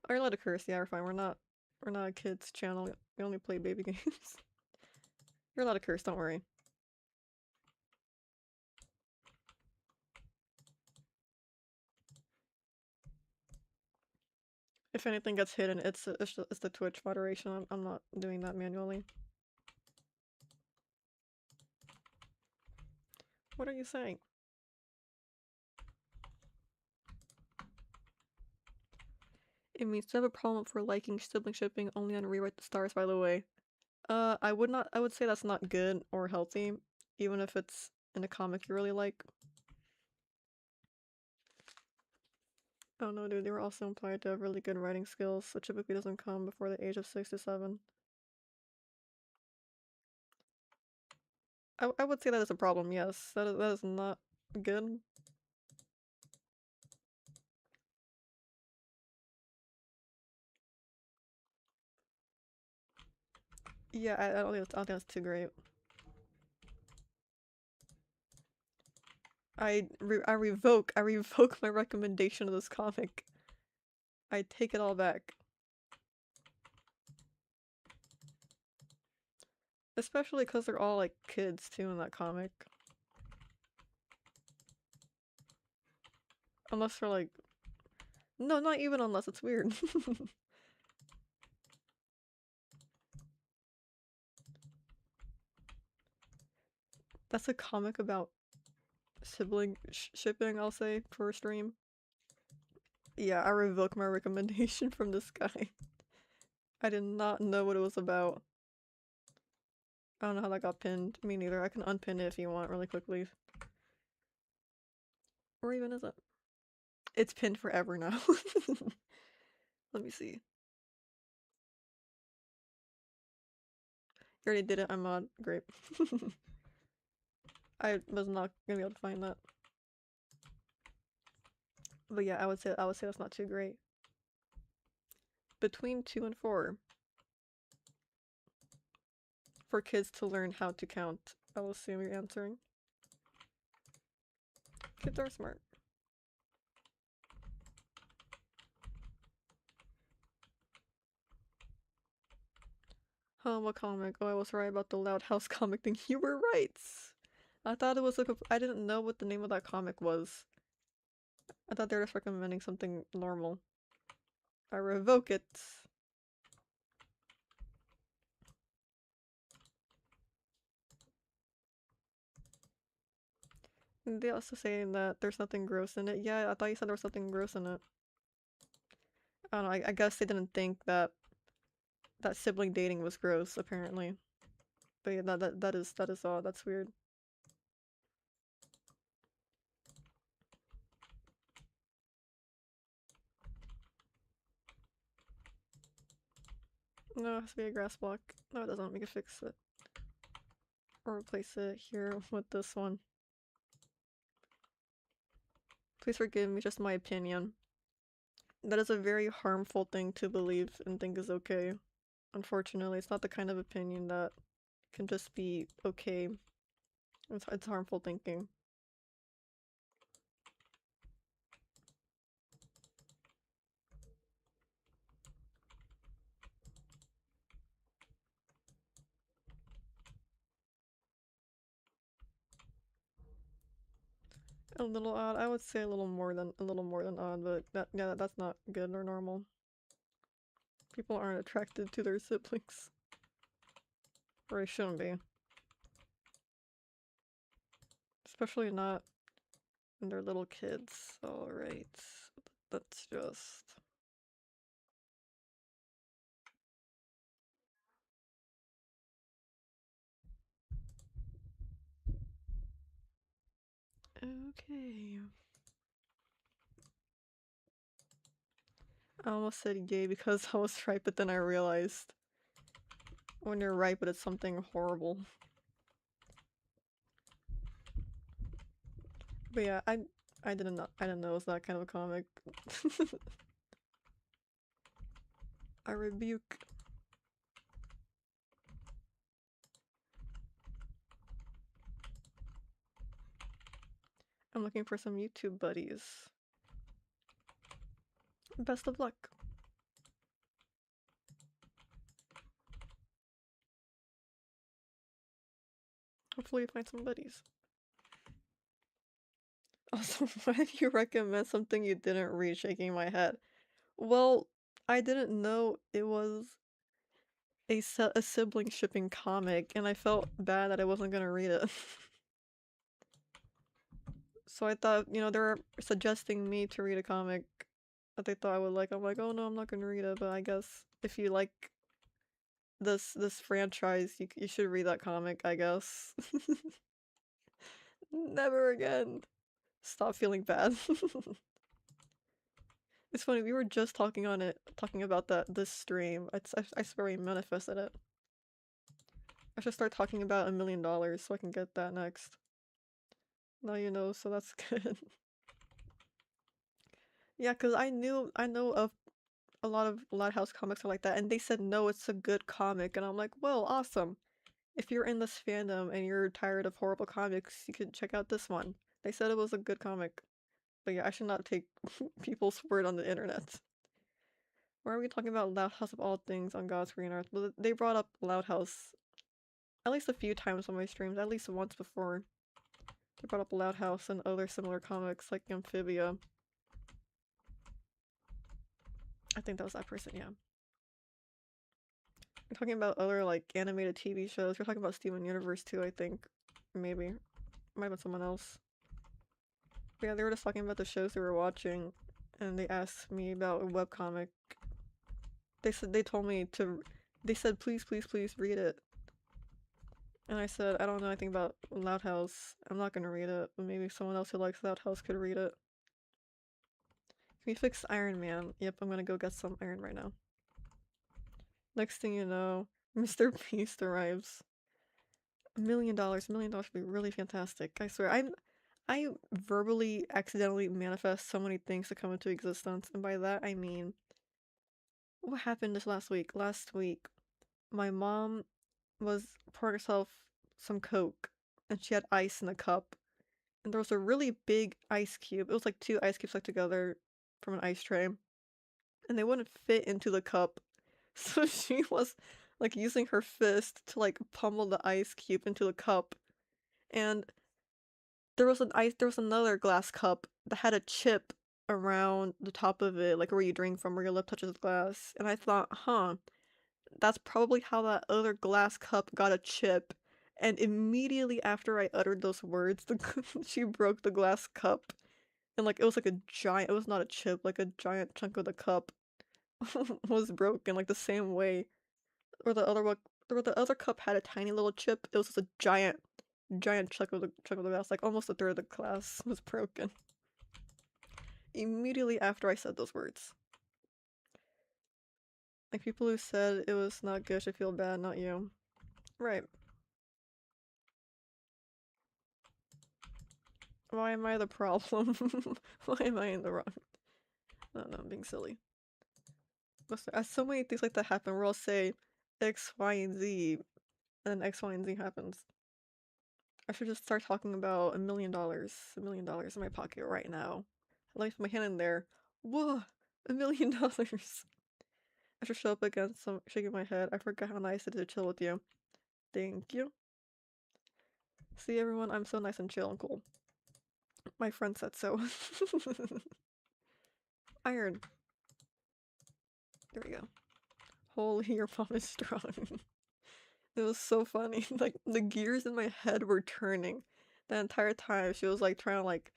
Oh, you're allowed to curse. Yeah, we're fine. We're not a kids channel. We only play baby games. You're allowed to curse, don't worry. If anything gets hidden, it's the Twitch moderation. I'm not doing that manually. What are you saying? It means to have a problem for liking sibling shipping only on Rewrite the Stars, by the way. I would say that's not good or healthy, even if it's in a comic you really like. Oh no, dude, they were also implied to have really good writing skills, so typically doesn't come before the age of 6 to 7. I would say that is a problem, yes. That is not good. Yeah, I don't think that's too great. I revoke my recommendation of this comic. I take it all back. Especially because they're all like kids too in that comic. Unless they're like... No, not even unless, it's weird. That's a comic about sibling shipping, I'll say, for a stream. Yeah, I revoke my recommendation from this guy. I did not know what it was about. I don't know how that got pinned. Me neither. I can unpin it if you want really quickly. Or even is it? It's pinned forever now. Let me see. You already did it. I'm on. Great. I was not gonna be able to find that. But yeah, I would say that's not too great. Between 2 and 4. For kids to learn how to count. I'll assume you're answering. Kids are smart. Huh, what comic? Oh, I was right about the Loud House comic thing. You were right! I thought it was like I didn't know what the name of that comic was. I thought they were just recommending something normal. I revoke it. They also saying that there's nothing gross in it. Yeah, I thought you said there was something gross in it. I don't know, I guess they didn't think that sibling dating was gross, apparently. But yeah, that is odd. That's weird. No, it has to be a grass block. No, it doesn't. We can fix it. Or replace it here with this one. Please forgive me, just my opinion. That is a very harmful thing to believe and think is okay. Unfortunately, it's not the kind of opinion that can just be okay. It's harmful thinking. A little odd. I would say a little more than odd, but that's not good or normal. People aren't attracted to their siblings. Or they shouldn't be. Especially not when they're little kids. Alright. Let's just... Okay. I almost said gay because I was right, but then I realized when you're right, but it's something horrible. But yeah, I didn't know it was that kind of a comic. I rebuke. I'm looking for some YouTube buddies. Best of luck. Hopefully you find some buddies. Also, why did you recommend something you didn't read? Shaking my head. Well, I didn't know it was a sibling shipping comic, and I felt bad that I wasn't gonna read it. So I thought, you know, they were suggesting me to read a comic that they thought I would like. I'm like, oh no, I'm not gonna read it, but I guess if you like this franchise, you should read that comic, I guess. Never again. Stop feeling bad. It's funny, we were just talking about this stream. I swear we manifested it. I should start talking about $1,000,000 so I can get that next. Now you know, so that's good. Yeah, because I know of a lot of Lighthouse comics are like that, and they said no, it's a good comic, and I'm like, well, awesome. If you're in this fandom and you're tired of horrible comics, you could check out this one. They said it was a good comic. But yeah, I should not take people's word on the internet. Why are we talking about Loud House of all things on God's Green Earth? Well, they brought up Loud House at least a few times on my streams, at least once before. They brought up Loud House and other similar comics like Amphibia. I think that was that person, yeah. We're talking about other like animated TV shows. We're talking about Steven Universe too, I think. Maybe. Might have been someone else. But yeah, they were just talking about the shows they were watching, and they asked me about a webcomic. They told me to. They said, please, please, please read it. And I said, I don't know anything about Loud House. I'm not gonna read it, but maybe someone else who likes Loud House could read it. Can we fix Iron Man? Yep, I'm gonna go get some iron right now. Next thing you know, Mr. Beast arrives. $1,000,000 would be really fantastic. I swear, I verbally accidentally manifest so many things to come into existence, and by that I mean, what happened this last week? Last week, my mom was pouring herself some Coke, and she had ice in a cup, and there was a really big ice cube. It was like two ice cubes stuck together from an ice tray, and they wouldn't fit into the cup. So she was like using her fist to like pummel the ice cube into the cup. And there was another glass cup that had a chip around the top of it, like where you drink from, where your lip touches glass. And I thought, huh, that's probably how that other glass cup got a chip. And immediately after I uttered those words, she broke the glass cup. And like it was like a giant, it was not a chip, like a giant chunk of the cup was broken like the same way. Or the other one, or the other cup had a tiny little chip. It was just a giant chunk of the glass, like almost a third of the glass was broken. Immediately after I said those words. Like people who said it was not good should feel bad, not you. Right. Why am I the problem? Why am I in the wrong? No, I'm being silly. Listen, so many things like that happen where I'll say X, Y, and Z, and then X, Y, and Z happens. I should just start talking about $1,000,000. $1,000,000 in my pocket right now. Let me put my hand in there. Whoa! $1,000,000! I should show up again, so shaking my head. I forgot how nice it is to chill with you. Thank you. See everyone, I'm so nice and chill and cool. My friend said so. Iron. There we go. Holy, your mom is strong. It was so funny. Like, the gears in my head were turning the entire time. She was like trying to like.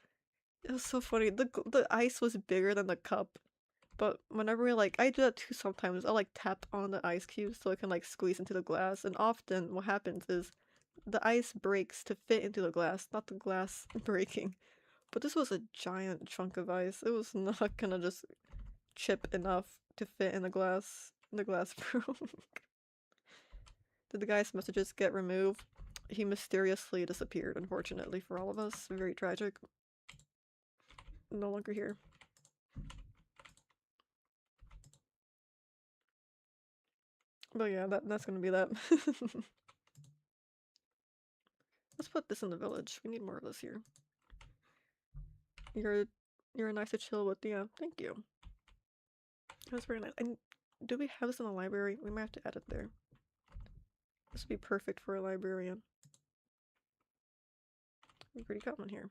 It was so funny. The ice was bigger than the cup, but whenever like I do that too sometimes. I'll like tap on the ice cubes so it can like squeeze into the glass. And often what happens is the ice breaks to fit into the glass, not the glass breaking. But this was a giant chunk of ice. It was not gonna just chip enough to fit in the glass. The glass broke. Did the guy's messages get removed? He mysteriously disappeared, unfortunately for all of us. Very tragic. No longer here. But yeah, that's gonna be that. Let's put this in the village. We need more of this here. You're nice to chill with, yeah. Thank you. That's very nice. And do we have this in the library? We might have to add it there. This would be perfect for a librarian. We've already got one here.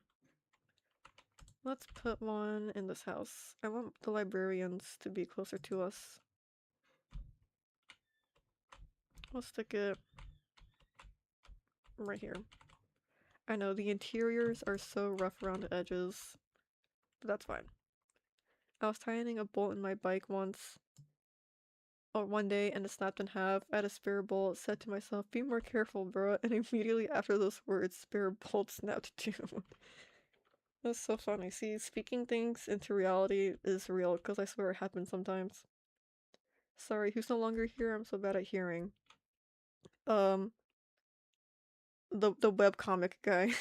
Let's put one in this house. I want the librarians to be closer to us. We'll stick it right here. I know the interiors are so rough around the edges, but that's fine. I was tightening a bolt in my bike once, or one day, and it snapped in half. I had a spare bolt, said to myself, be more careful, bro, and immediately after those words, spare bolt snapped too. That's so funny. See, speaking things into reality is real, because I swear it happens sometimes. Sorry, who's no longer here? I'm so bad at hearing. Um, the webcomic guy.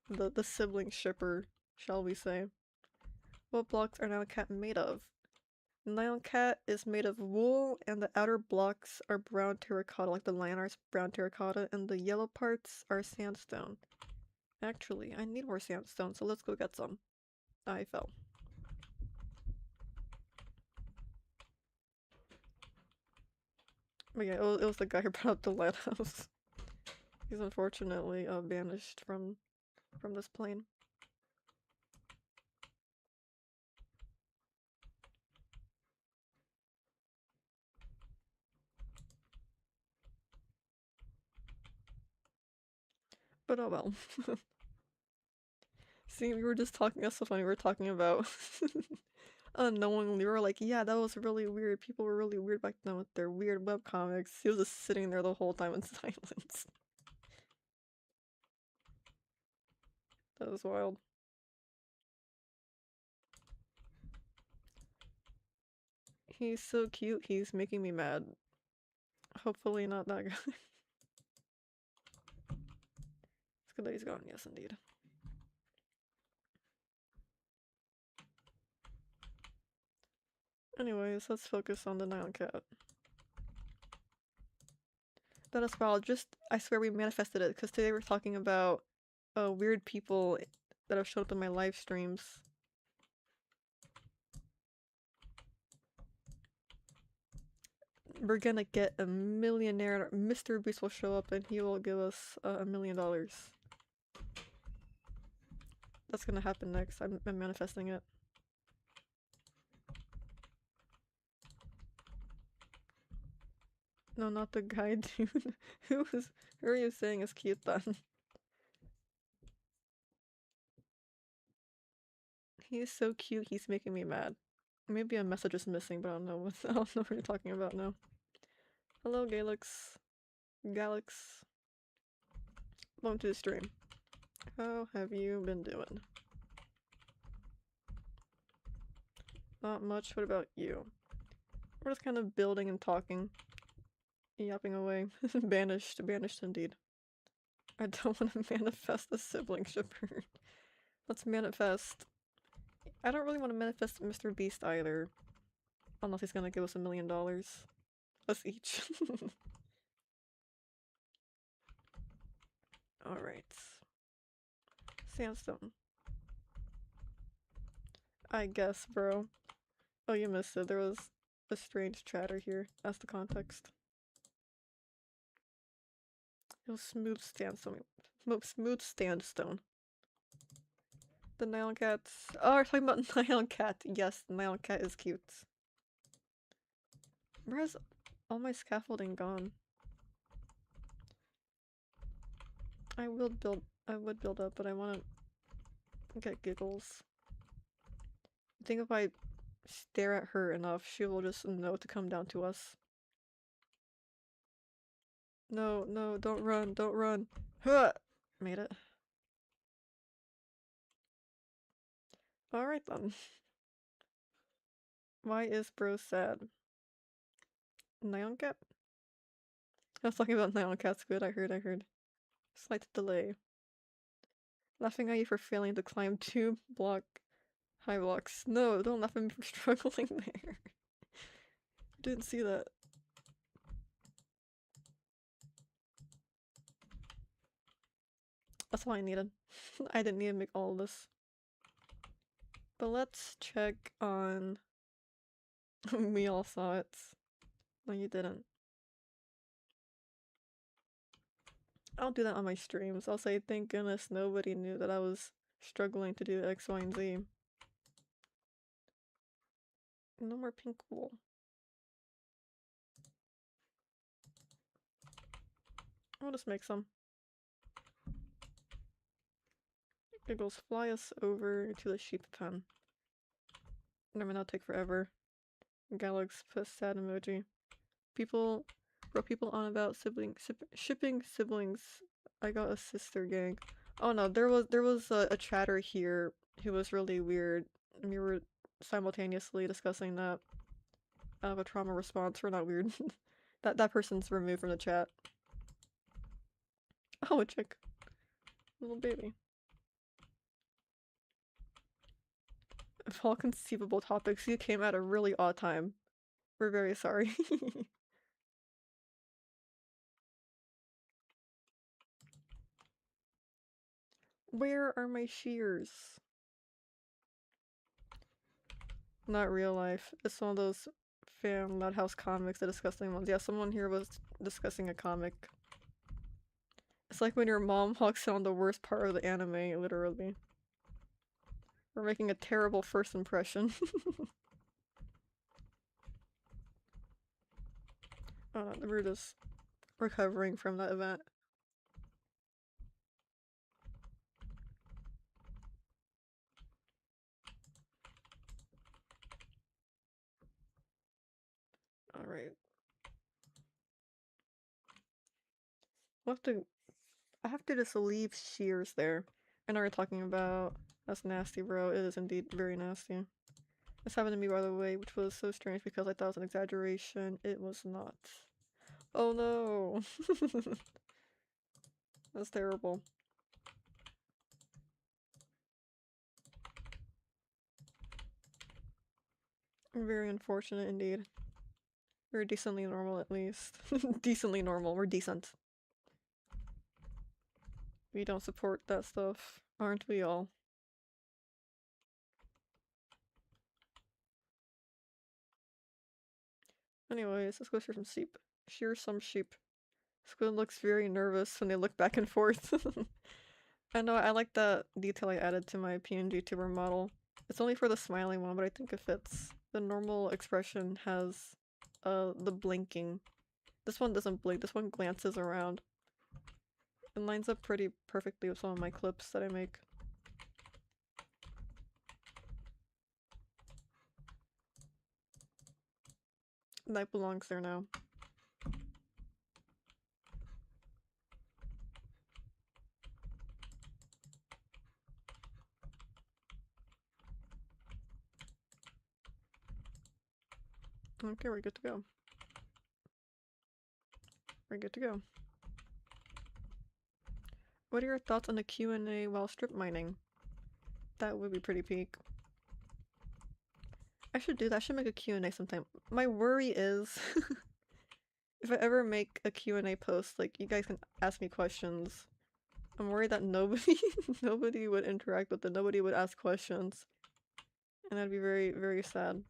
the sibling shipper, shall we say. What blocks are Nile Cat made of? Nile Cat is made of wool, and the outer blocks are brown terracotta, like the lion are brown terracotta, and the yellow parts are sandstone. Actually, I need more sandstone, so let's go get some. I fell. But yeah, it was the guy who brought up the lighthouse. He's unfortunately banished from this plane. But oh well. See, we were just talking, that's so funny, we were talking about unknowingly, we were like, yeah, that was really weird. People were really weird back then with their weird webcomics. He was just sitting there the whole time in silence. That was wild. He's so cute, he's making me mad. Hopefully not that guy. It's good that he's gone, yes indeed. Anyways, let's focus on the Nile Cat. That is wild. Just, I swear we manifested it, because today we're talking about weird people that have showed up in my live streams. We're gonna get a millionaire. Mr. Beast will show up and he will give us $1,000,000. That's gonna happen next. I'm manifesting it. No, not the guy, dude. Who are you saying is cute then? He is so cute, he's making me mad. Maybe a message is missing, but I don't know what I don't know what you're talking about now. Hello, Galix. Galix. Welcome to the stream. How have you been doing? Not much. What about you? We're just kind of building and talking. Yapping away. Banished. Banished indeed. I don't want to manifest a sibling shipper. Let's manifest. I don't really want to manifest Mr. Beast either. Unless he's gonna give us $1 million. Us each. Alright. Sandstone. I guess, bro. Oh, you missed it. There was a strange chatter here. That's the context. It was smooth sandstone. Smooth sandstone. The Nile Cats. Oh, we're talking about Nile Cat. Yes, the Nile Cat is cute. Where's all my scaffolding gone? I would build up, but I wanna get giggles. I think if I stare at her enough, she will just know to come down to us. No, no, don't run, don't run. Huh! Made it. Alright then. Why is bro sad? Nyan Cat? I was talking about Nyan Cat's good, I heard. Slight delay. Laughing at you for failing to climb 2 high blocks. No, don't laugh at me for struggling there. Didn't see that. That's all I needed. I didn't need to make all of this. But let's check on... We all saw it. No, you didn't. I'll do that on my streams. I'll say, thank goodness nobody knew that I was struggling to do X, Y, and Z. No more pink wool. I'll just make some. Giggles, fly us over to the sheep pen. Never not take forever. Galax put sad emoji. People on about shipping siblings. I got a sister gang. Oh no, there was a chatter here who was really weird. We were simultaneously discussing that. I have a trauma response. We're not weird. that person's removed from the chat. Oh, a chick. Little baby. Of all conceivable topics, you came at a really odd time. We're very sorry. Where are my shears? Not real life. It's one of those fan Madhouse comics, the disgusting ones. Yeah, someone here was discussing a comic. It's like when your mom walks on the worst part of the anime, literally. We're making a terrible first impression. We're just recovering from that event. Alright. I have to just leave shears there. I know we're talking about that's nasty, bro. It is indeed very nasty. This happened to me, by the way, which was so strange because I thought it was an exaggeration. It was not. Oh no! That's terrible. Very unfortunate indeed. We're decently normal at least. Decently normal. We're decent. We don't support that stuff, aren't we all? Anyways, let's go shear some sheep. Shear some sheep. Squid looks very nervous when they look back and forth. I know, I like that detail I added to my PNG tuber model. It's only for the smiling one, but I think it fits. The normal expression has the blinking This one doesn't blink, this one glances around. It lines up pretty perfectly with some of my clips that I make. That belongs there now. Okay, we're good to go. We're good to go. What are your thoughts on the Q&A while strip mining? That would be pretty peak. I should do that. I should make a Q&A sometime. My worry is if I ever make a Q&A post, like, you guys can ask me questions. I'm worried that nobody would interact with it. Nobody would ask questions. And that'd be very, very sad.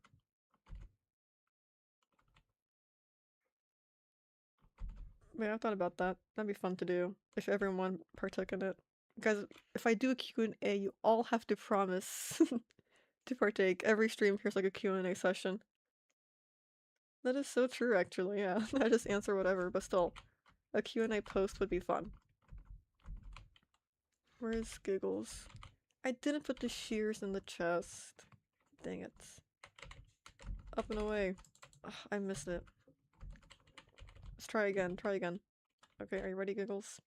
Wait, I've thought about that. That'd be fun to do if everyone partook in it. Guys, if I do a Q&A, you all have to promise to partake. Every stream here's like a Q&A session. That is so true, actually, yeah. I just answer whatever, but still, a Q&A post would be fun. Where's Giggles? I didn't put the shears in the chest. Dang it. Up and away. Ugh, I missed it. Let's try again, try again. Okay, are you ready, Giggles?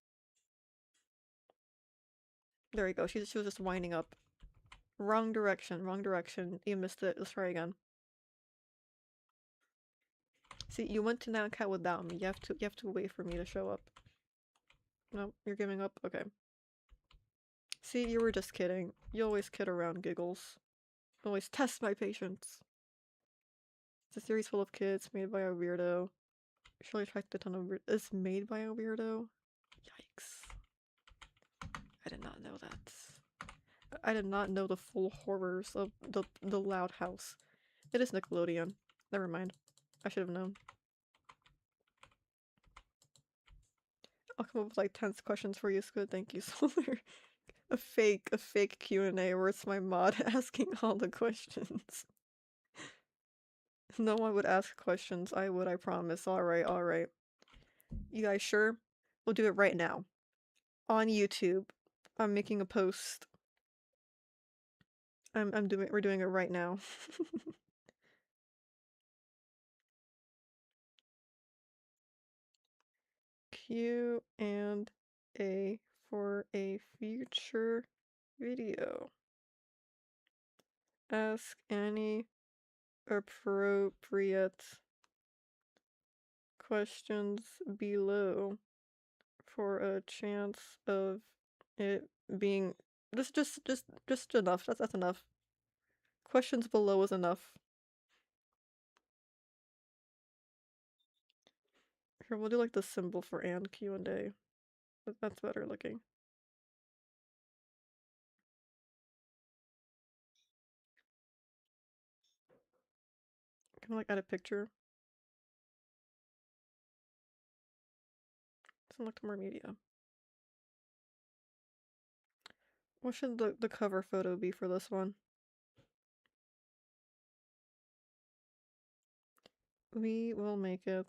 There you go, she was just winding up. Wrong direction, wrong direction. You missed it. Let's try again. See, you went to Nancat without me. You have to wait for me to show up. No, you're giving up? Okay. See, you were just kidding. You always kid around, Giggles. Always test my patience. It's a series full of kids made by a weirdo. Surely attracted a ton of it's made by a weirdo? Yikes. I did not know that. I did not know the full horrors of the Loud House. It is Nickelodeon. Never mind. I should have known. I'll come up with like 10 questions for you, Squid. Thank you, Solar. A fake Q&A where it's my mod asking all the questions. No one would ask questions. I would, I promise. Alright, alright. You guys sure? We'll do it right now. On YouTube. I'm making a post. We're doing it right now. Q and A for a future video. Ask any appropriate questions below for a chance of it being just enough. That's enough. Questions below is enough. Here, we'll do like the symbol for and Q&A. That's better looking. Can I like add a picture? Select more media. What should the cover photo be for this one? We will make it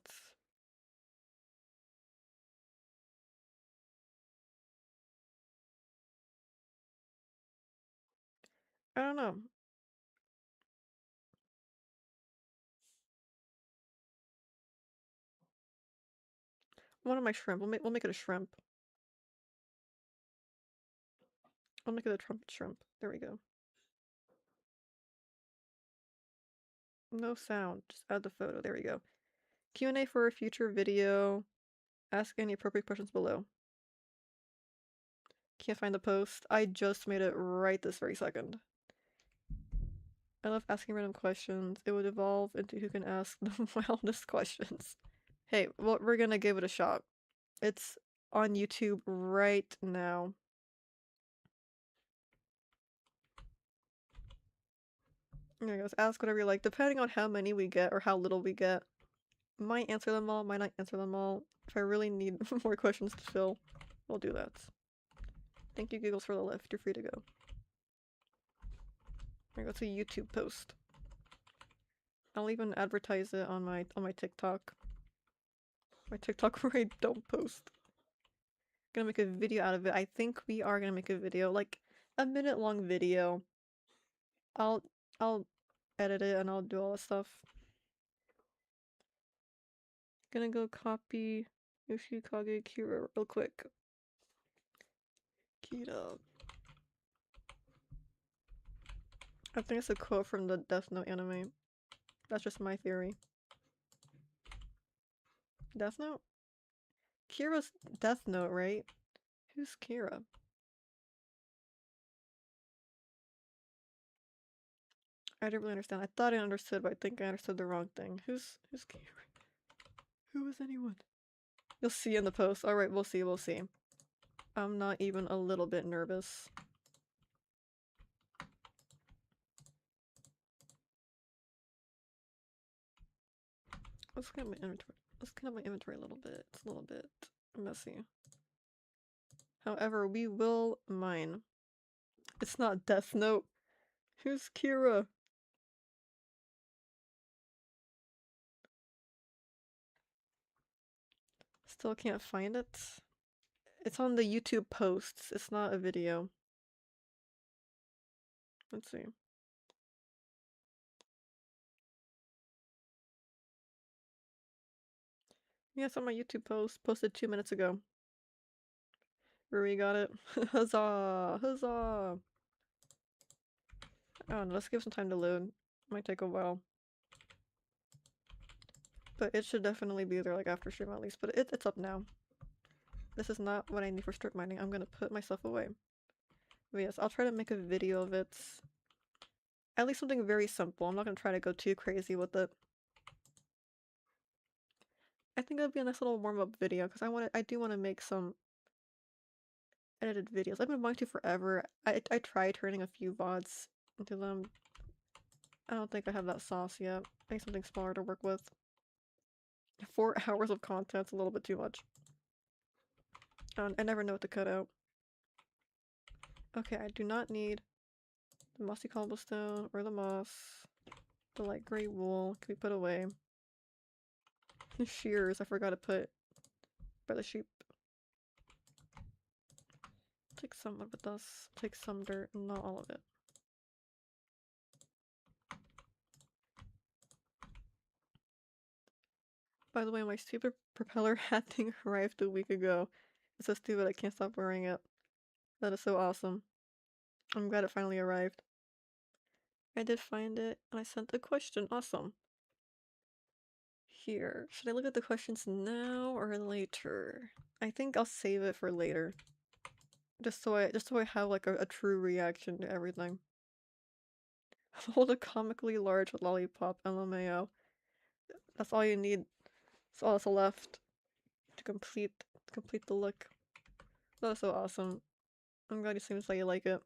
I don't know. One of my shrimp. We'll make it a shrimp. I'll make it a trumpet shrimp. There we go. No sound. Just add the photo. There we go. Q&A for a future video. Ask any appropriate questions below. Can't find the post. I just made it right this very second. I love asking random questions. It would evolve into who can ask the wildest questions. Hey, well, we're gonna give it a shot. It's on YouTube right now. There you go. Ask whatever you like, depending on how many we get or how little we get. Might answer them all, might not answer them all. If I really need more questions to fill, we'll do that. Thank you, Giggles, for the lift. You're free to go. There you go. It's a YouTube post. I'll even advertise it on my TikTok. My TikTok where I don't post. Gonna make a video out of it. I think we are gonna make a video, like a minute-long video. I'll I'll edit it and I'll do all the stuff. Gonna go copy Yoshikage Kira real quick. Kira. I think it's a quote from the Death Note anime. That's just my theory. Death Note? Kira's Death Note, right? Who's Kira? I didn't really understand. I thought I understood, but I think I understood the wrong thing. Who's Kira? Who is anyone? You'll see in the post. Alright, we'll see, we'll see. I'm not even a little bit nervous. Let's clean up my inventory. Let's clean up my inventory a little bit. It's a little bit messy. However, we will mine. It's not Death Note. Who's Kira? Still can't find it. It's on the YouTube posts. It's not a video. Let's see. Yeah, it's on my YouTube post. Posted 2 minutes ago. Rui got it. Huzzah! Huzzah! Oh no, let's give some time to load. Might take a while. But it should definitely be there like after stream at least. But it's up now. This is not what I need for strip mining. I'm gonna put myself away. But yes, I'll try to make a video of it. At least something very simple. I'm not gonna try to go too crazy with it. I think it'll be a nice little warm-up video because I do want to make some edited videos. I've been wanting to forever. I tried turning a few VODs into them. I don't think I have that sauce yet. I need something smaller to work with. 4 hours of content's a little bit too much. I never know what to cut out. Okay, I do not need the mossy cobblestone or the moss. The light gray wool can be put away. The shears I forgot to put by the sheep. Take some of it with us. Take some dirt, not all of it. By the way, my stupid propeller hat thing arrived a week ago. It's so stupid I can't stop wearing it. That is so awesome. I'm glad it finally arrived. I did find it, and I sent a question. Awesome. Here. Should I look at the questions now or later? I think I'll save it for later. Just so I have like a true reaction to everything. Hold a comically large lollipop, LMAO. That's all you need. That's all that's left to complete the look. That was so awesome. I'm glad it seems like you like it.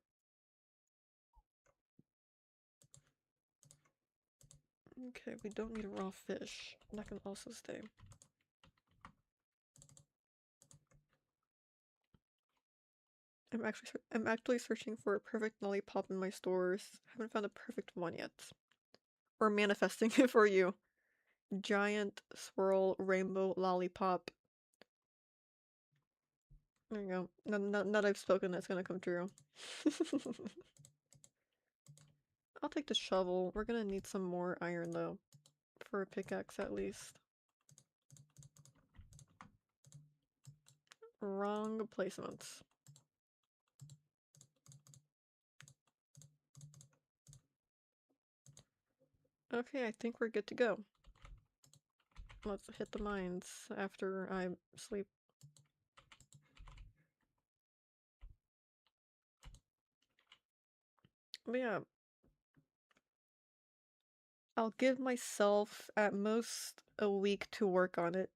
Okay, we don't need raw fish. That can also stay. I'm actually searching for a perfect lollipop in my stores. Haven't found a perfect one yet. Or manifesting it for you. Giant swirl rainbow lollipop. There you go. Now that I've spoken, that's gonna come true. I'll take the shovel. We're gonna need some more iron though. For a pickaxe at least. Wrong placements. Okay, I think we're good to go. Let's hit the mines after I sleep. But yeah. I'll give myself at most a week to work on it.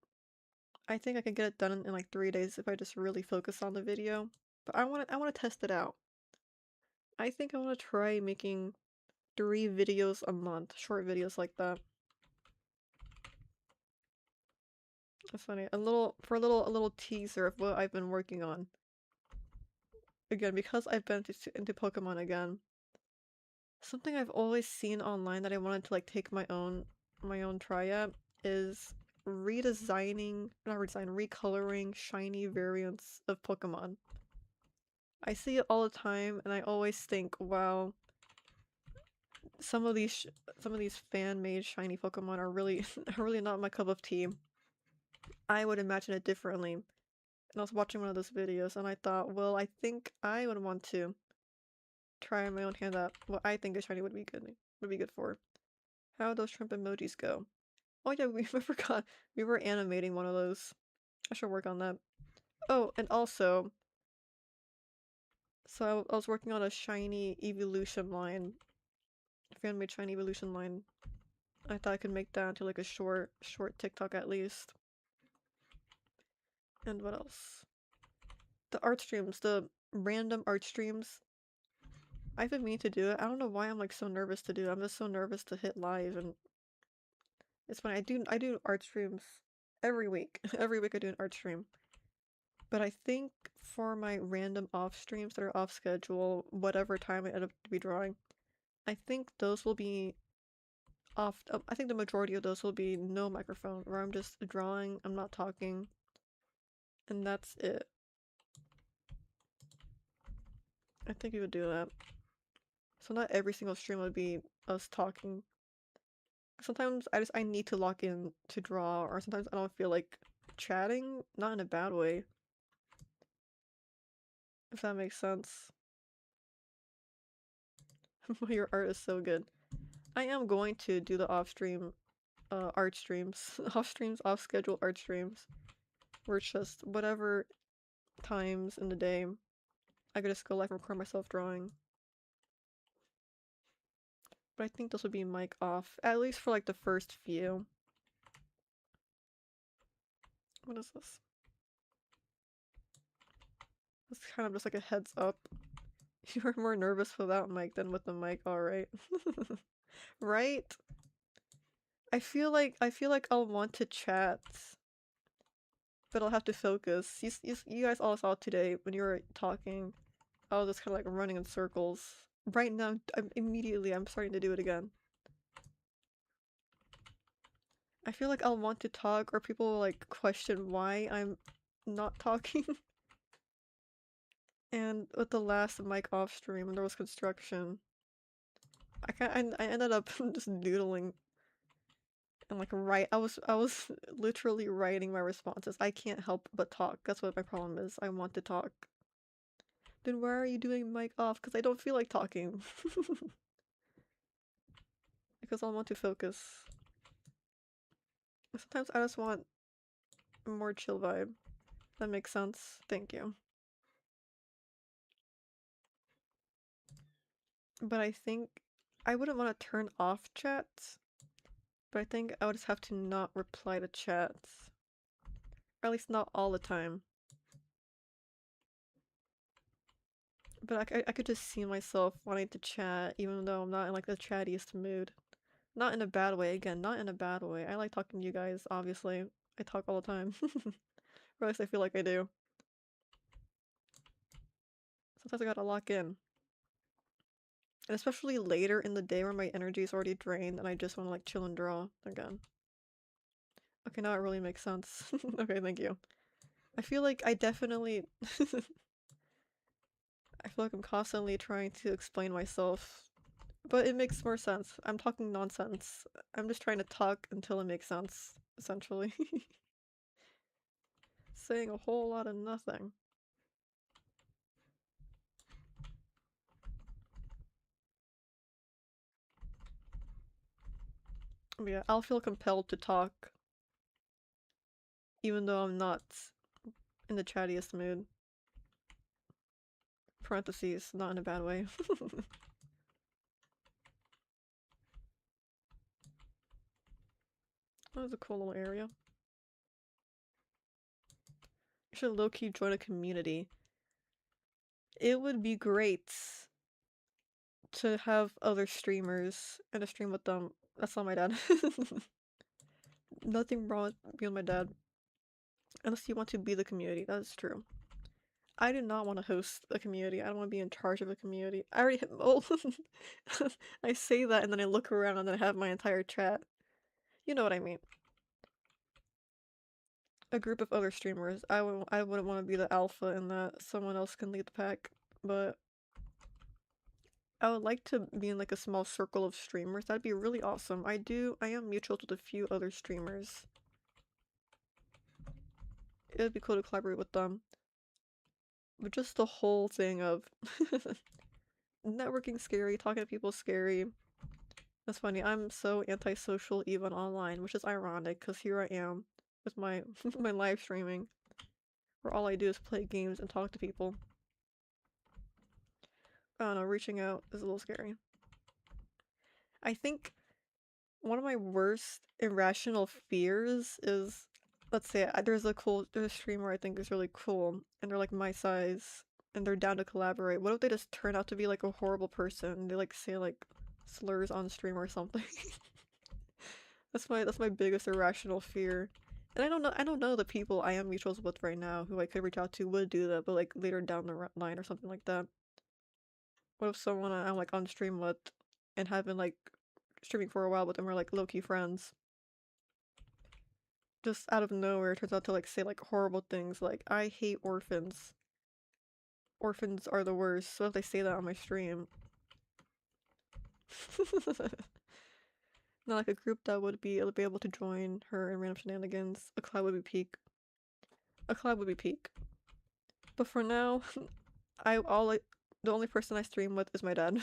I think I can get it done in like 3 days if I just really focus on the video. But I wanna test it out. I think I wanna try making 3 videos a month, short videos like that. That's funny. A little teaser of what I've been working on. Again, because I've been into Pokemon again. Something I've always seen online that I wanted to like take my own try at is redesigning, not redesign, recoloring shiny variants of Pokemon. I see it all the time, and I always think, wow, some of these fan-made shiny Pokemon are really are really not my cup of tea. I would imagine it differently. And I was watching one of those videos, and I thought, well, I think I would want to try my own hand at what I think a shiny would be good for. How those shrimp emojis go. Oh yeah, we I forgot. We were animating one of those. I should work on that. Oh, and also, so I was working on a shiny evolution line. Fan-made shiny evolution line. I thought I could make that into like a short TikTok at least. And what else? The art streams, the random art streams. I've been meaning to do it. I don't know why I'm like so nervous to do it. I'm just so nervous to hit live, and it's funny. I do art streams every week. Every week I do an art stream. But I think for my random off streams that are off schedule, whatever time I end up to be drawing, I think those will be off. I think the majority of those will be no microphone, where I'm just drawing, I'm not talking, and that's it. I think we would do that. So not every single stream would be us talking. Sometimes I need to lock in to draw, or sometimes I don't feel like chatting, not in a bad way, if that makes sense. Your art is so good. I am going to do the off-stream art streams. Off streams, off schedule art streams. Where it's just whatever times in the day I could just go live and record myself drawing. But I think this would be mic off, at least for like the first few. What is this? It's kind of just like a heads up. You are more nervous without mic than with the mic, alright. Right? I feel like I'll want to chat, but I'll have to focus. You guys all saw today when you were talking. I was just kind of like running in circles. Right now, I'm starting to do it again. I feel like I'll want to talk, or people will like question why I'm not talking. And with the last mic off stream, when there was construction, I ended up just doodling and like write. I was literally writing my responses. I can't help but talk. That's what my problem is. I want to talk. Then why are you doing mic off? Because I don't feel like talking. Because I want to focus. Sometimes I just want a more chill vibe. That makes sense. Thank you. But I think I wouldn't want to turn off chats, but I think I would just have to not reply to chats. Or at least not all the time. But I could just see myself wanting to chat even though I'm not in like the chattiest mood. Not in a bad way, again, not in a bad way. I like talking to you guys, obviously. I talk all the time. Or at least I feel like I do. Sometimes I gotta lock in. And especially later in the day where my energy is already drained and I just want to like chill and draw again. Okay, now it really makes sense. Okay, thank you. I feel like I definitely I feel like I'm constantly trying to explain myself, but it makes more sense. I'm talking nonsense. I'm just trying to talk until it makes sense, essentially. Saying a whole lot of nothing. But yeah, I'll feel compelled to talk, even though I'm not in the chattiest mood. Parentheses, not in a bad way. That was a cool little area. You should low-key join a community. It would be great to have other streamers and to stream with them. That's not my dad. Nothing wrong with being my dad. Unless you want to be the community, that is true. I do not want to host a community. I don't want to be in charge of a community. I already have. Oh, I say that and then I look around and then I have my entire chat. You know what I mean. A group of other streamers. I wouldn't want to be the alpha in that. Someone else can lead the pack, but I would like to be in like a small circle of streamers. That'd be really awesome. I am mutual with a few other streamers. It'd be cool to collaborate with them. But just the whole thing of networking scary, talking to people scary. That's funny. I'm so antisocial even online, which is ironic because here I am with my my live streaming, where all I do is play games and talk to people. I don't know, reaching out is a little scary. I think one of my worst irrational fears is, let's say, there's a streamer I think is really cool, and they're like my size, and they're down to collaborate. What if they just turn out to be like a horrible person? They like say like slurs on stream or something. That's my biggest irrational fear. And I don't know the people I am mutuals with right now who I could reach out to would do that, but like later down the line or something like that. What if someone I'm like on stream with and have been like streaming for a while with them are like low-key friends? Just out of nowhere turns out to like say like horrible things like I hate orphans. Orphans are the worst. So if they say that on my stream. Not like a group that would be able to join her in random shenanigans. A cloud would be peak. A cloud would be peak. But for now, the only person I stream with is my dad.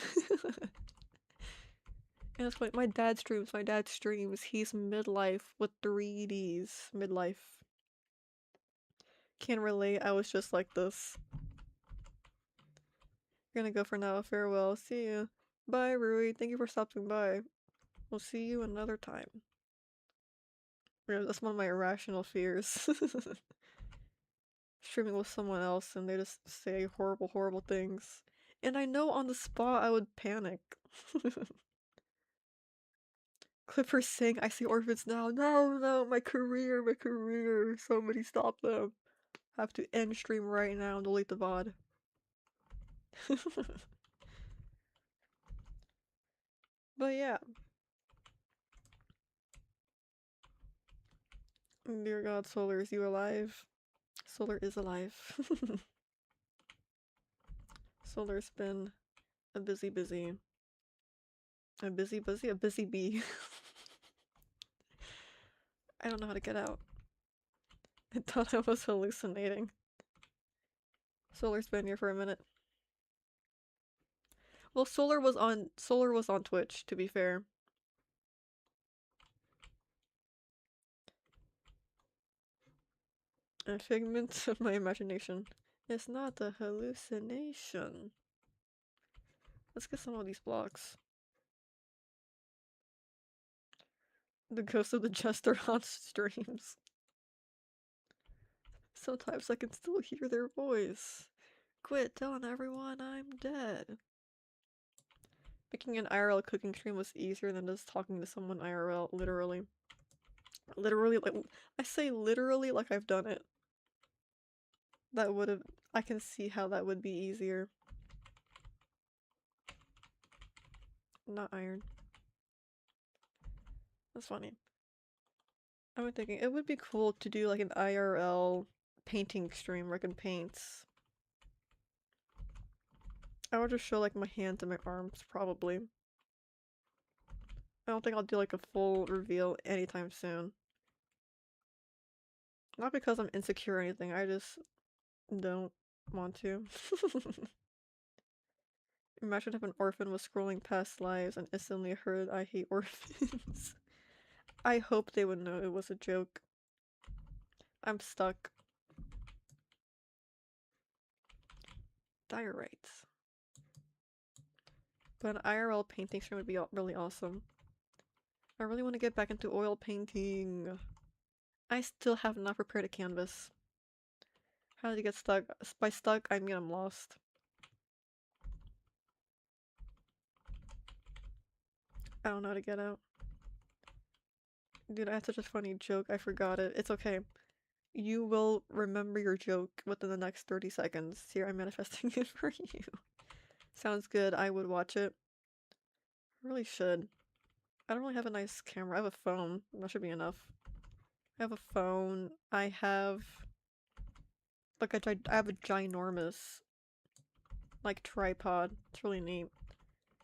And it's like my dad streams. My dad streams. He's midlife with 3Ds. Midlife. Can't relate. I was just like this. Gonna go for now. Farewell. See you. Bye, Rui. Thank you for stopping by. We'll see you another time. Yeah, that's one of my irrational fears. Streaming with someone else and they just say horrible, horrible things. And I know on the spot I would panic. Clippers saying, I see orphans now. No, no, my career, my career. Somebody stop them. Have to end stream right now and delete the VOD. But yeah. Dear God, Solar, is you alive? Solar is alive. Solar's been a busy bee. I don't know how to get out. I thought I was hallucinating. Solar's been here for a minute. Well, Solar was on Twitch, to be fair. A figment of my imagination. It's not a hallucination. Let's get some of these blocks. The ghost of the jester haunts streams. Sometimes I can still hear their voice. Quit telling everyone I'm dead. Making an IRL cooking stream was easier than just talking to someone IRL, literally. Literally, like, I say literally like I've done it. That would've, I can see how that would be easier. Not iron. That's funny. I've been thinking, it would be cool to do like an IRL painting stream where I can paint. I would just show like my hands and my arms, probably. I don't think I'll do like a full reveal anytime soon. Not because I'm insecure or anything, I just don't want to. Imagine if an orphan was scrolling past lives and instantly heard I hate orphans. I hope they would know it was a joke. I'm stuck. Diorites. But an IRL painting stream would be really awesome. I really want to get back into oil painting. I still have not prepared a canvas. How did you get stuck? By stuck, I mean I'm lost. I don't know how to get out. Dude, I had such a funny joke, I forgot it. It's okay. You will remember your joke within the next 30 seconds. Here, I'm manifesting it for you. Sounds good, I would watch it. I really should. I don't really have a nice camera. I have a phone. That should be enough. I have a phone. I have like I have a ginormous like tripod. It's really neat.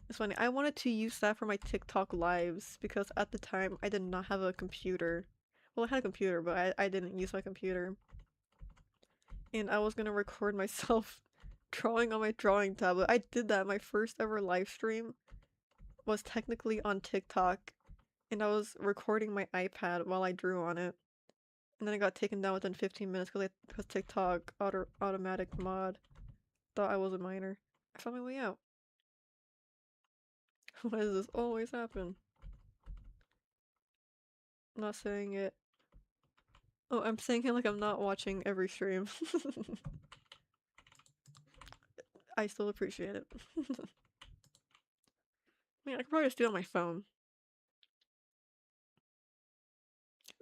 It's funny. I wanted to use that for my TikTok lives because at the time I did not have a computer. Well, I had a computer, but I didn't use my computer. And I was gonna record myself drawing on my drawing tablet. I did that. My first ever live stream was technically on TikTok, and I was recording my iPad while I drew on it. And then it got taken down within 15 minutes because TikTok automatic mod thought I was a minor. I found my way out. Why does this always happen? I'm not saying it. Oh, I'm saying it like I'm not watching every stream. I still appreciate it. I mean, I could probably just do it on my phone.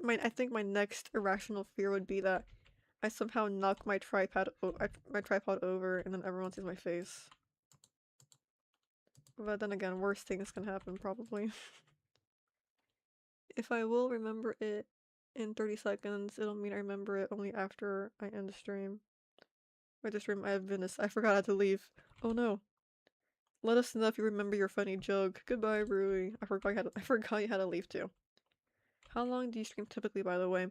I think my next irrational fear would be that I somehow knock my tripod over and then everyone sees my face. But then again, worse things can happen probably. If I will remember it in 30 seconds, it'll mean I remember it only after I end the stream. Wait, the stream, I forgot how to leave. Oh no. Let us know if you remember your funny joke. Goodbye, Rui. I forgot you had to leave too. How long do you stream typically, by the way?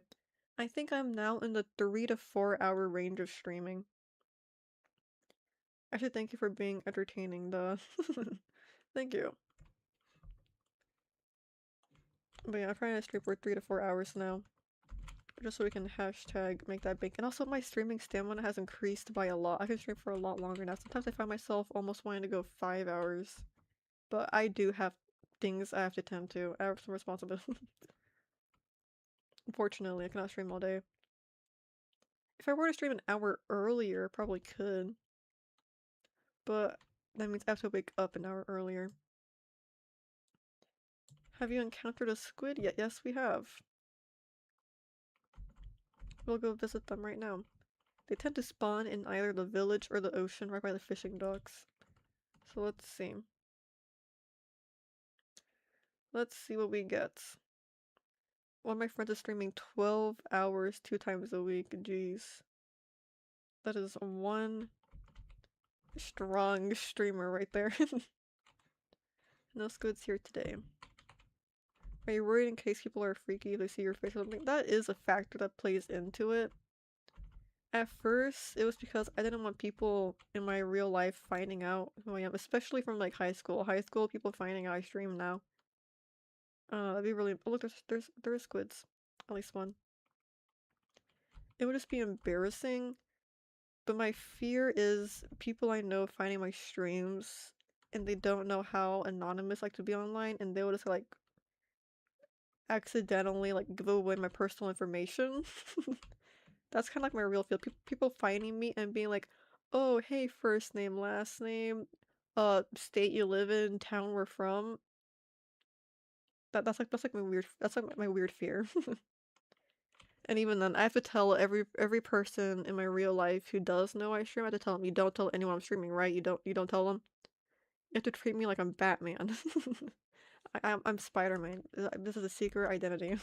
I think I'm now in the 3 to 4 hour range of streaming. Actually, thank you for being entertaining, duh. Thank you. But yeah, I'm trying to stream for 3 to 4 hours now. Just so we can hashtag make that big. And also my streaming stamina has increased by a lot. I can stream for a lot longer now. Sometimes I find myself almost wanting to go 5 hours. But I do have things I have to tend to. I have some responsibilities. Unfortunately, I cannot stream all day. If I were to stream an hour earlier, I probably could. But that means I have to wake up an hour earlier. Have you encountered a squid yet? Yes, we have. We'll go visit them right now. They tend to spawn in either the village or the ocean right by the fishing docks. So let's see. Let's see what we get. One of my friends is streaming 12 hours 2 times a week. Jeez. That is one strong streamer right there. No squids here today. Are you worried in case people are freaky if they see your face or something? That is a factor that plays into it. At first, it was because I didn't want people in my real life finding out who I am, especially from like high school. High school people finding out I stream now. That'd be really. Oh, look, there is squids. At least one. It would just be embarrassing. But my fear is people I know finding my streams and they don't know how anonymous I like to be online, and they will just like accidentally like give away my personal information. That's kind of like my real feel. People finding me and being like, "Oh, hey, first name, last name, state you live in, town we're from." That's like my weird fear. And even then, I have to tell every person in my real life who does know I stream. I have to tell them, "You don't tell anyone I'm streaming, right? You don't tell them. You have to treat me like I'm Batman." I'm Spider-Man. This is a secret identity.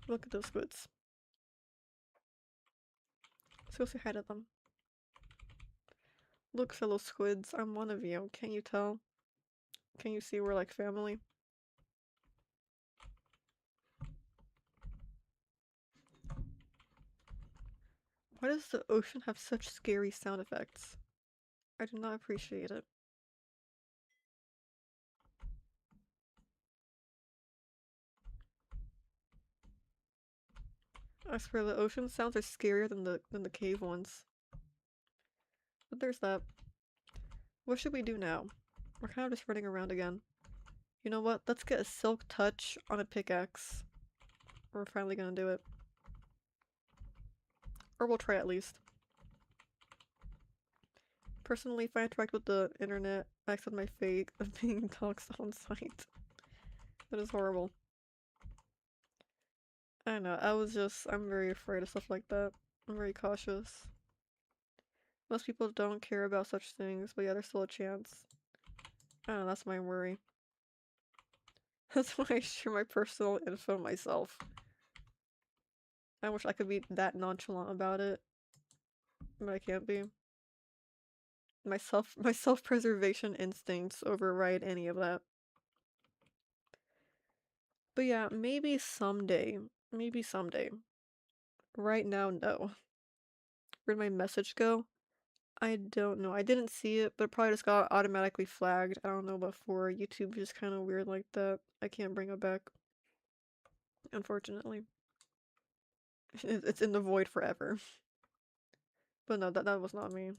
Look at those squids. Let's go say hi to them. Look, fellow squids, I'm one of you. Can't you tell? Can you see we're like family? Why does the ocean have such scary sound effects? I do not appreciate it. I swear the ocean sounds are scarier than the cave ones. But there's that. What should we do now? We're kind of just running around again. You know what? Let's get a silk touch on a pickaxe. We're finally gonna do it. Or we'll try at least. Personally, if I interact with the internet, I accept my fate of being doxxed on site. That is horrible. I know, I'm very afraid of stuff like that. I'm very cautious. Most people don't care about such things, but yeah, there's still a chance. I don't know, that's my worry. That's why I share my personal info myself. I wish I could be that nonchalant about it, but I can't be. My self-preservation instincts override any of that. But yeah, maybe someday. Maybe someday. Right now, no. Where'd my message go? I don't know. I didn't see it, but it probably just got automatically flagged. I don't know what for. YouTube is kind of weird like that. I can't bring it back, unfortunately. It's in the void forever. But no, that was not me.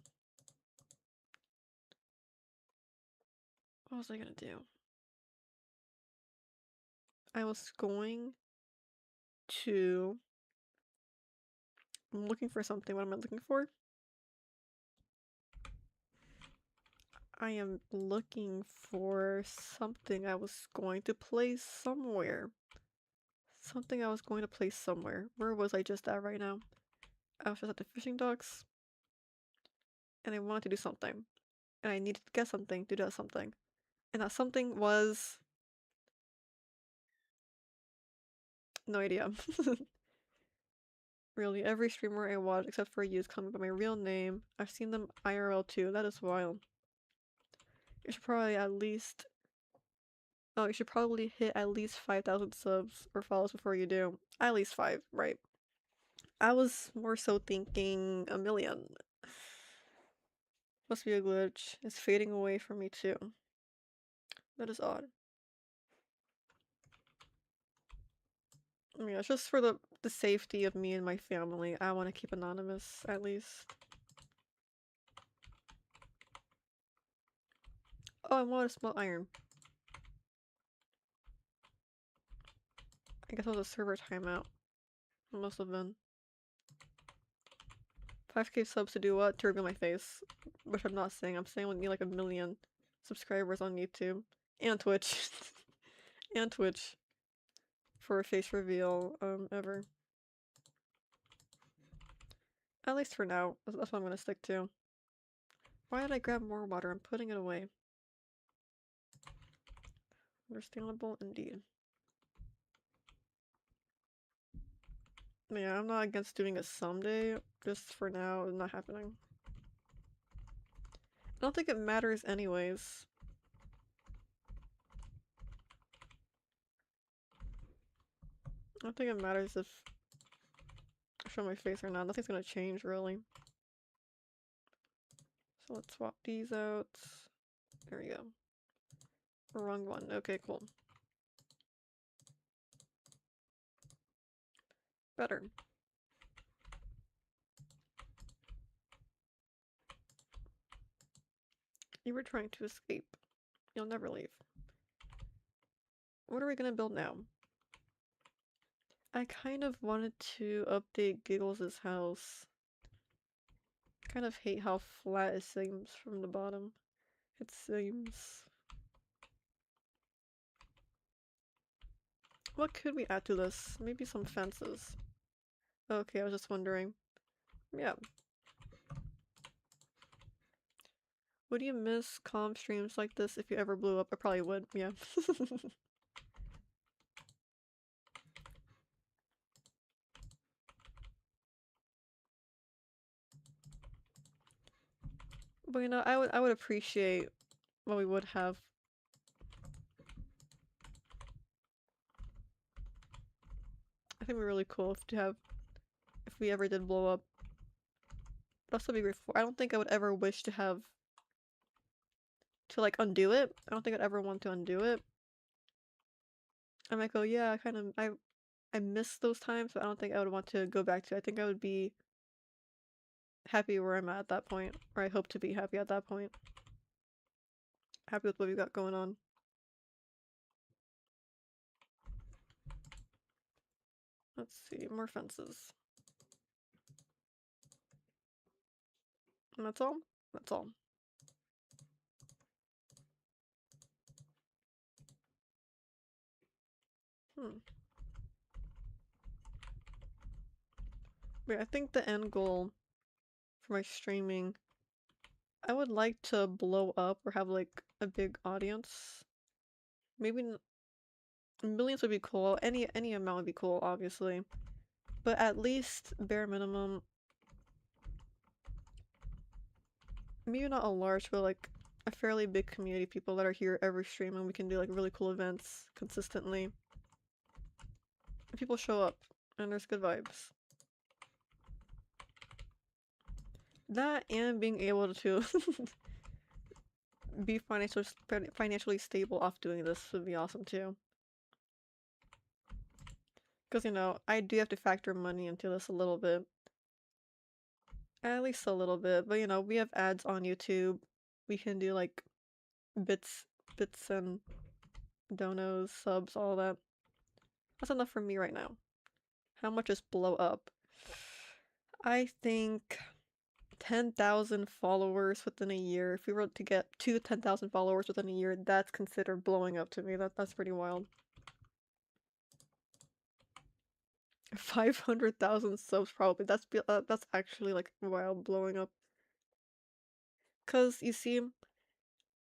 What was I gonna do? I was going to... I'm looking for something. What am I looking for? I am looking for something I was going to place somewhere. Something I was going to place somewhere. Where was I just at right now? I was just at the fishing docks, and I wanted to do something. And I needed to get something to do something. And that something was... no idea. Really, every streamer I watch except for you is coming by my real name. I've seen them IRL too. That is wild. You should probably at least... oh, you should probably hit at least 5,000 subs or follows before you do. At least 5, right. I was more so thinking a million. Must be a glitch. It's fading away from me too. That is odd. Yeah, it's just for the safety of me and my family. I want to keep anonymous, at least. Oh, I want to smell iron. I guess it was a server timeout. It must have been. 5k subs to do what? To reveal my face. Which I'm not saying. I'm saying we need like a million subscribers on YouTube. And Twitch. And Twitch. For a face reveal, ever. At least for now. That's what I'm gonna stick to. Why did I grab more water? I'm putting it away. Understandable indeed. Yeah, I'm not against doing it someday. Just for now, it's not happening. I don't think it matters anyways. I don't think it matters if I show my face or not. Nothing's gonna change, really. So let's swap these out. There we go. Wrong one. Okay, cool. Better. You were trying to escape. You'll never leave. What are we gonna build now? I kind of wanted to update Giggles's house. Kind of hate how flat it seems from the bottom. It seems... what could we add to this? Maybe some fences. Okay, I was just wondering. Yeah. Would you miss calm streams like this if you ever blew up? I probably would, yeah. But you know, I would appreciate what we would have. I think it'd be really cool to have if we ever did blow up. It'd also be I don't think I would ever wish to have to like undo it. I don't think I'd ever want to undo it. I might go, yeah, I miss those times, but I don't think I would want to go back to it. I think I would be happy where I'm at that point, or I hope to be happy at that point. Happy with what we got going on. Let's see, more fences. And that's all? That's all. Wait, I think the end goal for my streaming, I would like to blow up or have like a big audience. Maybe Millions would be cool. Any amount would be cool, obviously. But at least bare minimum, maybe not a large, but like a fairly big community of people that are here every stream and we can do like really cool events consistently. And people show up and there's good vibes. That and being able to be financially stable off doing this would be awesome too. Because, you know, I do have to factor money into this a little bit. At least a little bit. But, you know, we have ads on YouTube. We can do, like, bits and donos, subs, all that. That's enough for me right now. How much is blow up? I think 10,000 followers within a year. If we were to get to 10,000 followers within a year, that's considered blowing up to me. That's pretty wild. 500,000 subs probably. That's actually like wild blowing up. Cause you see,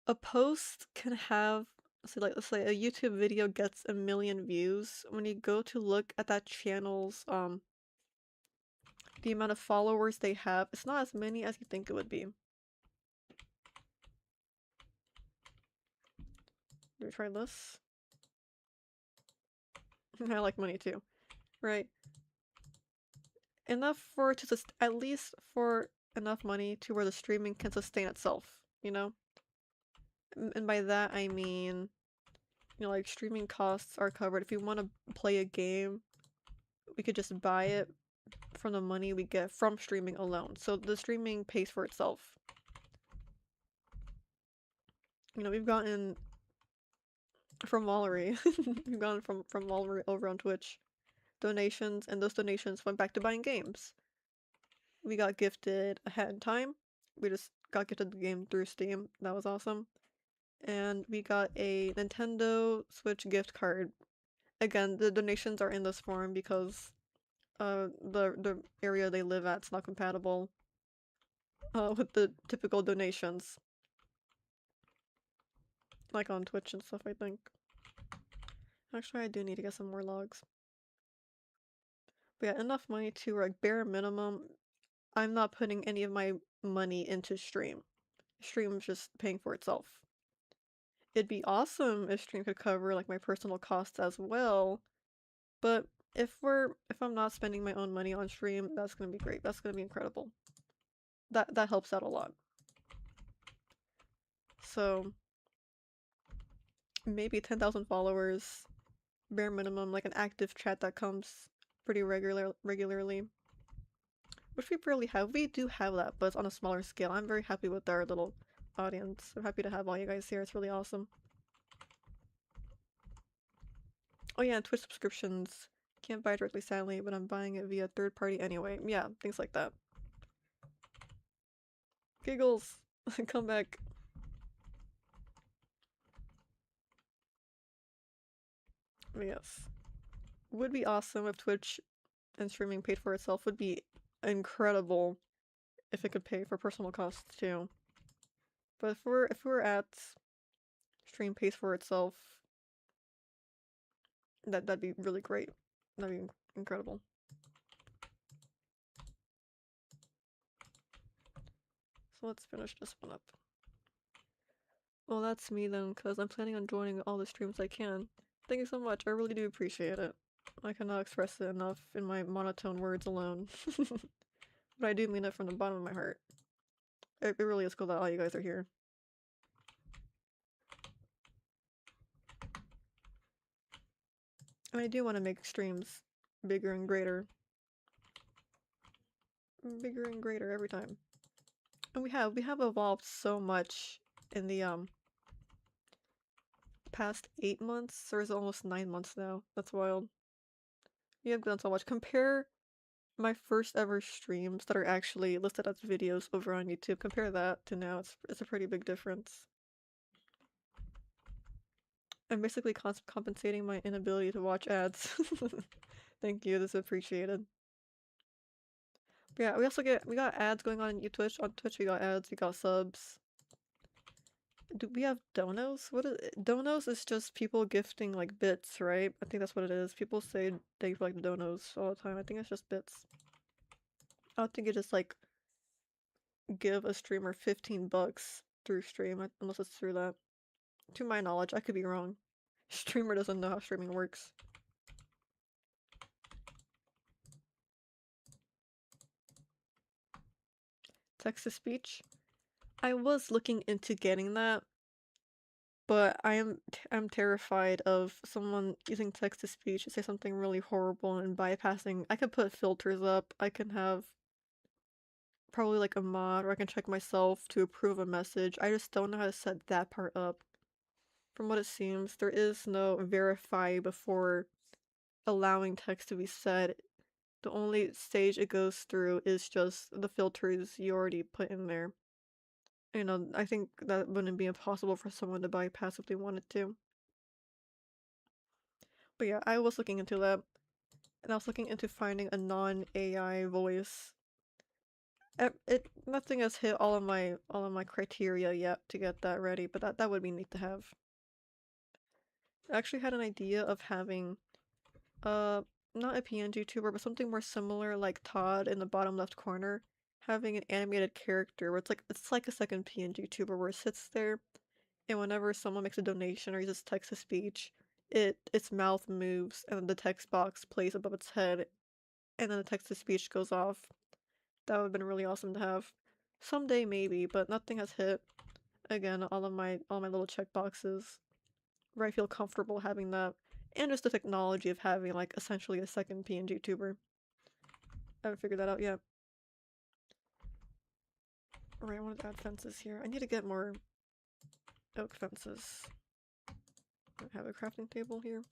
a post can have, so like let's say a YouTube video gets 1 million views. When you go to look at that channel's the amount of followers they have, it's not as many as you think it would be. Do we try this? I like money too. Right. Enough for to at least for enough money to where the streaming can sustain itself, you know? And by that I mean, you know, like streaming costs are covered. If you want to play a game, we could just buy it from the money we get from streaming alone. So the streaming pays for itself. You know, we've gotten from Wallery, we've gotten from Wallery over on Twitch donations, and those donations went back to buying games. We got gifted A Hat in Time. We just got gifted the game through Steam. That was awesome. And we got a Nintendo Switch gift card. Again, the donations are in this form because the area they live at's not compatible with the typical donations. Like on Twitch and stuff, I think. Actually, I do need to get some more logs. But yeah, enough money to like bare minimum. I'm not putting any of my money into Stream. Stream's just paying for itself. It'd be awesome if Stream could cover like my personal costs as well, but if I'm not spending my own money on Stream, that's gonna be great. That's gonna be incredible. That helps out a lot. So maybe 10,000 followers, bare minimum, like an active chat that comes pretty regularly. Which we barely have. We do have that, but it's on a smaller scale. I'm very happy with our little audience. I'm happy to have all you guys here. It's really awesome. Oh yeah, and Twitch subscriptions. Can't buy it directly, sadly, but I'm buying it via third party anyway. Yeah, things like that. Giggles! Come back. But yes. Would be awesome if Twitch and streaming paid for itself. Would be incredible if it could pay for personal costs too. But if we're at stream pays for itself, that'd be really great. That'd be incredible. So let's finish this one up. Well, that's me then, because I'm planning on joining all the streams I can. Thank you so much, I really do appreciate it. I cannot express it enough in my monotone words alone. But I do mean it from the bottom of my heart. It really is cool that all you guys are here. And I do want to make streams bigger and greater. Bigger and greater every time. And we have evolved so much in the past 8 months, or is it almost 9 months now? That's wild. We have done so much. Compare my first ever streams that are actually listed as videos over on YouTube. Compare that to now. It's a pretty big difference. I'm basically compensating my inability to watch ads. Thank you, this is appreciated. But yeah, we got ads going on Twitch. On Twitch we got ads, we got subs. Do we have donos? What is it? Donos is just people gifting like bits, right? I think that's what it is. People say they like donos all the time. I think it's just bits. I don't think it just like give a streamer 15 bucks through stream, unless it's through that. To my knowledge, I could be wrong. Streamer doesn't know how streaming works. Text to speech. I was looking into getting that, but I'm terrified of someone using text to speech to say something really horrible and bypassing. I could put filters up. I can have probably like a mod, or I can check myself to approve a message. I just don't know how to set that part up. From what it seems, there is no verify before allowing text to be said. The only stage it goes through is just the filters you already put in there. You know, I think that wouldn't be impossible for someone to bypass if they wanted to. But yeah, I was looking into that, and I was looking into finding a non-AI voice. Nothing has hit all of my criteria yet to get that ready, but that would be neat to have. I actually had an idea of having uh not a PNG tuber, but something more similar like Todd in the bottom left corner, having an animated character where it's like a second PNG tuber where it sits there, and whenever someone makes a donation or uses text to speech, its mouth moves and the text box plays above its head, and then the text to speech goes off. That would have been really awesome to have. Someday maybe, but nothing has hit. Again, all my little check boxes where I feel comfortable having that. And just the technology of having like essentially a second PNG tuber. I haven't figured that out yet. Alright, I wanted to add fences here. I need to get more oak fences. I have a crafting table here.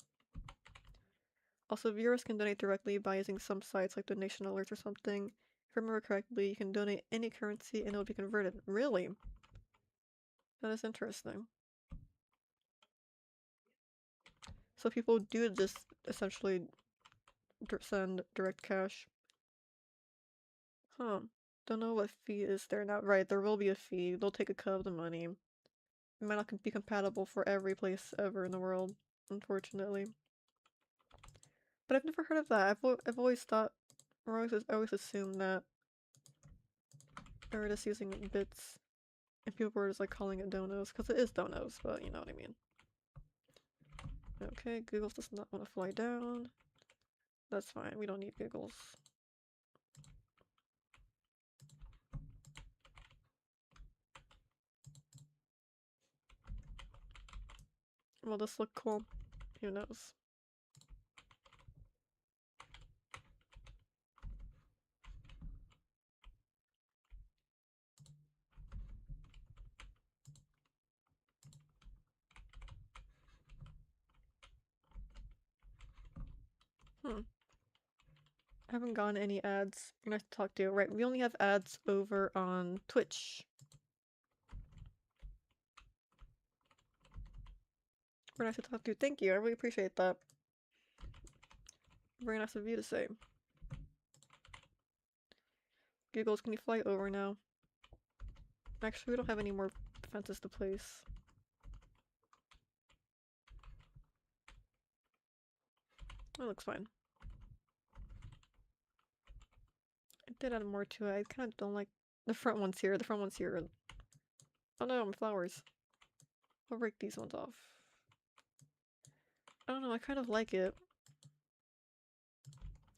Also, viewers can donate directly by using some sites like donation alerts or something. If I remember correctly, you can donate any currency and it will be converted. Really? That is interesting. So people do just essentially send direct cash. Huh. Don't know what fee is there now. Right, there will be a fee. They'll take a cut of the money. It might not be compatible for every place ever in the world, unfortunately. But I've never heard of that. I've always thought, or I always assumed that they were just using bits, and people were just like calling it donos, because it is donos, but you know what I mean. Okay, Googles does not want to fly down. That's fine, we don't need Googles. Will this look cool? Who knows? Hmm. I haven't gotten any ads. You're gonna have to talk to. Right, we only have ads over on Twitch. Very nice to talk to. Thank you, I really appreciate that. Very nice of you to say. Giggles, can you fly over now? Actually, we don't have any more fences to place. That looks fine. I did add more to it. I kind of don't like the front ones here. The front ones here. Oh no, my flowers. I'll break these ones off. I don't know, I kind of like it.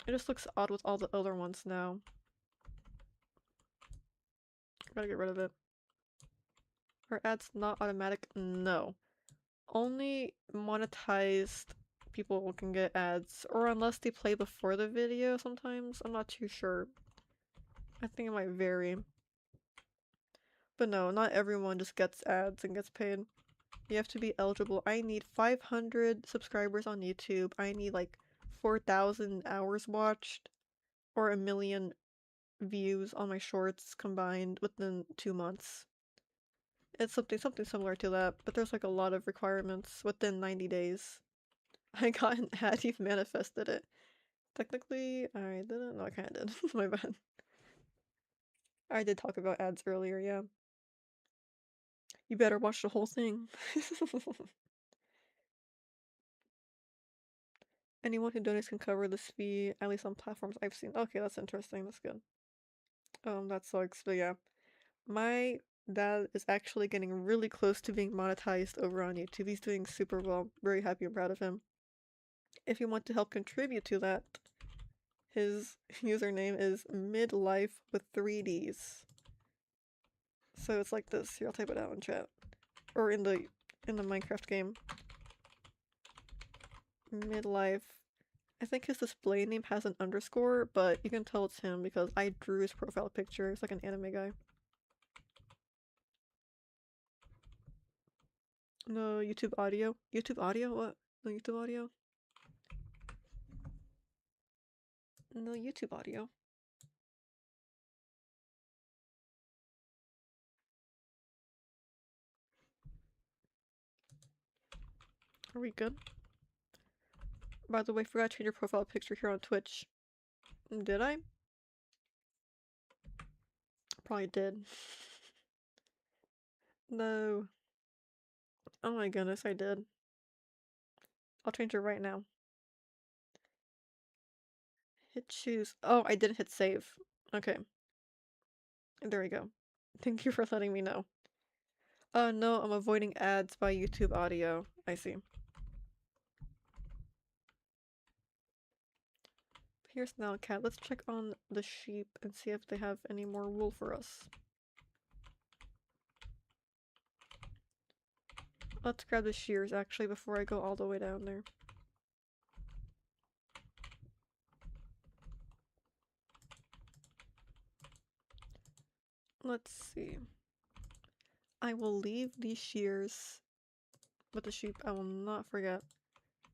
It just looks odd with all the other ones now. Gotta get rid of it. Are ads not automatic? No. Only monetized people can get ads, or unless they play before the video sometimes. I'm not too sure. I think it might vary. But no, not everyone just gets ads and gets paid. You have to be eligible. I need 500 subscribers on YouTube. I need like 4,000 hours watched, or a million views on my shorts combined within 2 months. It's something similar to that, but there's like a lot of requirements within 90 days. I got an ad, you've manifested it. Technically, I didn't. No, I kinda did. My bad. I did talk about ads earlier, yeah. You better watch the whole thing. Anyone who donates can cover this fee, at least on platforms I've seen. Okay, that's interesting. That's good. That sucks, but yeah. My dad is actually getting really close to being monetized over on YouTube. He's doing super well. Very happy and proud of him. If you want to help contribute to that, his username is midlife with 3Ds. So it's like this. Here, I'll type it out in chat. Or in the Minecraft game. Midlife. I think his display name has an underscore, but you can tell it's him because I drew his profile picture. It's like an anime guy. No YouTube audio. YouTube audio? What? No YouTube audio? No YouTube audio. Are we good? By the way, forgot to change your profile picture here on Twitch. Did I? Probably did. No. Oh my goodness, I did. I'll change it right now. Hit choose. Oh, I didn't hit save. Okay. There we go. Thank you for letting me know. No, I'm avoiding ads by YouTube audio. I see. Here's now a cat. Let's check on the sheep and see if they have any more wool for us. Let's grab the shears actually before I go all the way down there. Let's see. I will leave these shears with the sheep. I will not forget.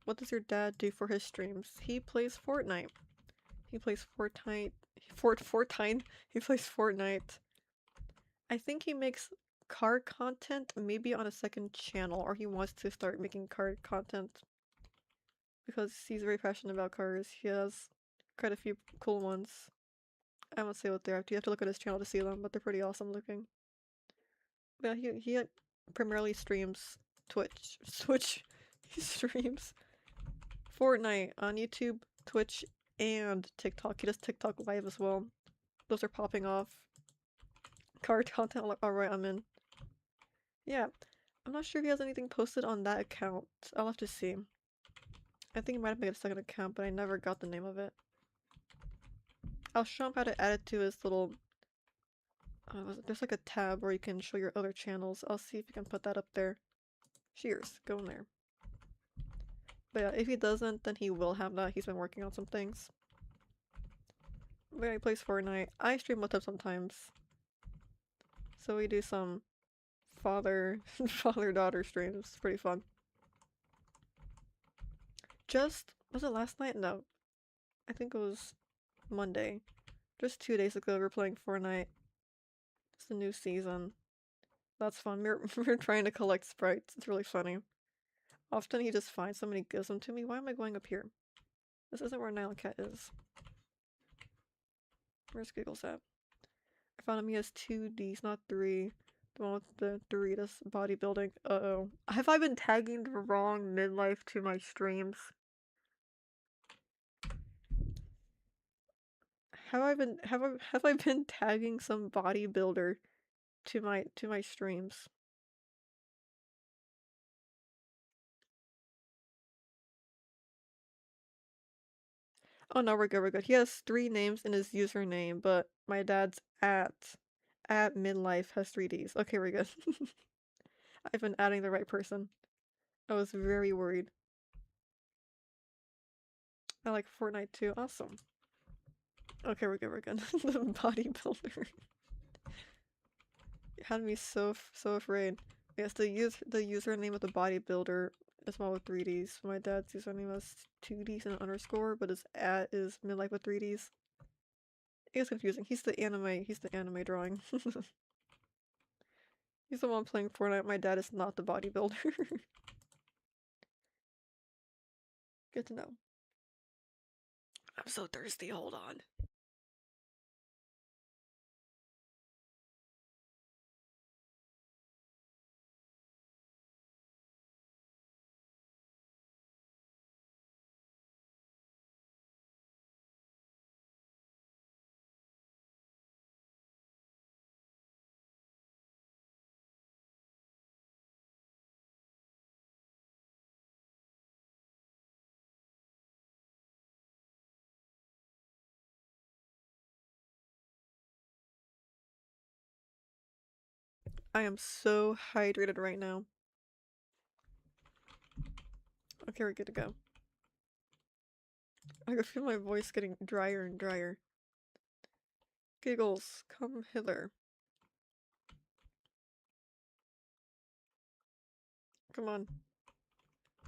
What does your dad do for his streams? He plays Fortnite. He plays Fortnite. Fortnite. He plays Fortnite. I think he makes car content maybe on a second channel, or he wants to start making car content because he's very passionate about cars. He has quite a few cool ones. I won't say what they are. You have to look at his channel to see them, but they're pretty awesome looking. Yeah, he primarily streams Twitch. He streams Fortnite on YouTube, Twitch, and TikTok. He does TikTok live as well. Those are popping off. Car content. Alright, I'm in. Yeah, I'm not sure if he has anything posted on that account. I'll have to see. I think he might have made a second account, but I never got the name of it. I'll show him how to add it to his little... there's like a tab where you can show your other channels. I'll see if you can put that up there. Cheers, go in there. But yeah, if he doesn't, then he will have that. He's been working on some things. But yeah, he plays Fortnite. I stream with him sometimes. So we do some father-daughter streams. Pretty fun. Was it last night? No. I think it was Monday. Just 2 days ago, we were playing Fortnite. It's the new season. That's fun. We're trying to collect sprites. It's really funny. Often he just finds somebody and gives them to me. Why am I going up here? This isn't where Nile Cat is. Where's Giggles at? I found him. He has 2Ds, not 3. The one with the Doritos bodybuilding. Uh-oh. Have I been tagging the wrong midlife to my streams? Have I been tagging some bodybuilder to my streams? Oh no, we're good, we're good. He has 3 names in his username, but my dad's at midlife has 3Ds. Okay, we're good. I've been adding the right person. I was very worried. I like Fortnite too. Awesome. Okay, we're good, we're good. The bodybuilder. It had me so afraid. Yes, the username of the bodybuilder is one with 3Ds. My dad's username has 2Ds and an underscore, but his at is midlife with 3Ds. It gets confusing. He's the anime drawing. He's the one playing Fortnite. My dad is not the bodybuilder. Good to know. I'm so thirsty, hold on. I am so hydrated right now. Okay, we're good to go. I can feel my voice getting drier and drier. Giggles, come hither. Come on.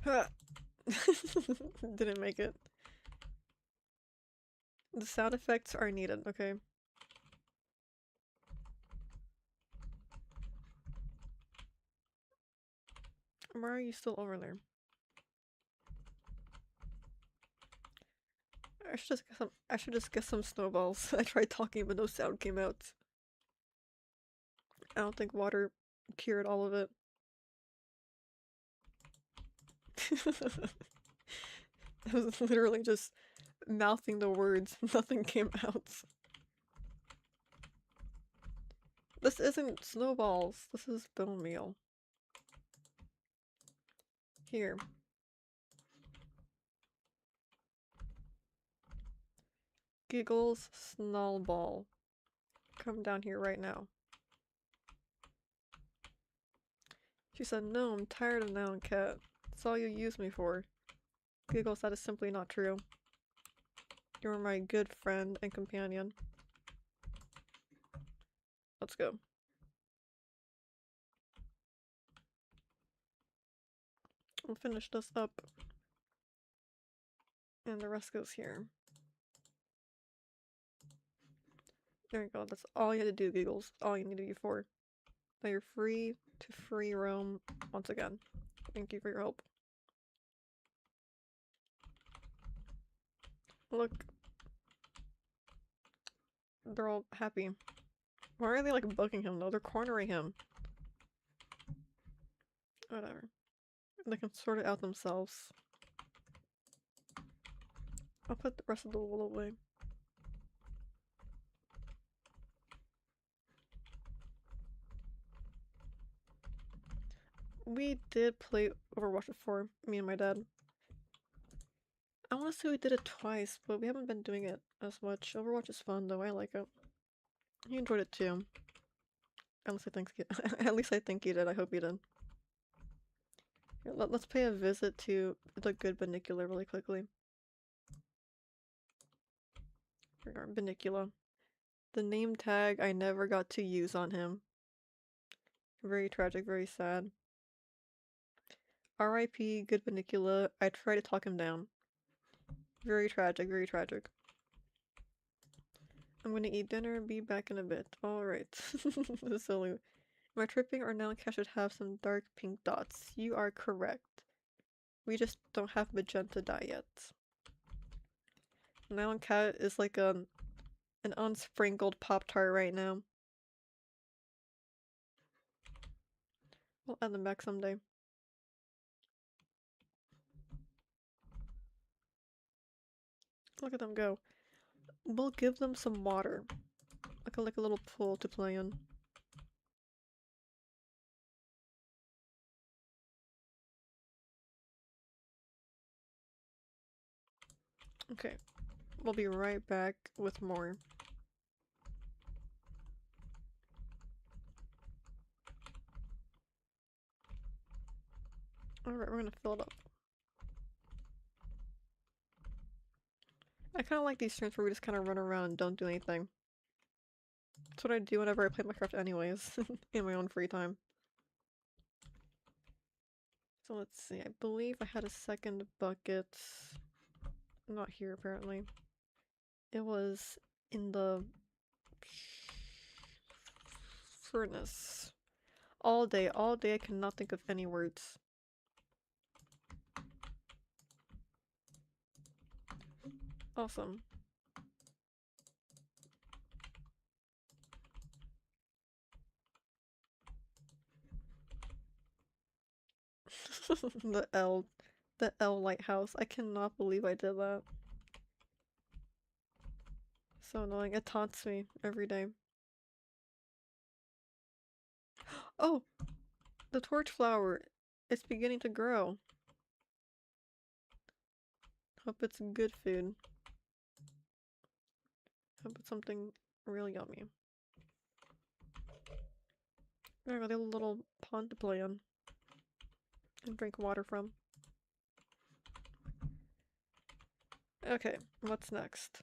Ha! Didn't make it. The sound effects are needed, okay? Why are you still over there? I should just get some snowballs. I tried talking but no sound came out. I don't think water cured all of it. I was literally just mouthing the words, nothing came out. This isn't snowballs, this is bone meal. Here. Giggles Snowball. Come down here right now. She said, no, I'm tired of Now and Cat. That's all you use me for. Giggles, that is simply not true. You are my good friend and companion. Let's go. I'll finish this up. And the rest goes here. There you go, that's all you had to do, Giggles. All you needed you for. Now you're free to free roam once again. Thank you for your help. Look. They're all happy. Why are they like bugging him though? They're cornering him. Whatever. They can sort it out themselves. I'll put the rest of the wool away. We did play Overwatch before, me and my dad. I want to say we did it twice, but we haven't been doing it as much. Overwatch is fun though, I like it. He enjoyed it too. At least I think at least I think he did, I hope he did. Here, let's pay a visit to the good Bunnicula really quickly. Bunnicula. The name tag I never got to use on him. Very tragic, very sad. R.I.P. Good Bunnicula. I tried to talk him down. Very tragic, very tragic. I'm gonna eat dinner, be back in a bit. Alright. Silly. Am I tripping or now Cat should have some dark pink dots? You are correct. We just don't have magenta dye yet. Now Cat is like an unsprinkled Pop-Tart right now. We'll add them back someday. Look at them go. We'll give them some water. Like a little pool to play in. Okay. We'll be right back with more. Alright, we're gonna fill it up. I kinda like these streams where we just kinda run around and don't do anything. That's what I do whenever I play Minecraft anyways, in my own free time. So let's see, I believe I had a second bucket. Not here apparently. It was in the furnace. All day I cannot think of any words. Awesome. The L lighthouse. I cannot believe I did that. So annoying. It taunts me every day. Oh! The torch flower! It's beginning to grow. Hope it's good food. Hope it's something real yummy. I got a little pond to play in and drink water from. Okay, what's next?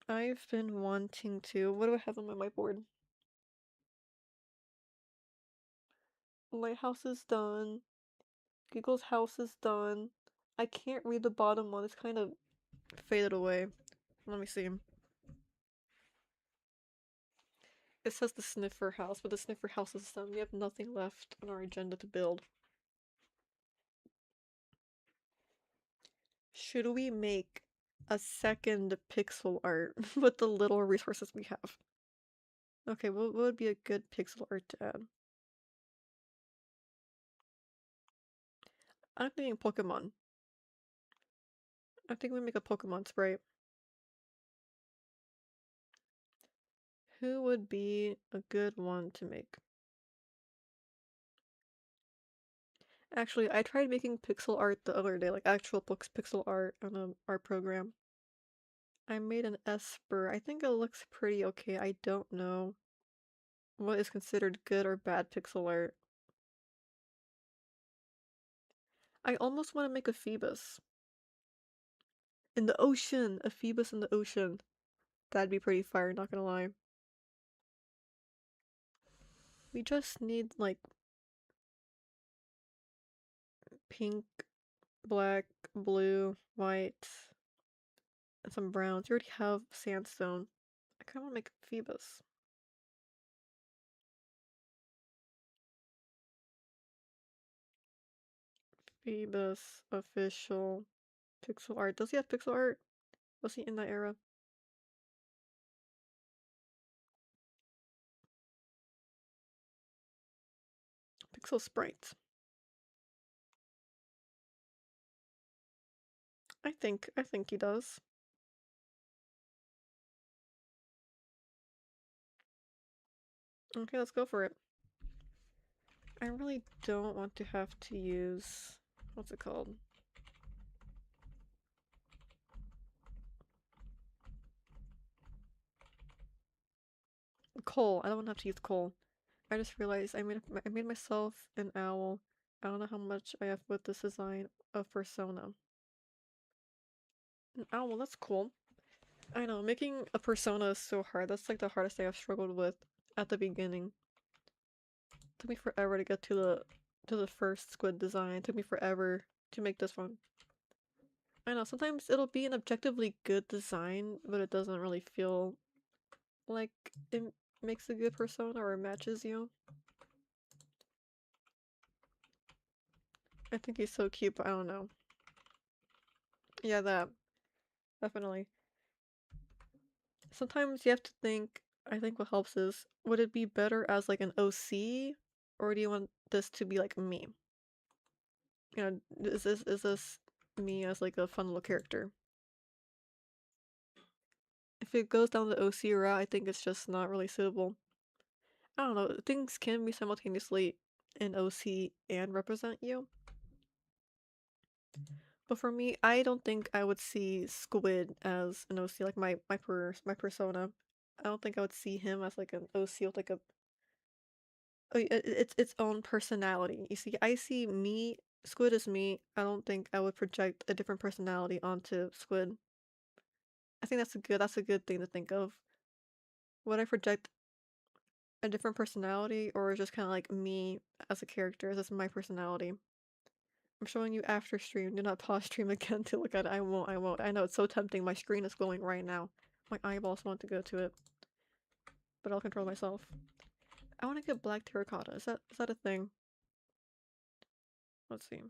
I've been wanting to. What do I have on my whiteboard? Lighthouse is done. Giggle's house is done. I can't read the bottom one. It's kind of faded away. Let me see. It says the Sniffer house, but the Sniffer house is done. We have nothing left on our agenda to build. Should we make a second pixel art with the little resources we have? Okay, what would be a good pixel art to add? I'm thinking Pokemon. I think we make a Pokemon sprite. Who would be a good one to make? Actually, I tried making pixel art the other day, like actual pixel art on an art program. I made an Esper. I think it looks pretty okay. I don't know what is considered good or bad pixel art. I almost want to make a Phoebus. In the ocean! A Phoebus in the ocean. That'd be pretty fire, not gonna lie. We just need, like, pink, black, blue, white, and some browns. You already have sandstone. I kinda wanna make Phoebus. Phoebus official pixel art. Does he have pixel art? Was he in that era? Pixel sprite. I think he does. Okay, let's go for it. I really don't want to have to use what's it called? Coal. I don't want to have to use coal. I just realized I made myself an owl. I don't know how much I have with this design of persona. An owl, that's cool. I know, making a persona is so hard. That's like the hardest thing I've struggled with at the beginning. It took me forever to get to the first squid design. It took me forever to make this one. I know, sometimes it'll be an objectively good design, but it doesn't really feel like it makes a good persona or matches you. I think he's so cute, but I don't know. Yeah, that. Definitely. Sometimes you have to think, I think what helps is, would it be better as like an OC? Or do you want this to be like me? You know, is this me as like a fun little character? If it goes down the OC route, I think it's just not really suitable. I don't know, things can be simultaneously in OC and represent you. But for me, I don't think I would see Squid as an OC, like my persona. I don't think I would see him as like an OC with like a it's its own personality. You see, I see me, Squid is me. I don't think I would project a different personality onto Squid. I think that's a good thing to think of. Would I project a different personality or just kind of like me as a character? Is this my personality? I'm showing you after stream. Do not pause stream again to look at it. I won't. I know it's so tempting. My screen is glowing right now. My eyeballs want to go to it, but I'll control myself. I want to get black terracotta. Is that a thing? Let's see.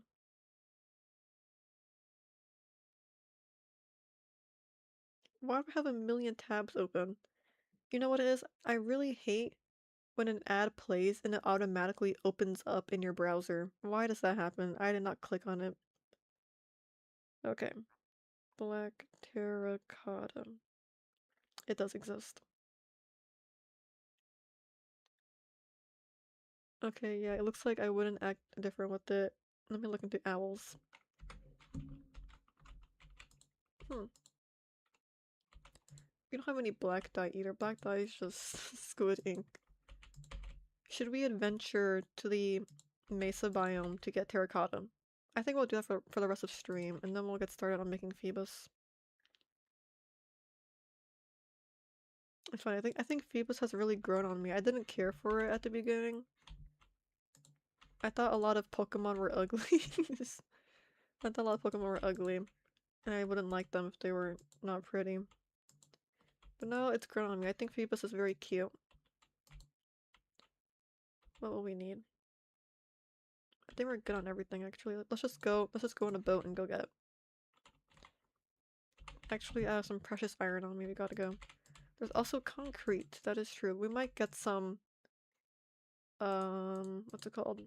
Why do I have a million tabs open? You know what it is? I really hate when an ad plays and it automatically opens up in your browser. Why does that happen? I did not click on it. Okay. Black terracotta. It does exist. Okay, yeah, it looks like I wouldn't act different with it. Let me look into owls. Hmm. We don't have any black dye either. Black dye is just squid ink. Should we adventure to the Mesa biome to get terracotta? I think we'll do that for the rest of stream, and then we'll get started on making Phoebus. It's funny, I think Phoebus has really grown on me. I didn't care for it at the beginning. I thought a lot of Pokemon were ugly. I thought a lot of Pokemon were ugly, and I wouldn't like them if they were not pretty. But now it's grown on me. I think Phoebus is very cute. What will we need? I think we're good on everything, actually. Let's just go on a boat and go get it. Actually, I have some precious iron on me. We gotta go. There's also concrete. That is true. We might get some, what's it called?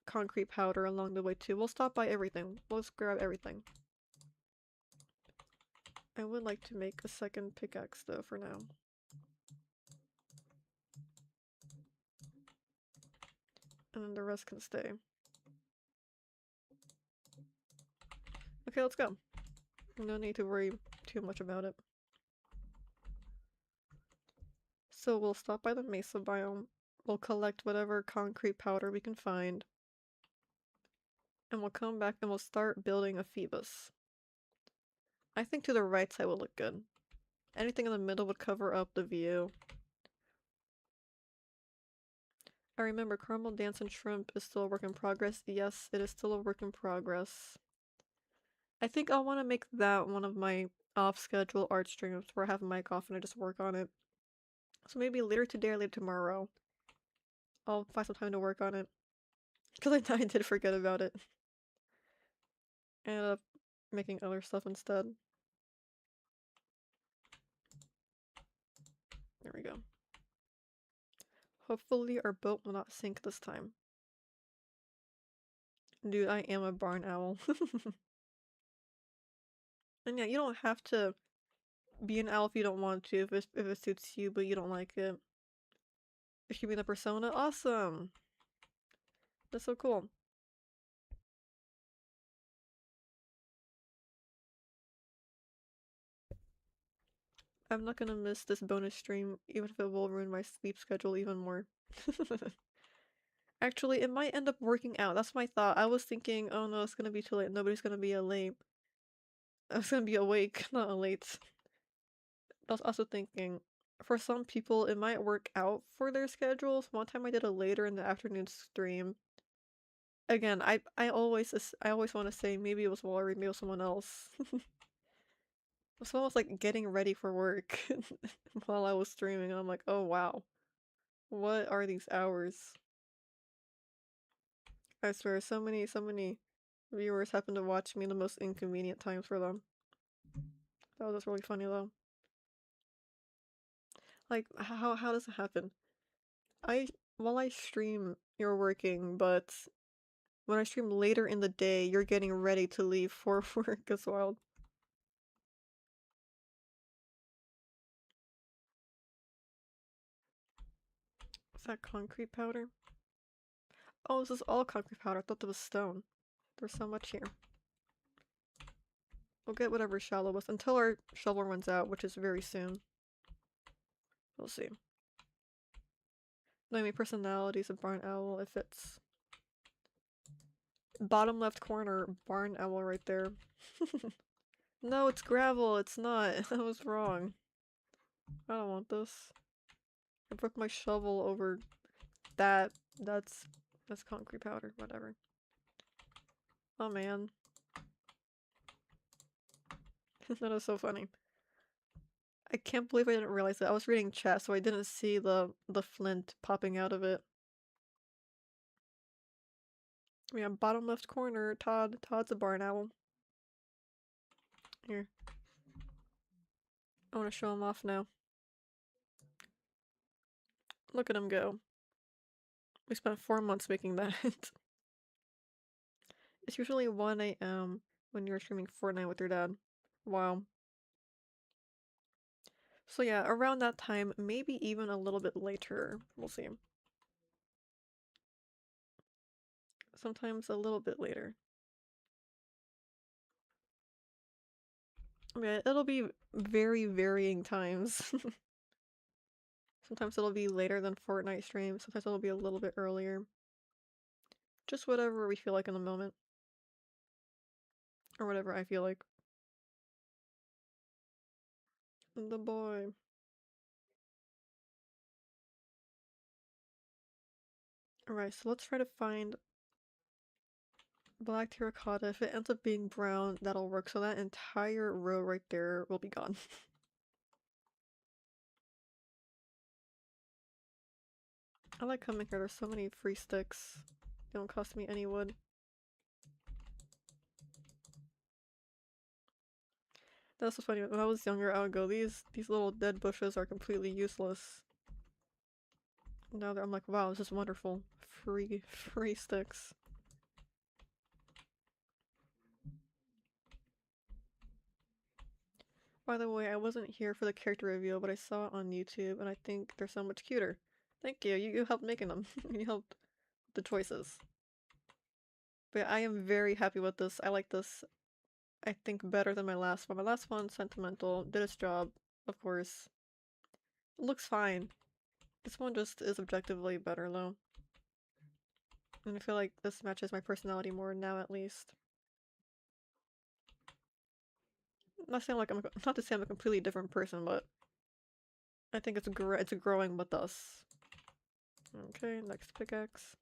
Concrete powder along the way too. We'll stop by everything. We'll just grab everything. I would like to make a second pickaxe though for now. And then the rest can stay. Okay, let's go. No need to worry too much about it. So we'll stop by the Mesa biome. We'll collect whatever concrete powder we can find. And we'll come back and we'll start building a Phoebus. I think to the right side will look good. Anything in the middle would cover up the view. I remember Caramel Dance and Shrimp is still a work in progress. Yes, it is still a work in progress. I think I'll want to make that one of my off-schedule art streams where I have mic off and I just work on it. So maybe later today or later tomorrow, I'll find some time to work on it. Because I did forget about it. I ended up making other stuff instead. There we go. Hopefully our boat will not sink this time. Dude, I am a barn owl. And yeah, you don't have to be an owl if you don't want to, if it suits you, but you don't like it. If you be the persona, awesome! That's so cool. I'm not gonna miss this bonus stream, even if it will ruin my sleep schedule even more. Actually, it might end up working out. That's my thought. I was thinking, oh no, it's gonna be too late. Nobody's gonna be late. I was gonna be awake, not late. I was also thinking, for some people, it might work out for their schedules. One time I did a later in the afternoon stream. Again, I always want to say maybe it was Wallery, maybe it was someone else. Someone was like getting ready for work while I was streaming, and I'm like, oh wow, what are these hours? I swear, so many viewers happen to watch me in the most inconvenient times for them. That was just really funny though. Like, how does it happen? While I stream, you're working, but when I stream later in the day, you're getting ready to leave for work as well. Is that concrete powder? Oh, this is all concrete powder. I thought that was stone. There's so much here. We'll get whatever shallow was until our shovel runs out, which is very soon. We'll see. I mean, personality's a barn owl if it's bottom left corner, barn owl right there. No, it's gravel. It's not. I was wrong. I don't want this. I broke my shovel over that. That's concrete powder. Whatever. Oh man. That is so funny. I can't believe I didn't realize that. I was reading chat, so I didn't see the flint popping out of it. Yeah, bottom left corner, Todd's a barn owl. Here. I want to show him off now. Look at him go. We spent 4 months making that. It's usually 1 a.m. when you're streaming Fortnite with your dad. Wow. So yeah, around that time, maybe even a little bit later. We'll see. Sometimes a little bit later. Yeah, it'll be very varying times. Sometimes it'll be later than Fortnite stream, sometimes it'll be a little bit earlier. Just whatever we feel like in the moment. Or whatever I feel like. The boy. Alright, so let's try to find black terracotta. If it ends up being brown, that'll work. So that entire row right there will be gone. I like coming here. There's so many free sticks. They don't cost me any wood. That's so funny. When I was younger, I would go, these little dead bushes are completely useless. Now that I'm like, wow, this is wonderful. Free sticks. By the way, I wasn't here for the character reveal, but I saw it on YouTube, and I think they're so much cuter. Thank you. You helped making them. You helped the choices. But yeah, I am very happy with this. I like this, I think, better than my last one. My last one, Sentimental, did its job, of course. It looks fine. This one just is objectively better, though. And I feel like this matches my personality more now, at least. Not saying like not to say I'm a completely different person, but I think it's growing with us. Okay, next pickaxe.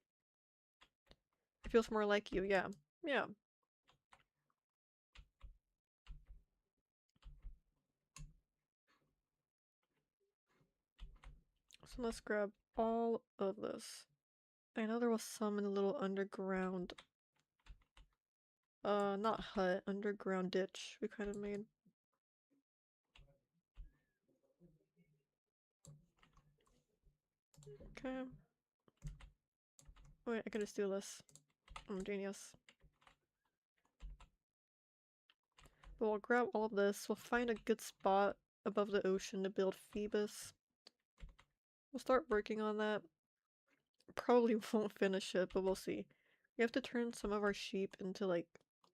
It feels more like you, yeah. Yeah. So let's grab all of this. I know there was some in the little underground, not hut, underground ditch we kind of made. Okay. Wait, I can just do this. I'm a genius. But we'll grab all of this. We'll find a good spot above the ocean to build Phoebus. We'll start working on that. Probably won't finish it, but we'll see. We have to turn some of our sheep into, like,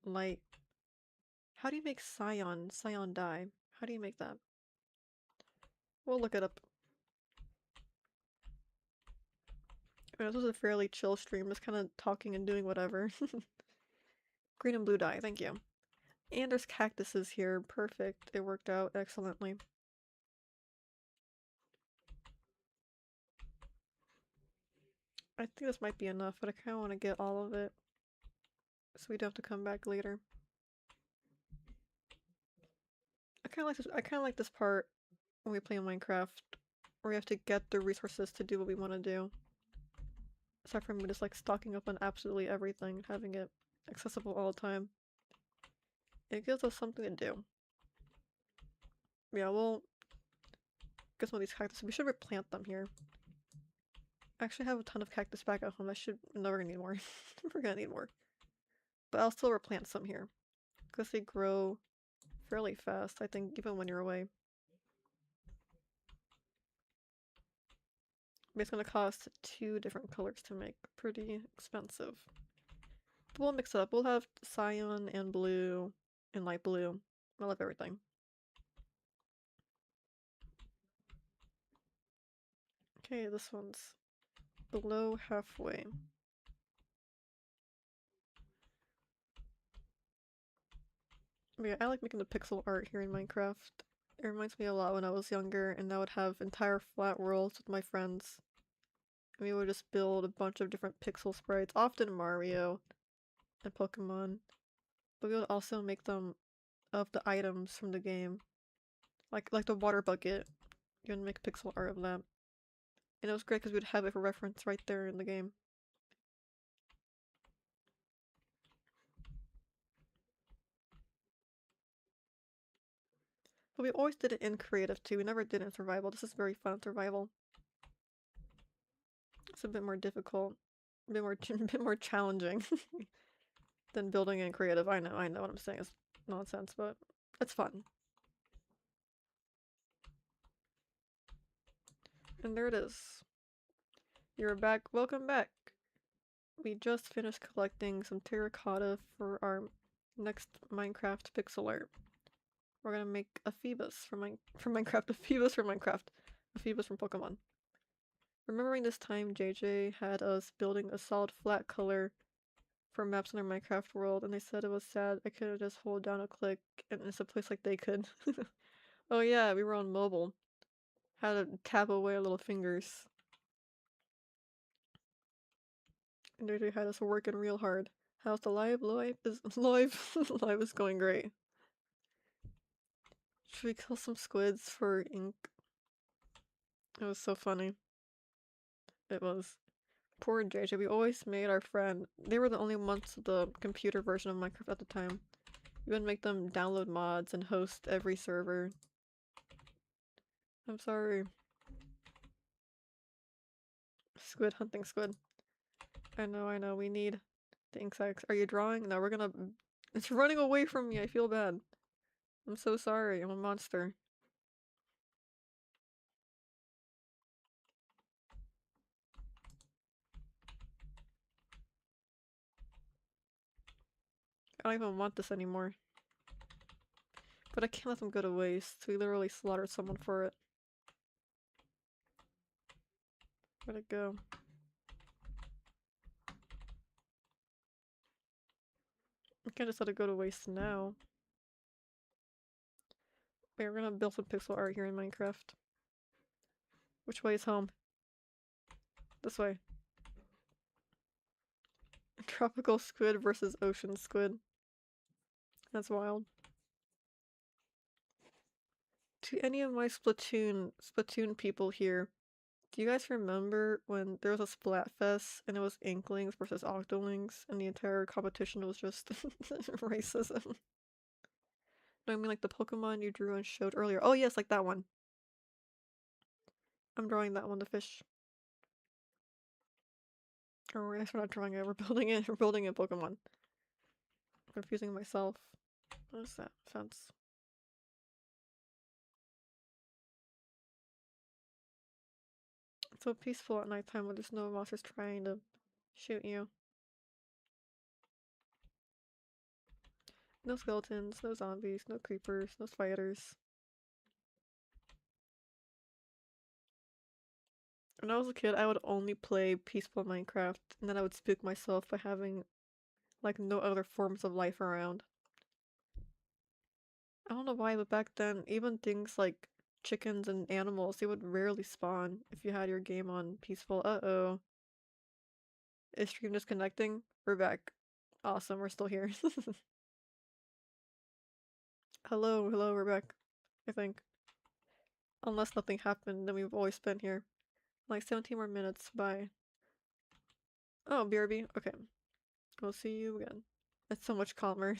light. How do you make Scion dye? How do you make that? We'll look it up. I mean, this was a fairly chill stream, just kind of talking and doing whatever. Green and blue dye, thank you. And there's cactuses here. Perfect. It worked out excellently. I think this might be enough, but I kind of want to get all of it so we don't have to come back later. I kind of like this. I kind of like this part when we play Minecraft, where we have to get the resources to do what we want to do. Aside from me just like stocking up on absolutely everything, having it accessible all the time. It gives us something to do. Yeah, we'll get some of these cactus. We should replant them here. I actually have a ton of cactus back at home. We're gonna need more. We're gonna need more. But I'll still replant some here. Because they grow fairly fast, I think, even when you're away. But it's gonna cost 2 different colors to make. Pretty expensive. But we'll mix it up. We'll have cyan and blue and light blue. I love everything. Okay, this one's below halfway. But yeah, I like making the pixel art here in Minecraft. It reminds me a lot when I was younger and I would have entire flat worlds with my friends. And we would just build a bunch of different pixel sprites, often Mario and Pokemon. But we would also make them of the items from the game. Like the water bucket. You would make pixel art of that. And it was great because we'd have it for reference right there in the game. But we always did it in creative too. We never did it in survival. This is very fun in survival. It's a bit more difficult, a bit more challenging than building in creative. I know what I'm saying is nonsense, but it's fun. And there it is. You're back. Welcome back. We just finished collecting some terracotta for our next Minecraft pixel art. We're gonna make a Phoebus from Minecraft, a Phoebus from Minecraft, a Phoebus from Pokemon. Remembering this time JJ had us building a solid flat color for maps in their Minecraft world, and they said it was sad I couldn't just hold down a click and it's a place like they could. Oh yeah, we were on mobile. Had to tap away our little fingers. And JJ had us working real hard. How's the live? Live is live. Live is going great. Should we kill some squids for ink? It was so funny. It was. Poor JJ, we always made our friend. They were the only ones with the computer version of Minecraft at the time. We would make them download mods and host every server. I'm sorry. Squid hunting squid. I know, we need the ink sacs. Are you drawing? No, we're gonna... It's running away from me, I feel bad. I'm so sorry, I'm a monster. I don't even want this anymore. But I can't let them go to waste. We literally slaughtered someone for it. Where'd it go? I can't just let it go to waste now. Wait, we're gonna build some pixel art here in Minecraft. Which way is home? This way. Tropical squid versus ocean squid. That's wild. To any of my Splatoon people here, do you guys remember when there was a Splatfest and it was Inklings versus Octolings and the entire competition was just racism? No, I mean like the Pokemon you drew and showed earlier. Oh yes, like that one. I'm drawing that one, the fish. Or I guess we're not drawing it, we're building it. We're building a Pokemon. I'm confusing myself. What is that? Fence. It's so peaceful at nighttime when there's no monsters trying to shoot you. No skeletons, no zombies, no creepers, no spiders. When I was a kid, I would only play peaceful Minecraft, and then I would spook myself by having, like, no other forms of life around. I don't know why, but back then, even things like chickens and animals, they would rarely spawn if you had your game on peaceful. Uh-oh. Is stream disconnecting? We're back. Awesome, we're still here. Hello, we're back. I think. Unless nothing happened, then we've always been here. Like 17 more minutes, bye. Oh, BRB? Okay. We'll see you again. It's so much calmer.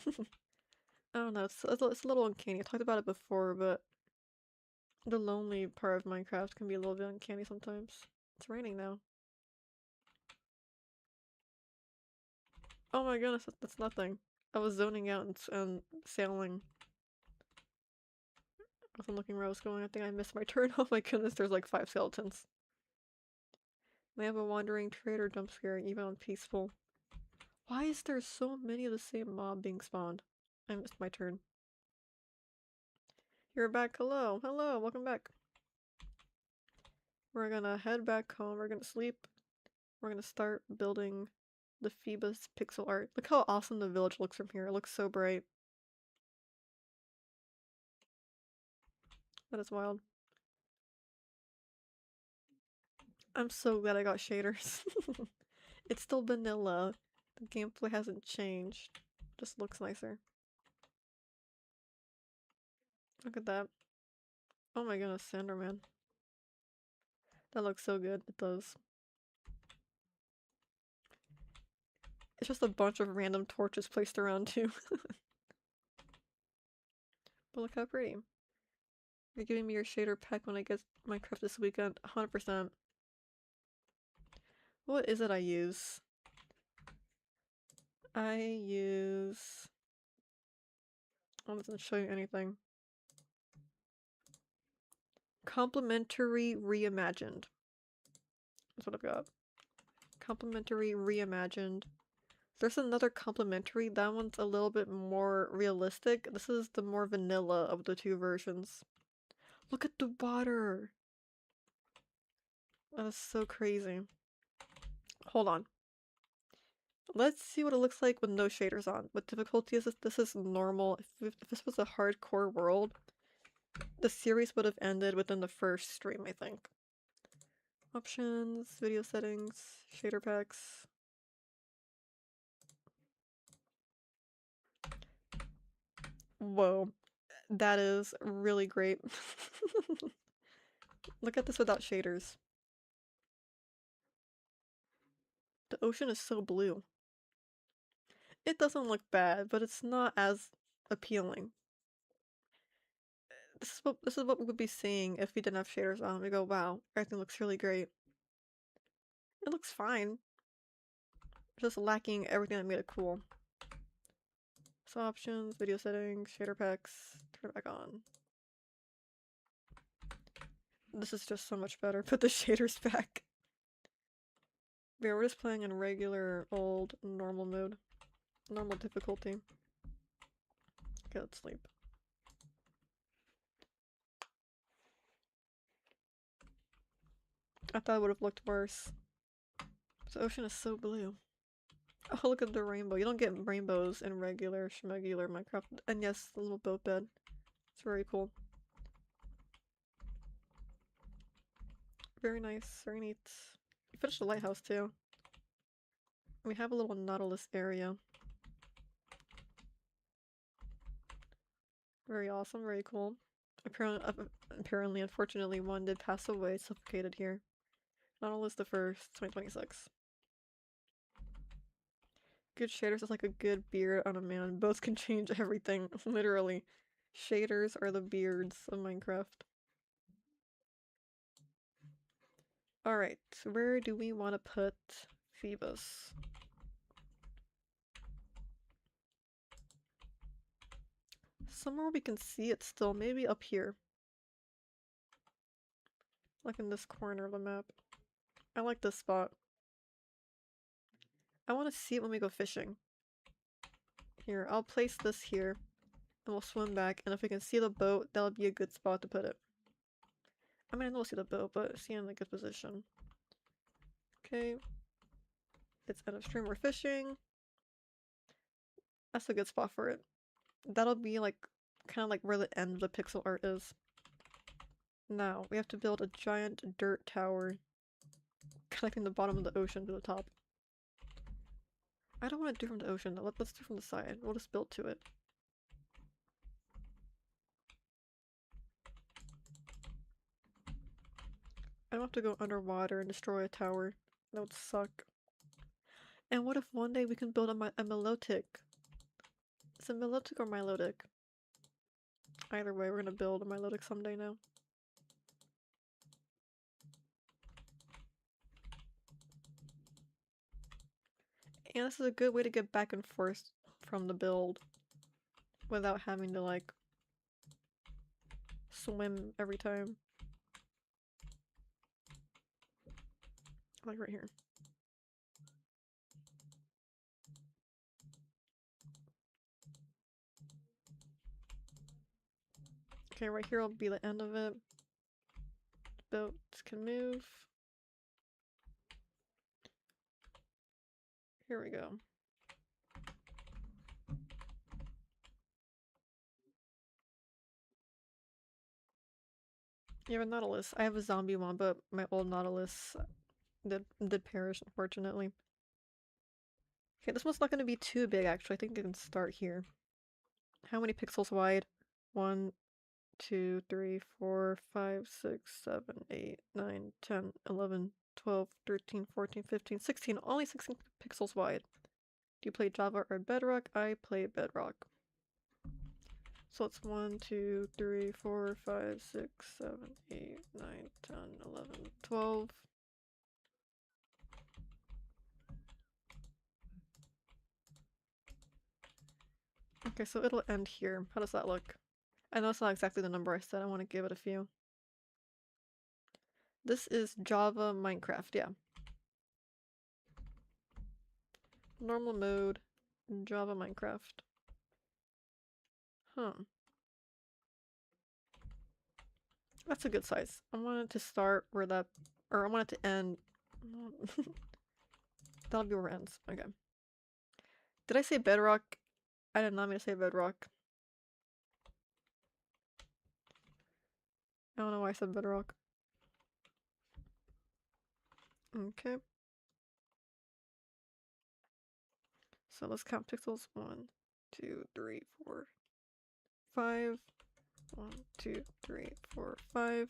I don't know, it's a little uncanny. I talked about it before, but the lonely part of Minecraft can be a little bit uncanny sometimes. It's raining now. Oh my goodness, that's nothing. I was zoning out and sailing. I wasn't looking where I was going. I think I missed my turn. Oh my goodness, there's like 5 skeletons. They have a wandering trader jump scare even on peaceful. Why is there so many of the same mob being spawned? I missed my turn. You're back. Hello, welcome back. We're gonna head back home. We're gonna sleep. We're gonna start building the Phoebus pixel art. Look how awesome the village looks from here. It looks so bright. That is wild. I'm so glad I got shaders. It's still vanilla. The gameplay hasn't changed. Just looks nicer. Look at that. Oh my goodness, Sanderman. That looks so good. It does. It's just a bunch of random torches placed around too. But look how pretty. You're giving me your shader pack when I get Minecraft this weekend. 100%. What is it I use? I use... Oh, it doesn't show you anything. Complementary Reimagined. That's what I've got. Complementary Reimagined. There's another complementary. That one's a little bit more realistic. This is the more vanilla of the two versions. Look at the water! That is so crazy. Hold on. Let's see what it looks like with no shaders on. What difficulty is this? This is normal. If this was a hardcore world, the series would have ended within the first stream, I think. Options, video settings, shader packs. Whoa, that is really great. Look at this without shaders. The ocean is so blue. It doesn't look bad, but it's not as appealing. This is what we would be seeing if we didn't have shaders on. We go, wow, everything looks really great. It looks fine. Just lacking everything that made it cool. So options, video settings, shader packs, turn it back on. This is just so much better. Put the shaders back. Yeah, we're just playing in regular, old, normal mode. Normal difficulty. Okay, let's sleep. I thought it would have looked worse. The ocean is so blue. Oh, look at the rainbow. You don't get rainbows in regular, schmegular Minecraft. And yes, the little boat bed. It's very cool. Very nice, very neat. We finished the lighthouse too. We have a little Nautilus area. Very awesome, very cool. Apparently, unfortunately, one did pass away, suffocated here. Nautilus the first, 2026. Good shaders is like a good beard on a man. Both can change everything, literally. Shaders are the beards of Minecraft. Alright, where do we want to put Phoebus? Somewhere we can see it still, maybe up here. Like in this corner of the map. I like this spot. I want to see it when we go fishing. Here, I'll place this here. And we'll swim back, and if we can see the boat, that'll be a good spot to put it. I mean, I know we'll see the boat, but see it in a good position. Okay. It's end of stream, we're fishing. That's a good spot for it. That'll be like, kind of like where the end of the pixel art is. Now, we have to build a giant dirt tower connecting the bottom of the ocean to the top. I don't want to do from the ocean, though. Let's do from the side. We'll just build to it. I don't have to go underwater and destroy a tower. That would suck. And what if one day we can build a Milotic? Is it Milotic or Milotic? Either way, we're gonna build a Milotic someday now. And this is a good way to get back and forth from the build without having to like swim every time. Like right here. Okay, right here will be the end of it. Boats can move. Here we go. You have a Nautilus. I have a zombie one, but my old Nautilus did perish, unfortunately. Okay, this one's not going to be too big, actually. I think I can start here. How many pixels wide? 1, 2, 3, 4, 5, 6, 7, 8, 9, 10, 11, 12, 13, 14, 15, 16. Only 16 pixels wide. Do you play Java or Bedrock? I play Bedrock. So it's 1, 2, 3, 4, 5, 6, 7, 8, 9, 10, 11, 12. Okay, so it'll end here. How does that look? I know it's not exactly the number I said. I want to give it a few. This is Java Minecraft, yeah. Normal mode, Java Minecraft. Huh. That's a good size. I wanted to start where that Or I want it to end. That'll be where it ends. Okay. Did I say bedrock? I did not mean to say bedrock. I don't know why I said bedrock. Okay. So let's count pixels. 1, 2, 3, 4, 5. 1, 2, 3, 4, 5.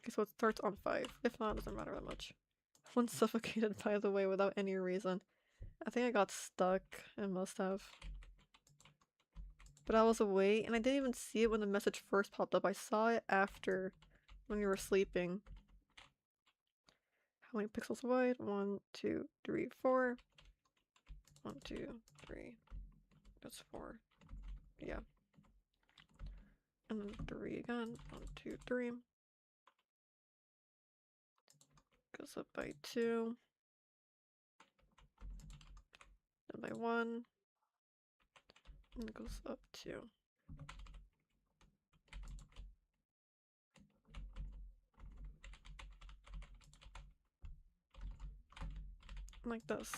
Okay, so it starts on 5. If not, it doesn't matter that much. One suffocated, by the way, without any reason. I think I got stuck. I must have. But I was away, and I didn't even see it when the message first popped up. I saw it after, when you were sleeping. How many pixels wide? 1, 2, 3, 4. 1, 2, 3. That's 4. Yeah. And then 3 again. 1, 2, 3. Goes up by 2. Then by 1. And it goes up 2. Like this.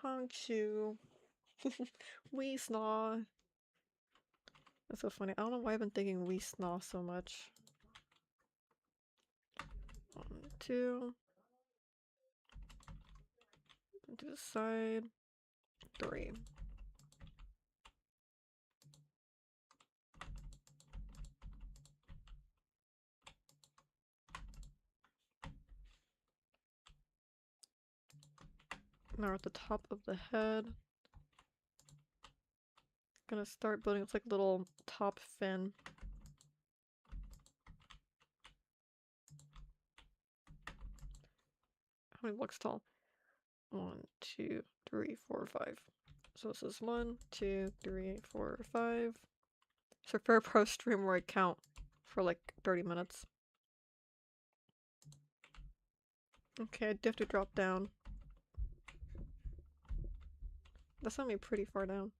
Honchu. Wee snaw. That's so funny. I don't know why I've been thinking wee snaw so much. 1, 2. To the side. 3. Now we're at the top of the head. Gonna start building its like little top fin. How many blocks tall? 1, 2, 3, 4, 5. So this is 1, 2, 3, 4, 5. So for a pro stream where I count for like 30 minutes. Okay, I do have to drop down. That's gonna be pretty far down.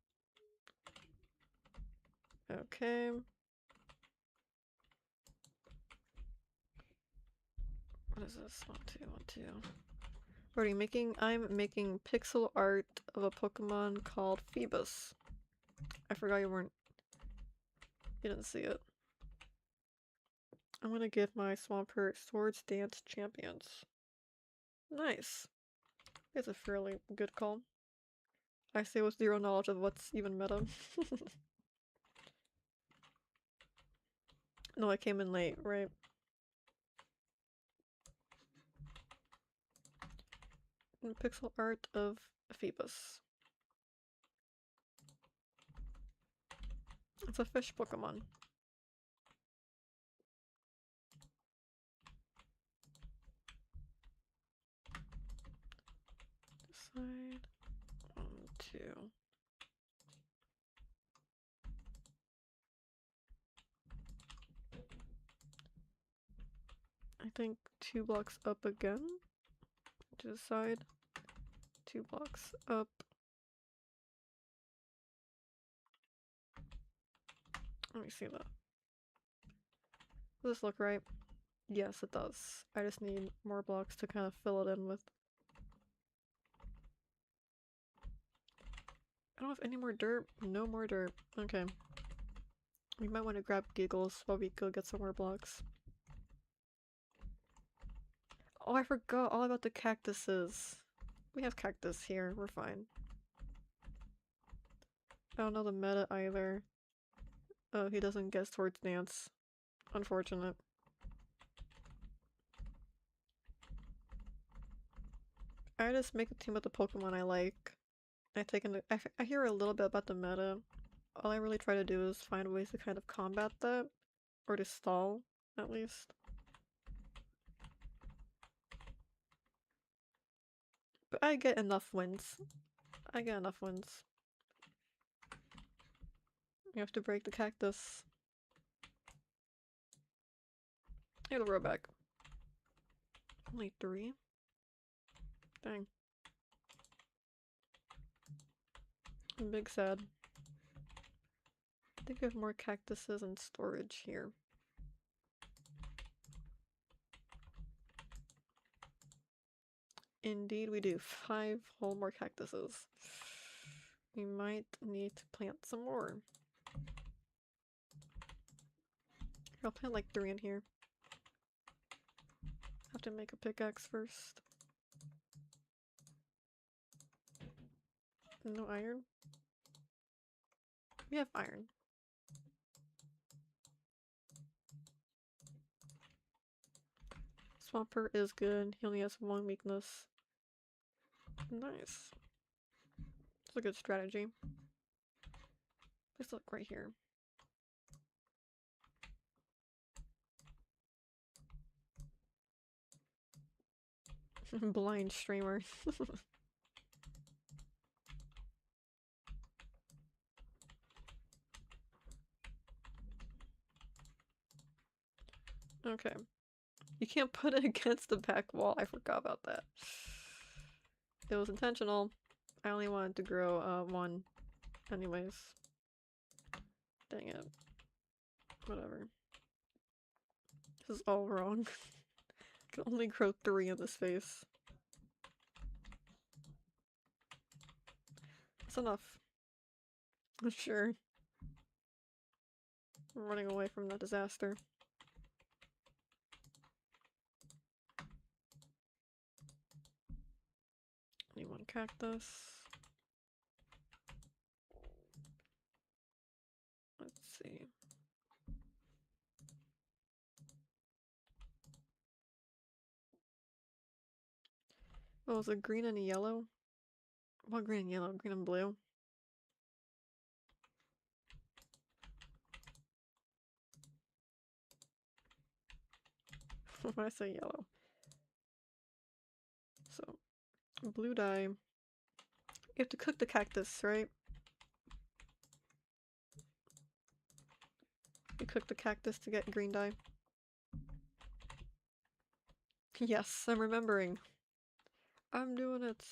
Okay. What is this? 1, 2, 1, 2. What are you making? I'm making pixel art of a Pokemon called Phoebus. I forgot you didn't see it. I'm gonna give my Swampert Swords Dance Champions. Nice. It's a fairly good call. I say with zero knowledge of what's even meta. No, I came in late, right? And pixel art of Phoebus. It's a fish Pokemon. Side. 1, 2. I think 2 blocks up again. To the side. 2 blocks up. Let me see that. Does this look right? Yes, it does. I just need more blocks to kind of fill it in with. I don't have any more dirt. No more dirt. Okay. We might want to grab Giggles while we go get some more blocks. Oh, I forgot all about the cactuses. We have cactus here. We're fine. I don't know the meta either. Oh, he doesn't get Swords Dance. Unfortunate. I just make a team with the Pokemon I like. I hear a little bit about the meta. All I really try to do is find ways to kind of combat that. Or to stall, at least. But I get enough wins. I get enough wins. You have to break the cactus. It'll roll back. Only 3? Dang. I'm big sad. think we have more cactuses in storage here. Indeed we do. 5 whole more cactuses. We might need to plant some more. I'll plant like 3 in here. Have to make a pickaxe first. No iron? We have iron. Swampert is good. He only has 1 weakness. Nice. It's a good strategy. Let's look right here. Blind streamer. Okay. You can't put it against the back wall. I forgot about that. It was intentional. I only wanted to grow 1. Anyways. Dang it. Whatever. This is all wrong. I can only grow 3 in this space. That's enough. Sure. I'm running away from the disaster. Need 1 cactus. Let's see. Oh, is it green and yellow? What green and yellow? Green and blue? Why did I say yellow? So, blue dye. You have to cook the cactus, right? You cook the cactus to get green dye. Yes, I'm remembering. I'm doing it.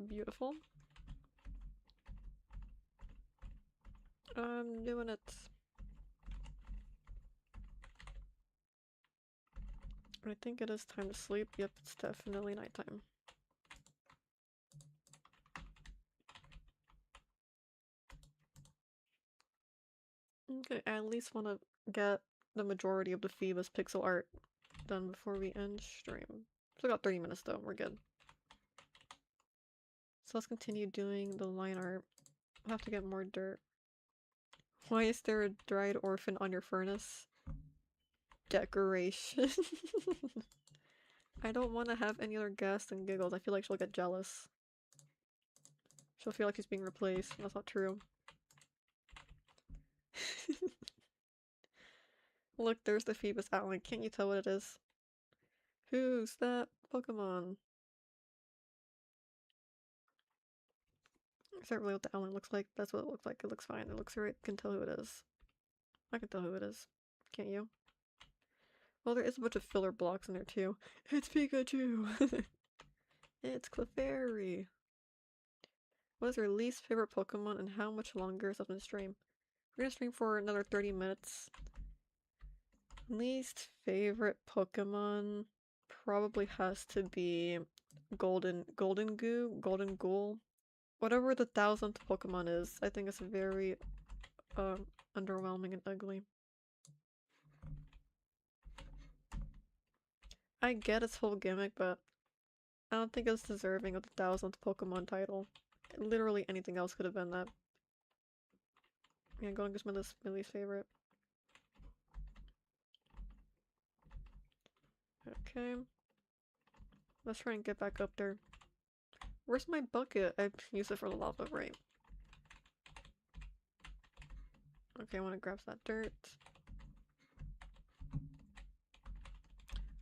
Beautiful. I'm doing it. I think it is time to sleep. Yep, it's definitely nighttime. Okay, I at least want to get the majority of the Phoebus pixel art done before we end stream. Still got 30 minutes though, we're good. So let's continue doing the line art. I'll have to get more dirt. Why is there a dried orphan on your furnace? Decoration. I don't want to have any other guests and giggles. I feel like she'll get jealous. She'll feel like she's being replaced. That's not true. Look, there's the Phoebus Outline. Can't you tell what it is? Who's that Pokemon? Is that really what the outline looks like? That's what it looks like. It looks fine. It looks right. I can tell who it is. I can tell who it is. Can't you? Well, there is a bunch of filler blocks in there too. It's Pikachu! It's Clefairy! What is your least favorite Pokemon and how much longer is left in the stream? We're gonna stream for another 30 minutes. Least favorite Pokemon probably has to be Golden Ghoul. Whatever the 1000th Pokemon is, I think it's very underwhelming and ugly. I get its whole gimmick, but I don't think it's deserving of the 1000th Pokemon title. Literally anything else could have been that. Yeah, Golden Goose is my least favorite. Okay. Let's try and get back up there. Where's my bucket? I used it for the lava, right? Okay, I want to grab that dirt.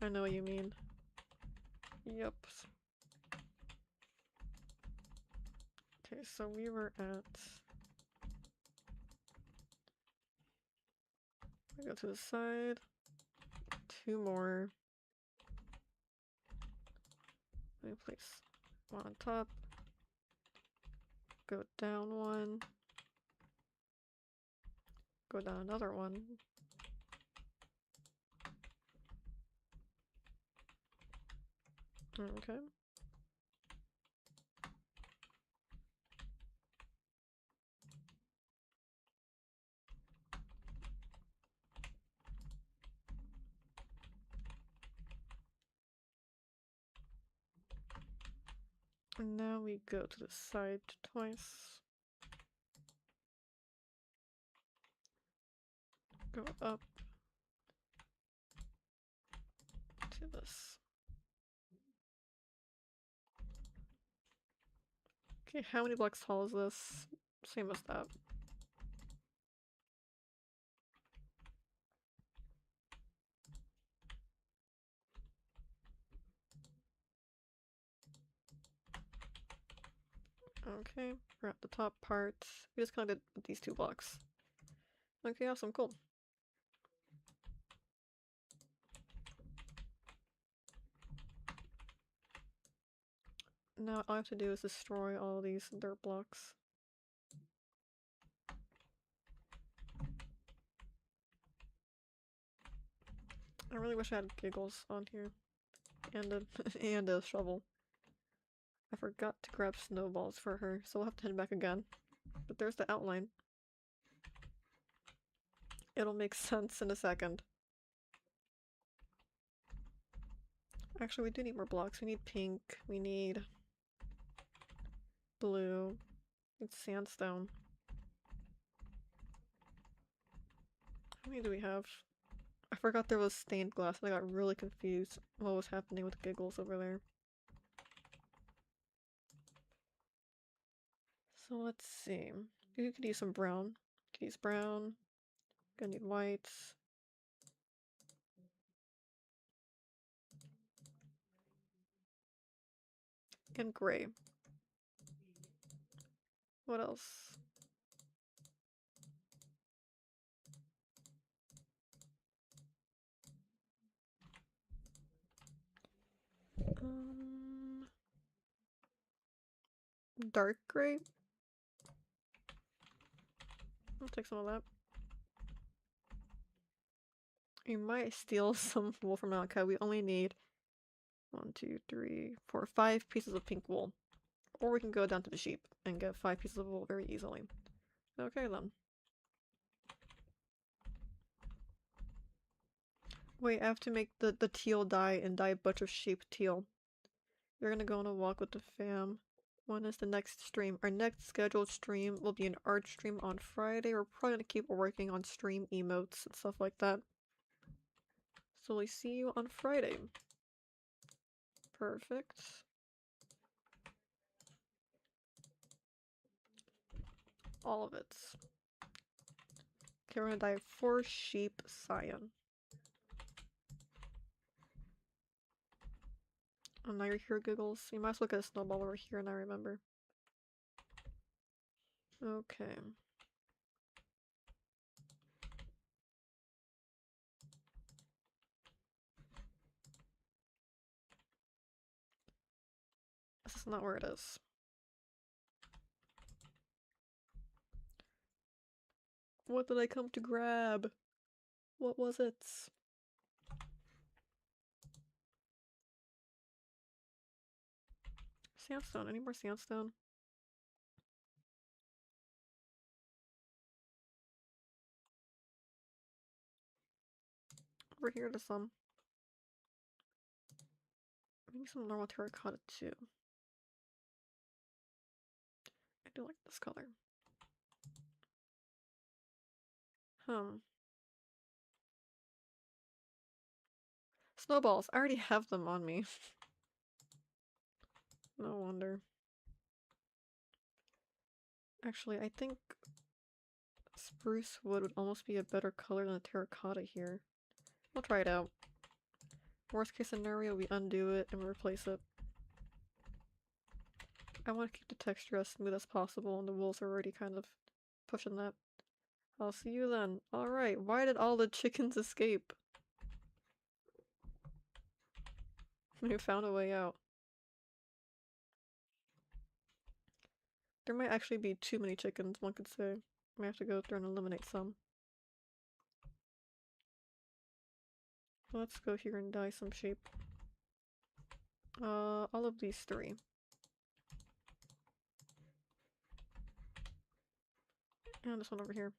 I know what you mean. Yep. Okay, so we were at... Go to the side. 2 more. Let me place one on top. Go down 1. Go down another 1. Okay. And now we go to the side twice. Go up to this. Okay, how many blocks tall is this? Same as that. Okay, we're at the top part. We just kind of did these 2 blocks. Okay, awesome, cool. Now all I have to do is destroy all these dirt blocks. I really wish I had giggles on here. And a, and a shovel. I forgot to grab snowballs for her, so we'll have to head back again. But there's the outline. It'll make sense in a second. Actually, we do need more blocks. We need pink. We need blue. We need sandstone. How many do we have? I forgot there was stained glass and I got really confused what was happening with giggles over there. So let's see. You could use some brown. Could use brown. Gonna need whites. And gray. What else? Dark gray? I'll take some of that. We might steal some wool from Malachi. We only need 1, 2, 3, 4, 5 pieces of pink wool. Or we can go down to the sheep and get 5 pieces of wool very easily. Okay then. Wait, I have to make the teal dye and dye a bunch of sheep teal. We're gonna go on a walk with the fam. When is the next stream? Our next scheduled stream will be an art stream on Friday. We're probably gonna keep working on stream emotes and stuff like that. So we see you on Friday. Perfect. All of it. Okay, we're gonna dye 4 sheep cyan. Oh, now you're here, Giggles. You might as well get a snowball over here, and I remember. Okay. This is not where it is. What did I come to grab? What was it? Sandstone. Any more sandstone? Over here to some. Maybe some normal terracotta too. I do like this color. Snowballs. I already have them on me. No wonder. Actually, I think spruce wood would almost be a better color than the terracotta here. We'll try it out. Worst case scenario, we undo it and we replace it. I want to keep the texture as smooth as possible, and the wool's are already kind of pushing that. I'll see you then. Alright, why did all the chickens escape? We found a way out. There might actually be too many chickens, one could say. Might have to go through and eliminate some. Let's go here and dye some sheep. All of these three. And this one over here.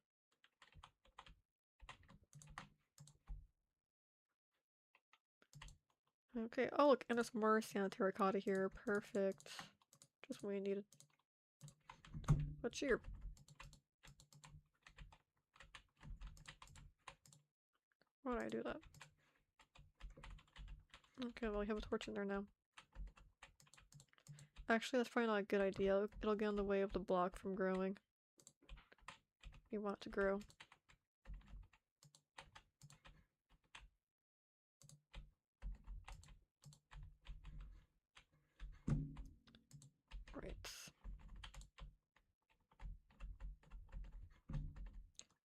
Okay, oh look, and there's more sand terracotta here. Perfect. Just what we needed. But cheer. Why did I do that? Okay, well, we have a torch in there now. Actually, that's probably not a good idea. It'll get in the way of the block from growing. We want it to grow. Right.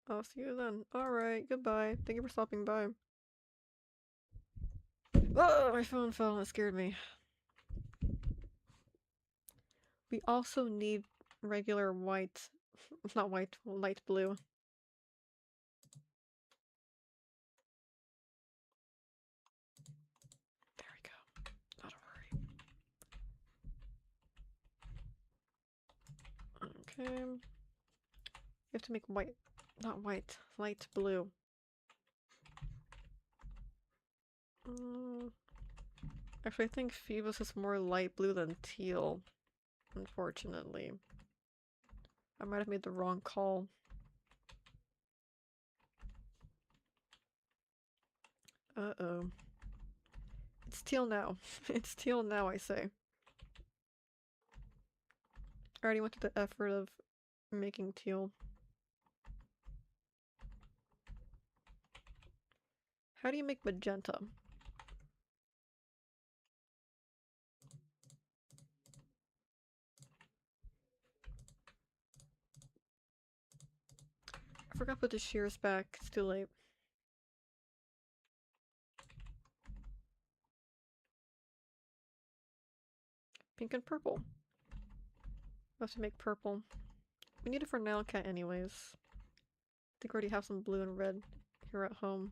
I'll see you then. Alright, goodbye. Thank you for stopping by. Oh, my phone fell and it scared me. We also need regular white, not white, light blue. There we go. Not a worry. Okay. You have to make white, not white, light blue. Actually, I think Phoebus is more light blue than teal, unfortunately. I might have made the wrong call. Uh-oh. It's teal now. It's teal now, I say. I already went to the effort of making teal. How do you make magenta? I forgot to put the shears back. It's too late. Pink and purple. We'll have to make purple. We need it for nail cat anyways. I think we already have some blue and red here at home.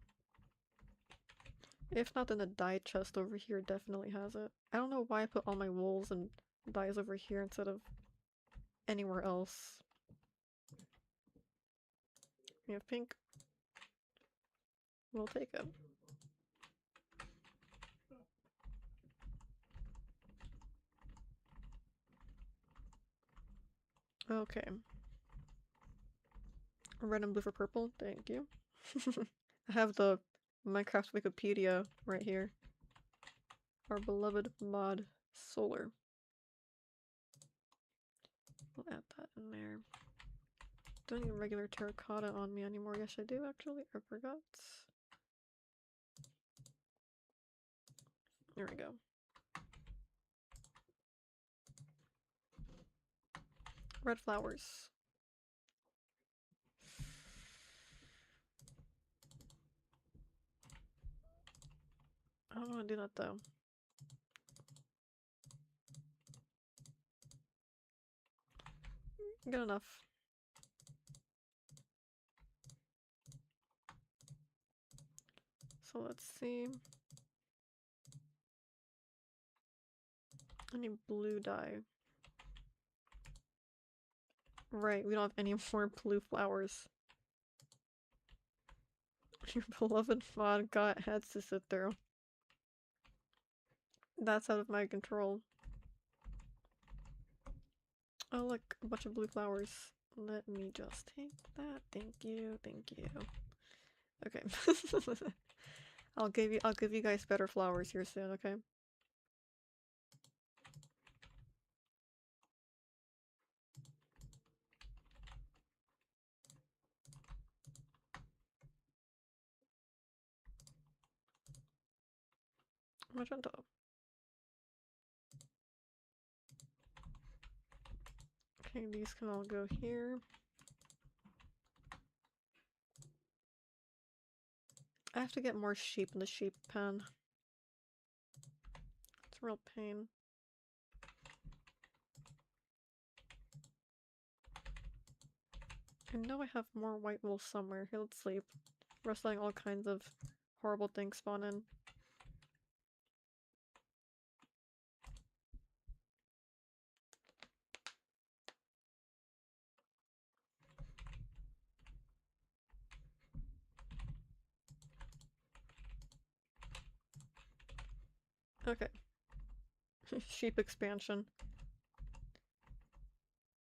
If not, then the dye chest over here definitely has it. I don't know why I put all my wools and dyes over here instead of anywhere else. We have pink. We'll take it. Okay. Red and blue for purple, thank you. I have the Minecraft Wikipedia right here. Our beloved mod Solar. We'll add that in there. Don't need regular terracotta on me anymore. Yes, I do actually. I forgot. There we go. Red flowers. I don't want to do that though. Good enough. So let's see. I need blue dye. Right, we don't have any more blue flowers. Your beloved mod got heads to sit through. That's out of my control. Oh look, a bunch of blue flowers. Let me just take that. Thank you, thank you. Okay. I'll give you guys better flowers here soon, okay? Magenta. Okay, these can all go here. I have to get more sheep in the sheep pen. It's a real pain. I know I have more white wool somewhere. Here, let's sleep. We're letting all kinds of horrible things spawn in. Okay. Sheep expansion.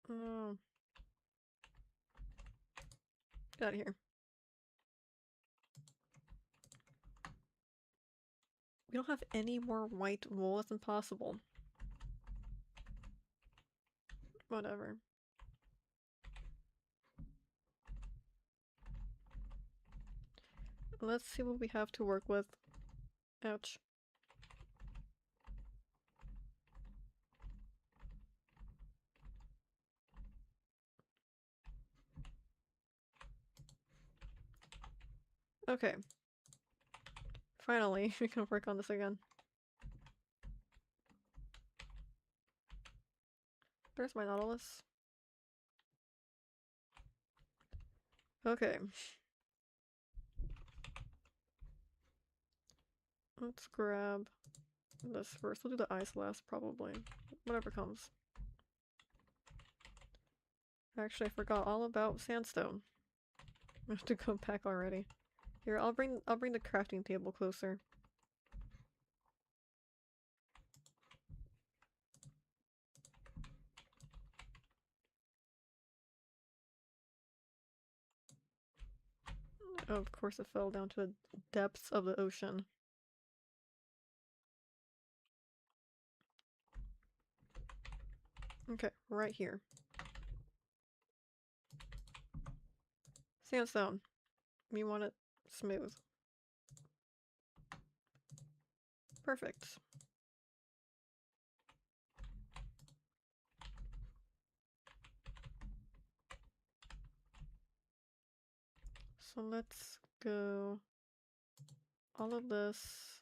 Oh. Get out of here. We don't have any more white wool. It's impossible. Whatever. Let's see what we have to work with. Ouch. Okay. Finally, we can work on this again. There's my Nautilus. Okay. Let's grab this first. We'll do the ice last, probably. Whatever comes. Actually, I forgot all about sandstone. I have to go back already. Here, I'll bring the crafting table closer. Oh, of course it fell down to the depths of the ocean. Okay, right here. Sandstone. We want it smooth. Perfect. So let's go all of this.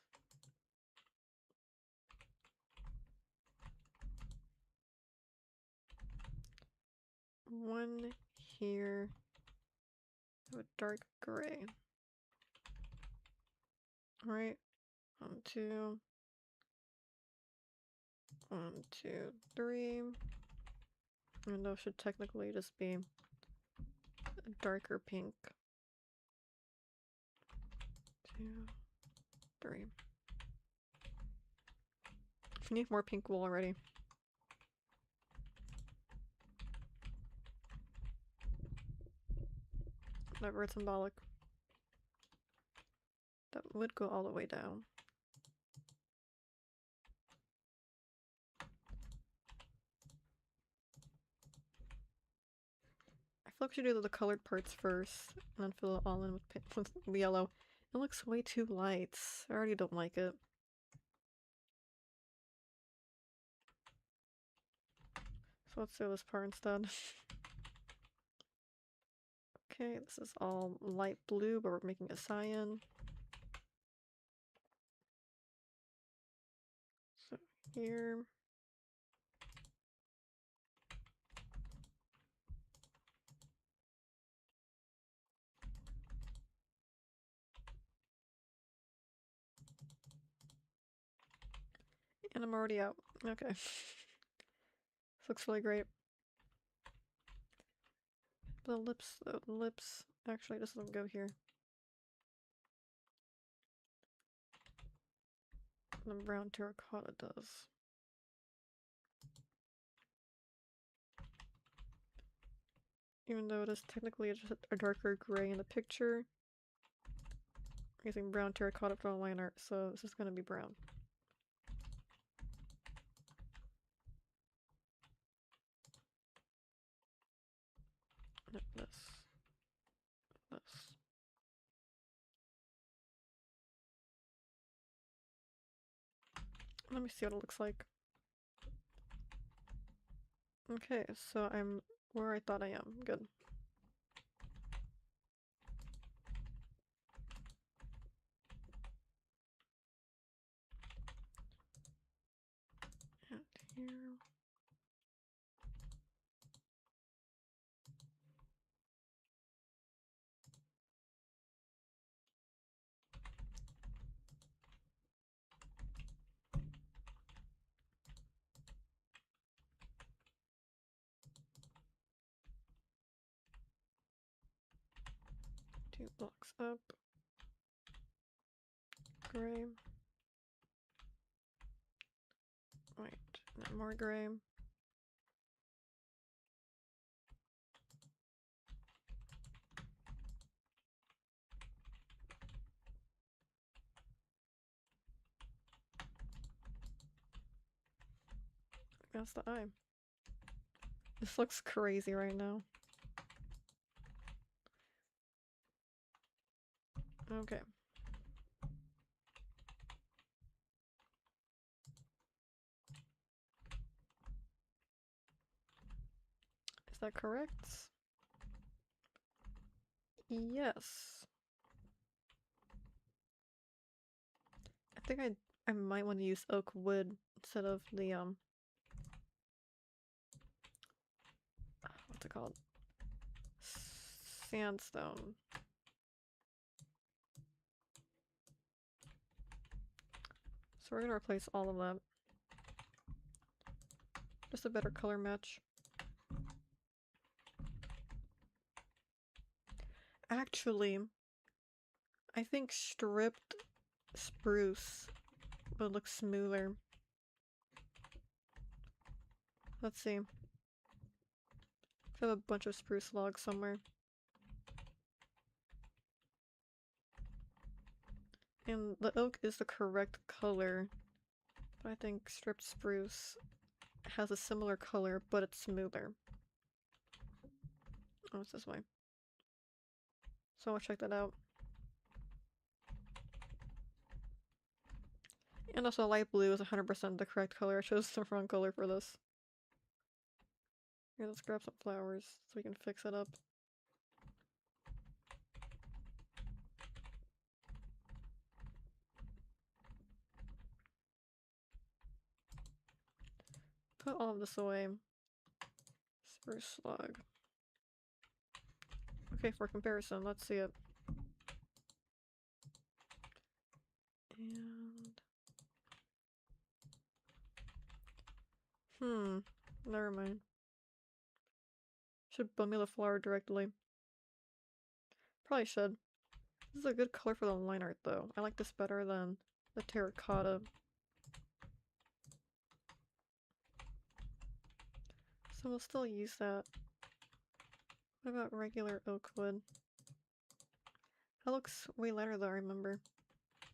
One here. A dark gray. Alright. 1, 2. 1, 2, 3. And those should technically just be a darker pink. 2, 3. We need more pink wool already. Whatever, it's symbolic. That would go all the way down. I feel like we should do the colored parts first, and then fill it all in with yellow. It looks way too light. I already don't like it. So let's do this part instead. Okay, this is all light blue, but we're making a cyan. So here. And I'm already out. Okay. This looks really great. The lips, though. The lips. Actually, this doesn't go here. The brown terracotta does. Even though it is technically just a darker gray in the picture. I'm using brown terracotta for the line art, so this is going to be brown. This. Let me see what it looks like. Okay, so I'm where I thought I am. Good. here. Two blocks up. Gray. Wait, no more gray. That's the eye. This looks crazy right now. Okay. Is that correct? Yes. I think I might want to use oak wood instead of the what's it called? Sandstone. So we're gonna replace all of that. Just a better color match. Actually, I think stripped spruce would look smoother. Let's see. I have a bunch of spruce logs somewhere. And the oak is the correct color, but I think stripped spruce has a similar color, but it's smoother. Oh, it's this way. So I'll check that out. And also light blue is 100% the correct color. I chose the wrong color for this. Here, let's grab some flowers so we can fix it up. Put all of this away. Spruce log. Okay, for comparison, let's see it. And... never mind. Should bundle the flower directly. Probably should. This is a good color for the line art though. I like this better than the terracotta. So we'll still use that. What about regular oak wood? That looks way lighter though, I remember.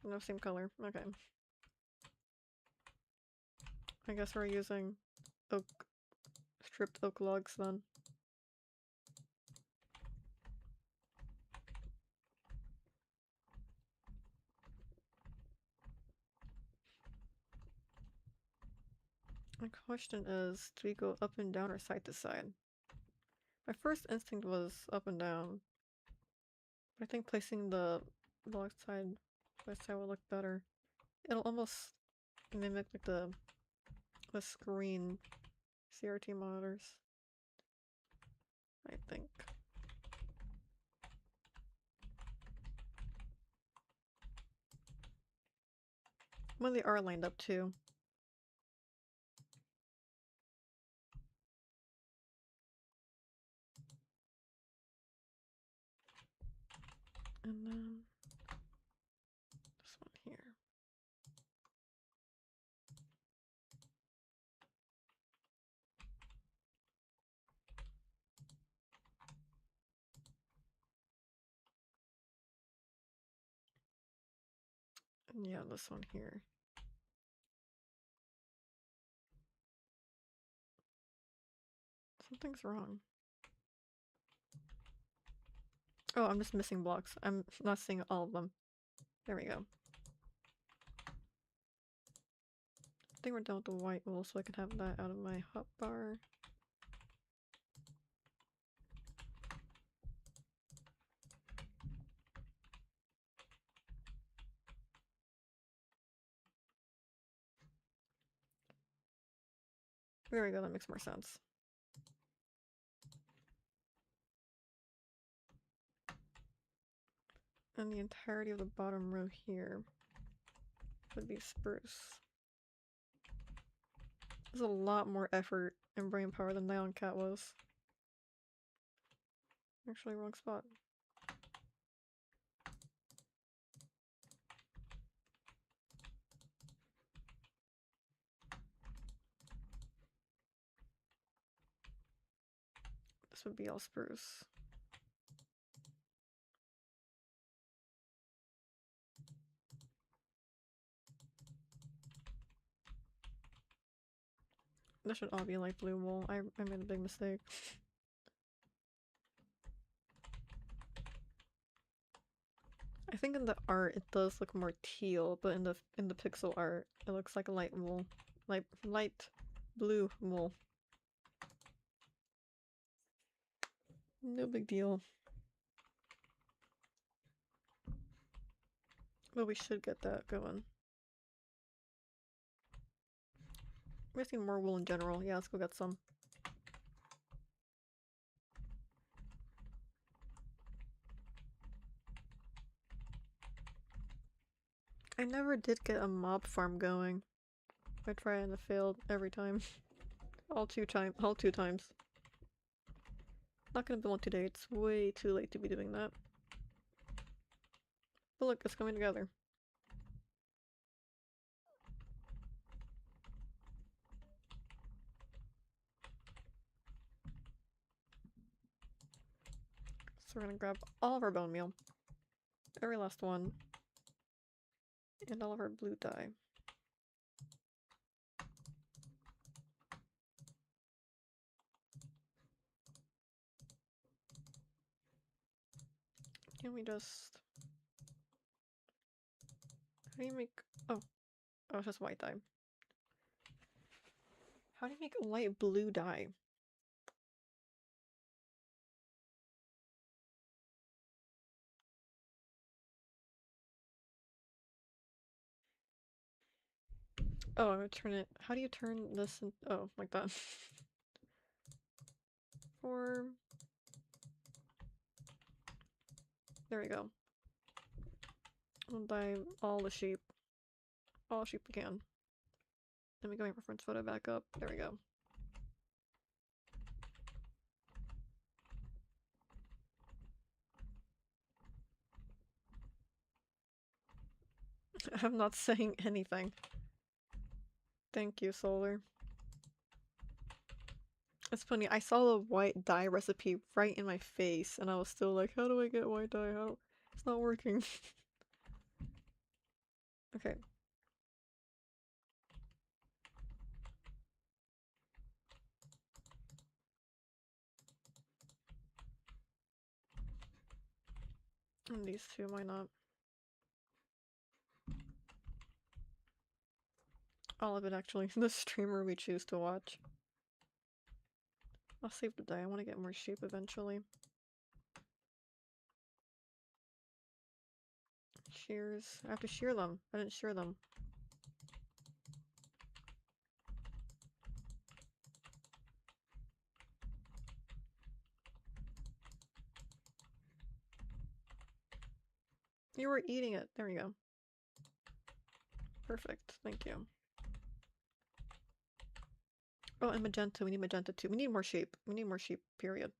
No, same color. Okay. I guess we're using oak, stripped oak logs then. My question is, do we go up and down or side to side? My first instinct was up and down. But I think placing the log side by side will look better. It'll almost mimic like the screen CRT monitors. I think. Well, they are lined up too. And then this one here. And yeah, this one here. Something's wrong. Oh, I'm just missing blocks. I'm not seeing all of them. There we go. I think we're done with the white wool, so I can have that out of my hotbar. There we go, that makes more sense. And the entirety of the bottom row here would be spruce. There's a lot more effort and brain power than Nyan Cat was. Actually, wrong spot. This would be all spruce. This should all be light blue wool. I made a big mistake. I think in the art it does look more teal, but in the pixel art it looks like light wool. Light blue wool. No big deal. But we should get that going. We're missing more wool in general. Yeah, let's go get some. I never did get a mob farm going. I tried and it failed every time. all two times. Not gonna build one today, it's way too late to be doing that. But look, it's coming together. So we're gonna grab all of our bone meal. Every last one. And all of our blue dye. Can we just... How do you make... Oh, it's just white dye. How do you make light blue dye? Oh, I would turn it... How do you turn this in... Oh, like that. Form... There we go. I'll dye all the sheep. All sheep we can. Let me go my reference photo back up. There we go. I'm not saying anything. Thank you, Solar. It's funny, I saw the white dye recipe right in my face, and I was still like, how do I get white dye? How? It's not working. Okay. And these two, why not? All of it, actually. The streamer we choose to watch. I'll save the dye. I want to get more sheep eventually. Shears. I have to shear them. I didn't shear them. You were eating it. There you go. Perfect. Thank you. Oh, and magenta. We need magenta too. We need more sheep. We need more sheep, period.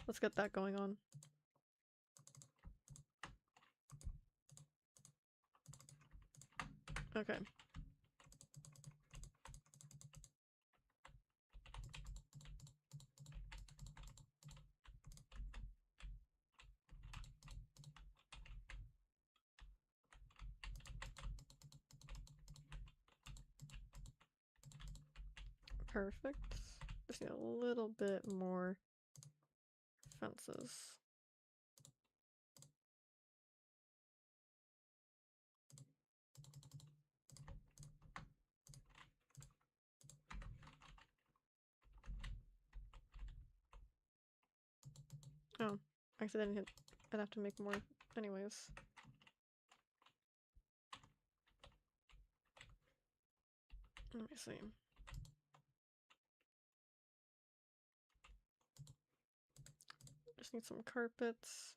Let's get that going on. Okay. Perfect. Just need a little bit more fences. Oh, I accidentally hit. I'd have to make more anyways. Let me see. just need some carpets.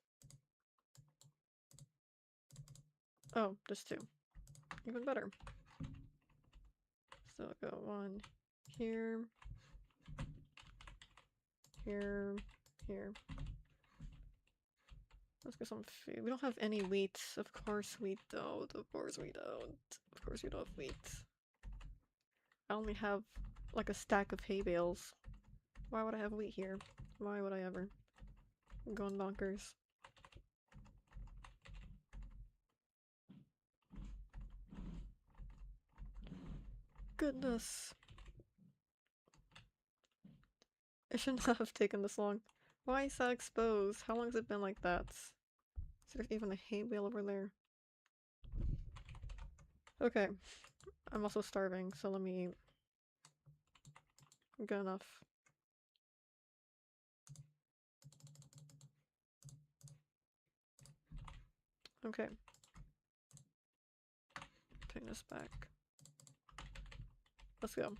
Oh, just two. Even better. So I'll go one here, here, here. Let's get some food. We don't have any wheat. Of course we don't. Of course we don't. Of course we don't have wheat. I only have like a stack of hay bales. Why would I have wheat here? Why would I ever? I'm going bonkers. Goodness. It should not have taken this long. Why is that exposed? How long has it been like that? Is there even a hay bale over there? Okay. I'm also starving, so let me eat. Good enough. Okay. Putting this back. Let's go.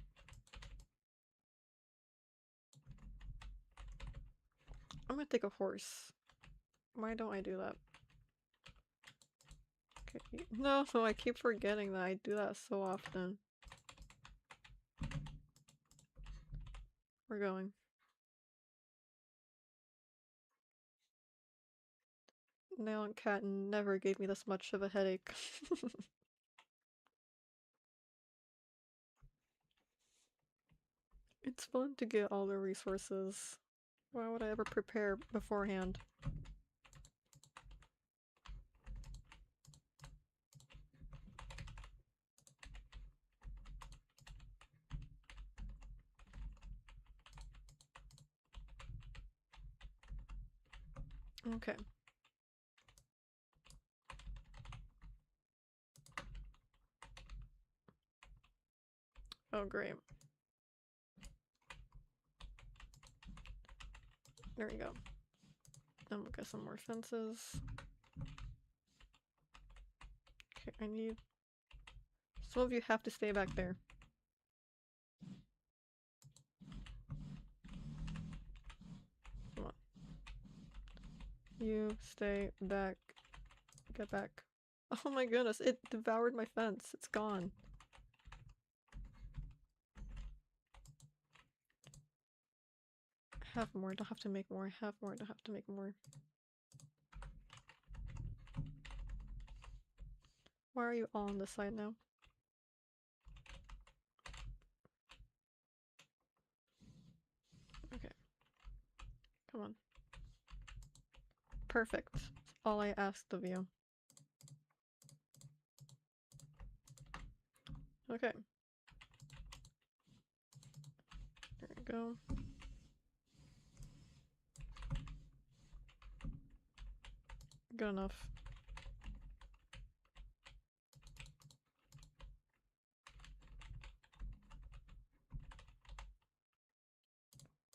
I'm gonna take a horse. Why don't I do that? Okay. No, I keep forgetting that I do that so often. We're going. Nailing Cat never gave me this much of a headache. It's fun to get all the resources. Why would I ever prepare beforehand? Okay. Oh, great. There we go. Then we'll get some more fences. Okay, I need... Some of you have to stay back there. Come on. You stay back. Get back. Oh my goodness, it devoured my fence. It's gone. Have more, don't have to make more. Have more, don't have to make more. Why are you all on this side now? Okay. Come on. Perfect. That's all I asked of you. Okay. There we go. Good enough.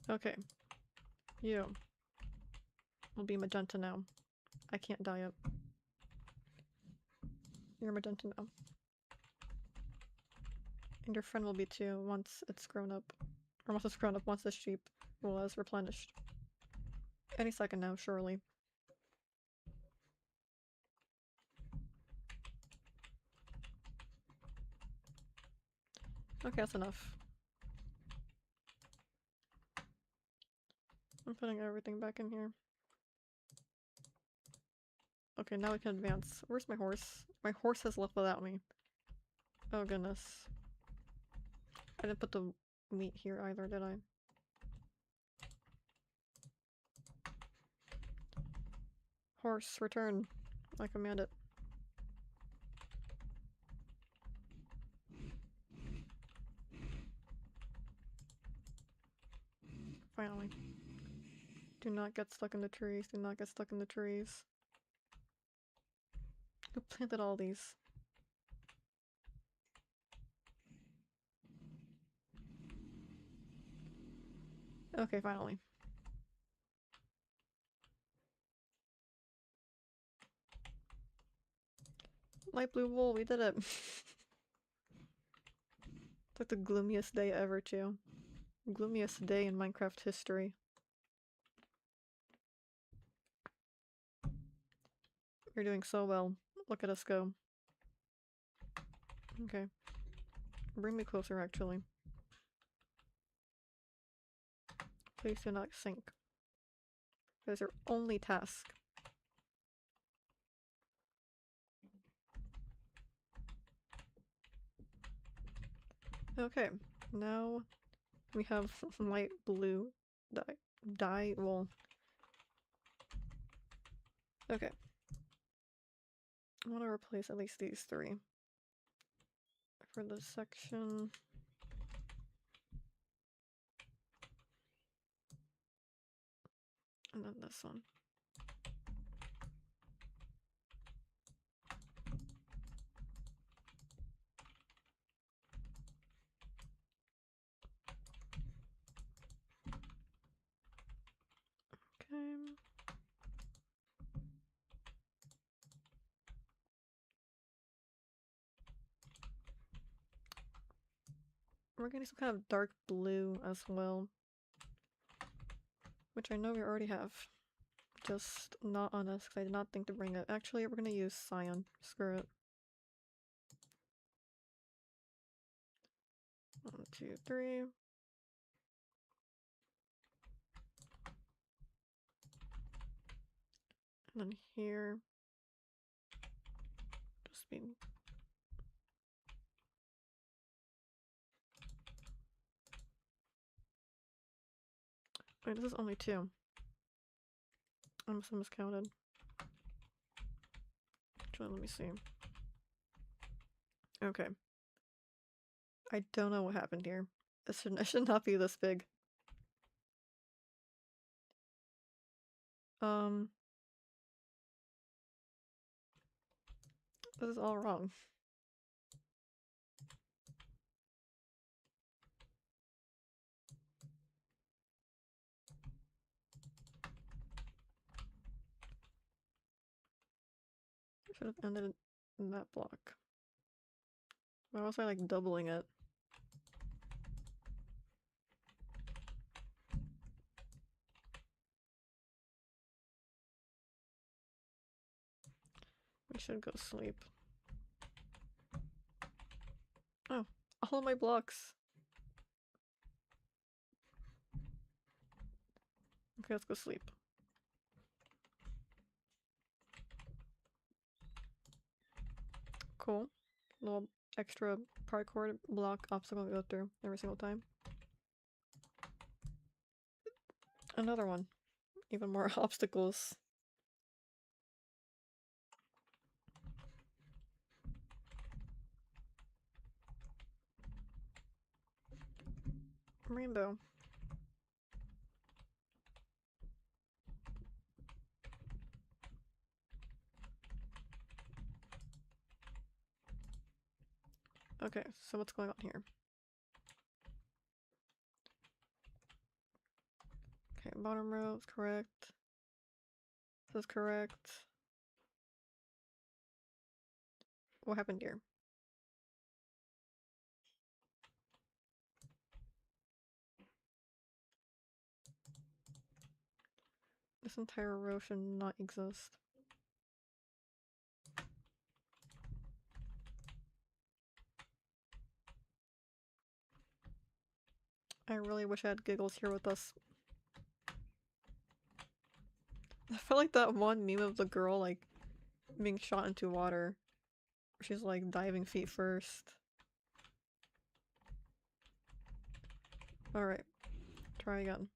Okay. You will be magenta now. I can't dye it. You're magenta now. And your friend will be too once it's grown up. Or once it's grown up, once the sheep was replenished. Any second now, surely. Okay, that's enough. I'm putting everything back in here. Okay, now we can advance. Where's my horse? My horse has left without me. Oh goodness. I didn't put the meat here either, did I? Horse, return. I command it. Finally. Do not get stuck in the trees. Do not get stuck in the trees. Who planted all these? Okay, finally. Light blue wool, we did it. It's like the gloomiest day ever, too. Gloomiest day in Minecraft history. You're doing so well. Look at us go. Okay. Bring me closer, actually. Please do not sink. That is your only task. Okay, now we have light blue dye. Well, okay. I want to replace at least these three for this section. And then this one. Okay. We're getting some kind of dark blue as well. Which I know we already have. Just not on us, because I did not think to bring it. Actually, we're gonna use cyan. Screw it. 1, 2, 3. And then here. Just be... Wait, this is only 2. I must have miscounted. Actually, let me see. Okay. I don't know what happened here. It should not be this big. This is all wrong. I should have ended in that block. Why was I like doubling it? We should go sleep. Oh, all of my blocks. Okay, let's go sleep. Cool. Little extra parkour block obstacle to go through every single time. Another one. Even more obstacles. Rainbow. Okay, so what's going on here? Okay, bottom row is correct. This is correct. What happened here? This entire row should not exist. I really wish I had Giggles here with us. I felt like that one meme of the girl like being shot into water. She's like diving feet first. Alright. Try again.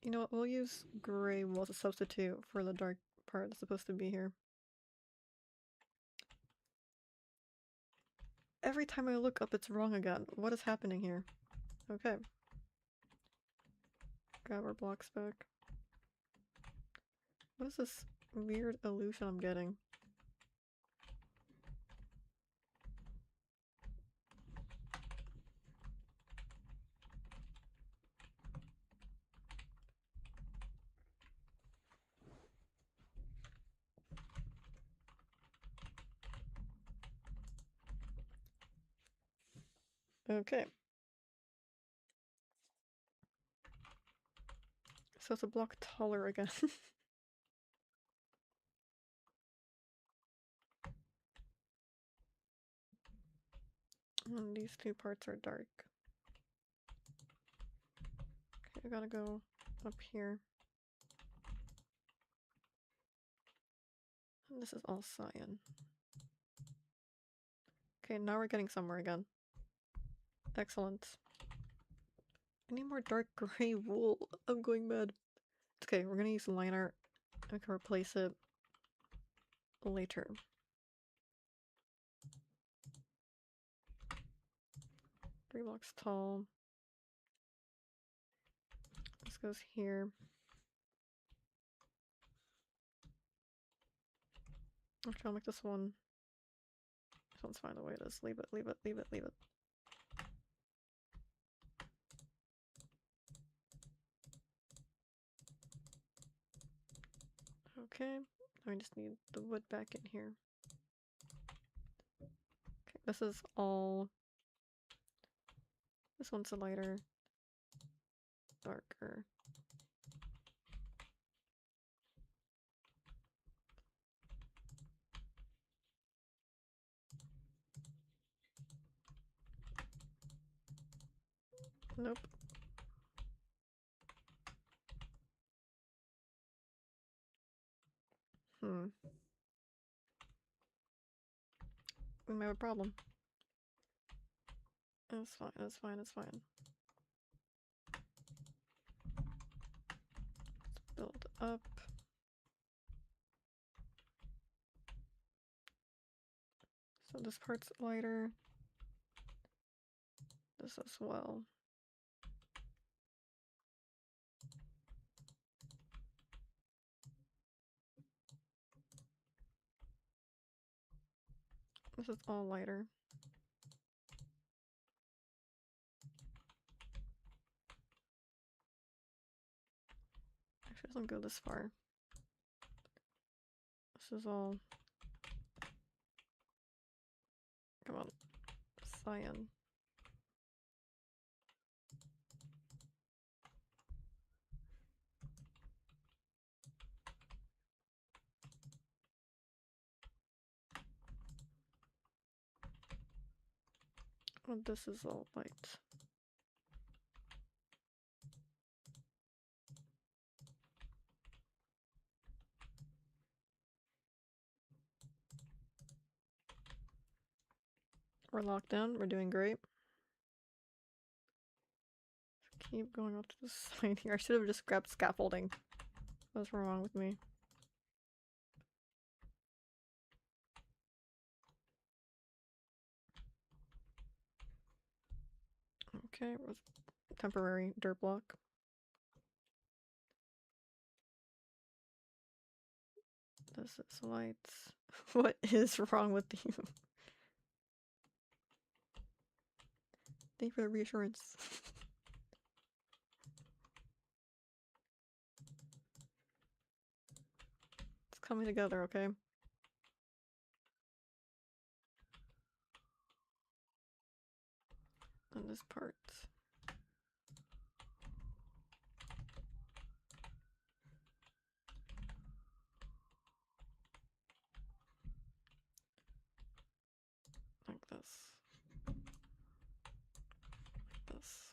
You know what, we'll use gray wool as a substitute for the dark part that's supposed to be here. Every time I look up, it's wrong again. What is happening here? Okay. Grab our blocks back. What is this weird illusion I'm getting? Okay. So it's a block taller again. And these two parts are dark. Okay, I gotta go up here. And this is all cyan. Okay, now we're getting somewhere again. Excellent. I need more dark gray wool. I'm going mad. Okay, we're gonna use line art. I can replace it later. Three blocks tall. This goes here. Actually, I'll make this one. This one's fine the way it is. Leave it, leave it, leave it, leave it. Okay, I just need the wood back in here. Okay, this is all. This one's a lighter, darker. Nope. We may have a problem. It's fine, it's fine, it's fine. Let's build up. So this part's lighter. This as well. This is all lighter. Actually, it doesn't go this far. This is all. Come on. Cyan. Oh, this is all light. We're locked down. We're doing great. Keep going up to the side here. I should have just grabbed scaffolding. What's wrong with me? Okay, temporary dirt block. This is lights. What is wrong with you? Thank you for the reassurance. It's coming together, okay? And this part. Like this. Like this.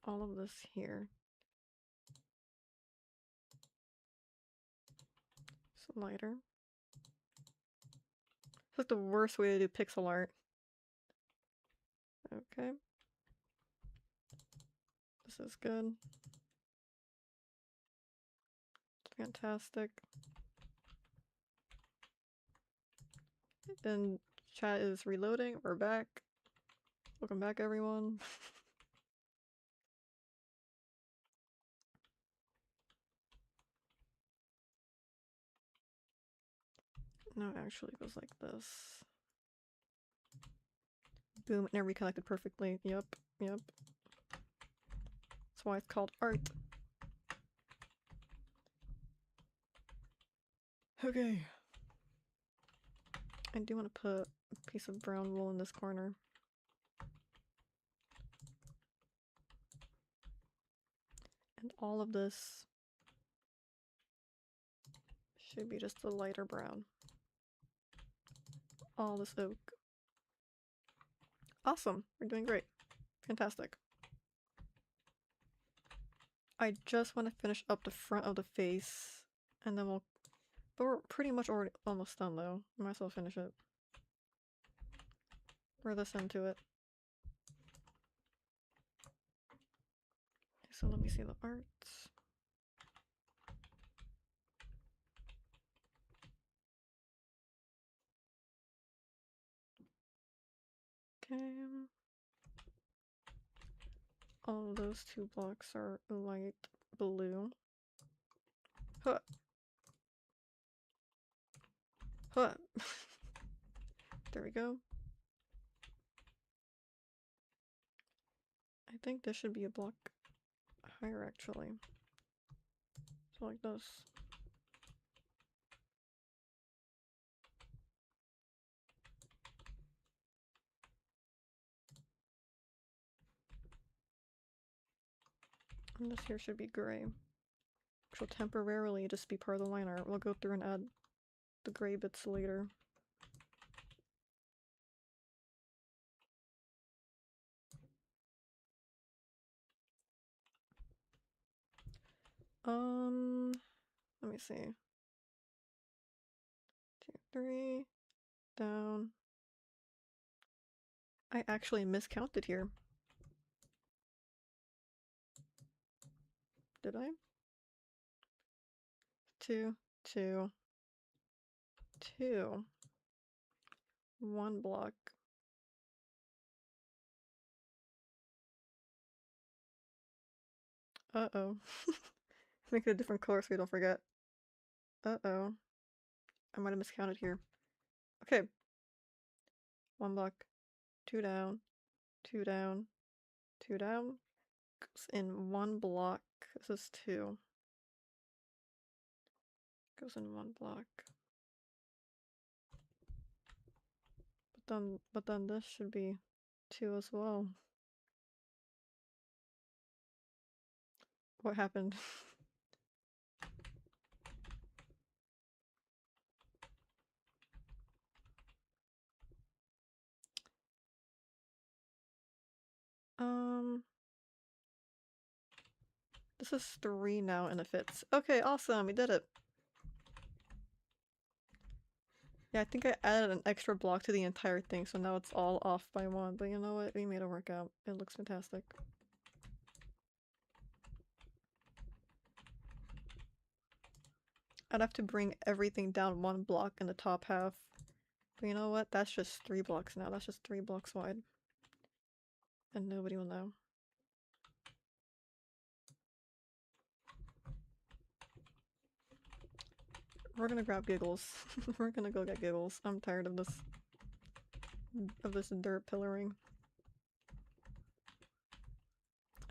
All of this here. It's lighter. It's like the worst way to do pixel art. Okay. This is good. Fantastic. Then chat is reloading. We're back. Welcome back, everyone. No, it actually goes like this. Boom, it never reconnected perfectly. Yep, yep. That's why it's called art. Okay. I do want to put a piece of brown wool in this corner. And all of this should be just a lighter brown. All this oak. Awesome. We're doing great. Fantastic. I just want to finish up the front of the face, and then we'll... But we're pretty much already almost done, though. Might as well finish it. We're this into it. Okay, so let me see the arts. Okay. All those 2 blocks are light blue. Huh. Huh. There we go. I think this should be a block higher, actually. So like this. And this here should be gray. Which will temporarily just be part of the line art. We'll go through and add the gray bits later. Let me see. 2, 3, down. I actually miscounted here. Did I? 2, 2, 2. 1 block. Uh-oh. Make it a different color so we don't forget. Uh-oh. I might have miscounted here. Okay. 1 block. 2 down. 2 down. 2 down. Goes in 1 block. This is 2. Goes in 1 block. But then this should be 2 as well. What happened? This is 3 now and it fits. Okay, awesome, we did it. Yeah, I think I added an extra block to the entire thing, so now it's all off by 1. But you know what? We made it work out. It looks fantastic. I'd have to bring everything down 1 block in the top half. But you know what? That's just 3 blocks now. That's just 3 blocks wide. And nobody will know. We're gonna grab Giggles. We're gonna go get Giggles. I'm tired of this dirt pillaring.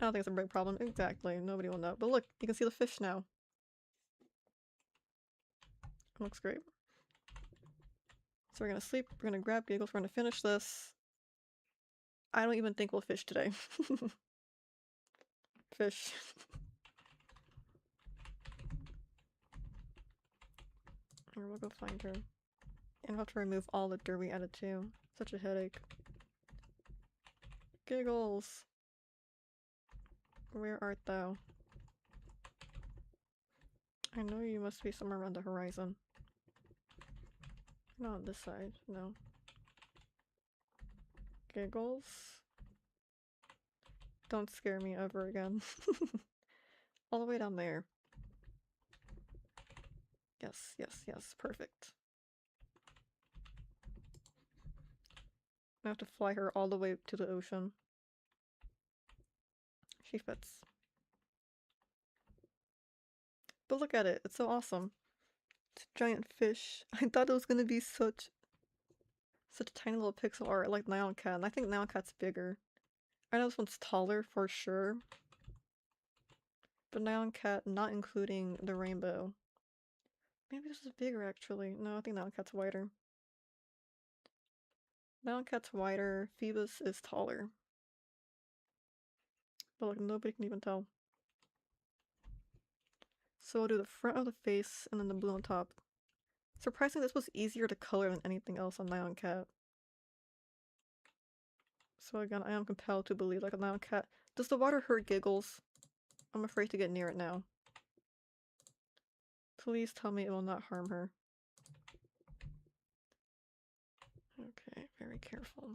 I don't think it's a big problem. Exactly. Nobody will know. But look, you can see the fish now. It looks great. So we're gonna sleep, we're gonna grab Giggles, we're gonna finish this. I don't even think we'll fish today. Fish. Here, we'll go find her. And we'll have to remove all the dirt we added too. Such a headache. Giggles! Where art thou? I know you must be somewhere around the horizon. Not on this side, no. Giggles? Don't scare me ever again. All the way down there. Yes, yes, yes, perfect. I have to fly her all the way to the ocean. She fits. But look at it, it's so awesome. It's a giant fish. I thought it was gonna be such a tiny little pixel art like Nyan Cat, and I think Nyan Cat's bigger. I know this one's taller for sure. But Nyan Cat, not including the rainbow, Maybe this is bigger actually. No, I think that cat's wider. That cat's wider. Phoebus is taller. But like nobody can even tell. So I'll do the front of the face and then the blue on top. Surprisingly, this was easier to color than anything else on Nyan Cat. So again, I am compelled to believe like a Nyan Cat. Does the water hurt Giggles? I'm afraid to get near it now. Please tell me it will not harm her. Okay, very careful.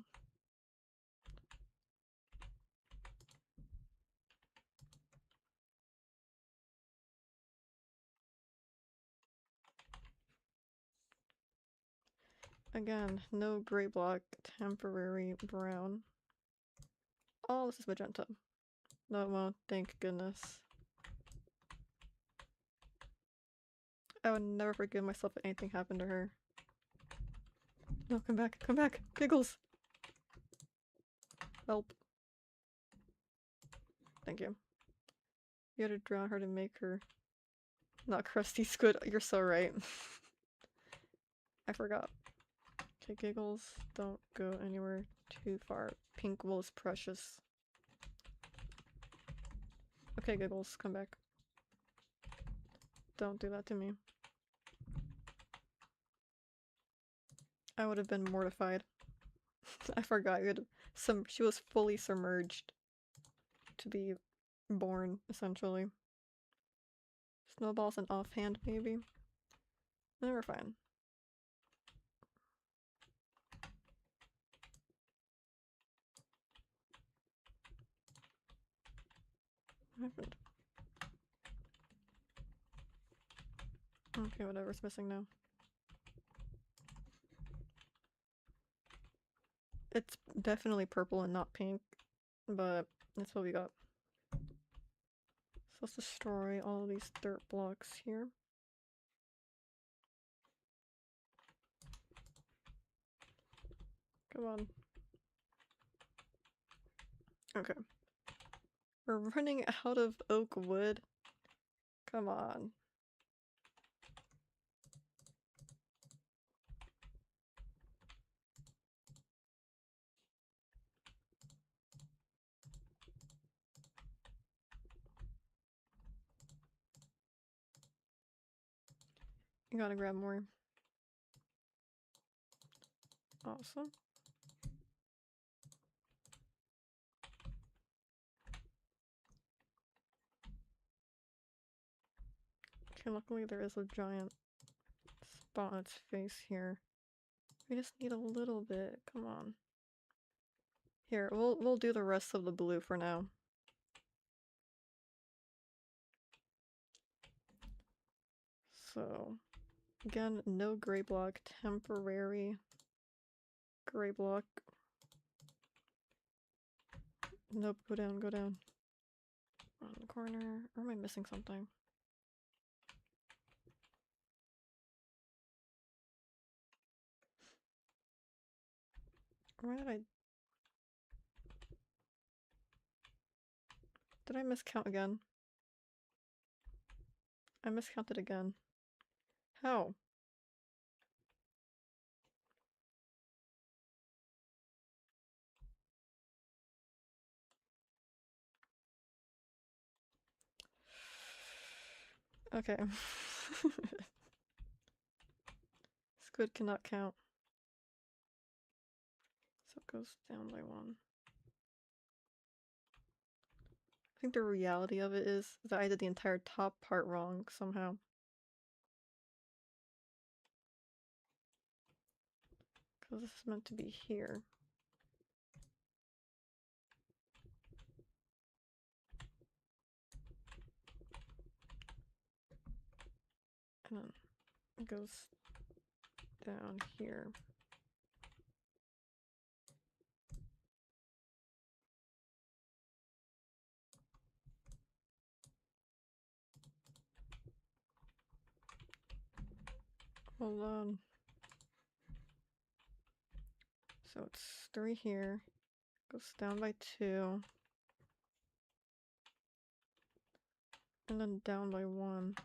Again, no gray block, temporary brown. Oh, this is magenta. No, it won't, thank goodness. I would never forgive myself if anything happened to her. No, come back, Giggles! Help. Thank you. You had to drown her to make her not crusty squid. You're so right. I forgot. Okay, Giggles, don't go anywhere too far. Pink wool is precious. Okay, Giggles, come back. Don't do that to me. I would have been mortified. I forgot you had she was fully submerged to be born, essentially. Snowball's an offhand, maybe? No, we're fine. What happened? Okay, whatever's missing now. It's definitely purple and not pink, but that's what we got. So let's destroy all of these dirt blocks here. Come on. Okay. We're running out of oak wood. Come on. You gotta grab more. Awesome. Okay, luckily there is a giant spot on its face here. We just need a little bit. Come on. Here, we'll do the rest of the blue for now. So, again, no gray block, temporary gray block. Nope, go down, go down. On the corner. Or am I missing something? Why did I... Did I miscount again? I miscounted again. How? Okay. Squid cannot count. So it goes down by one. I think the reality of it is that I did the entire top part wrong somehow. Because this is meant to be here. And then it goes down here. Hold on. So it's 3 here. Goes down by 2. And then down by 1.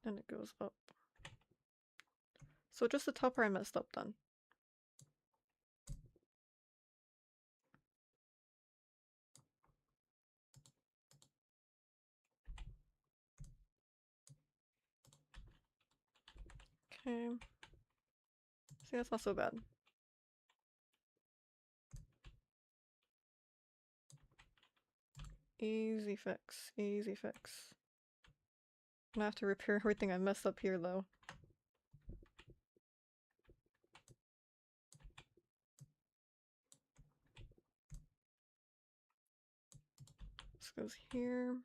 And it goes up. So just the top part I messed up then. Okay. See, that's not so bad. Easy fix. Easy fix. I'm gonna have to repair everything I messed up here though. This goes here.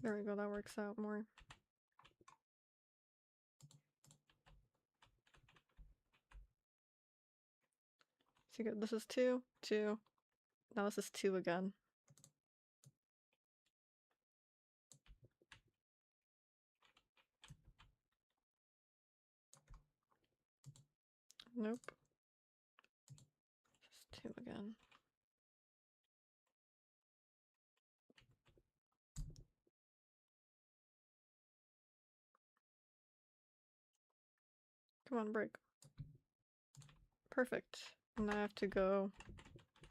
There we go, that works out more. So good. This is 2, 2. Now this is 2 again. Nope. Just 2 again. Come on, break. Perfect. And I have to go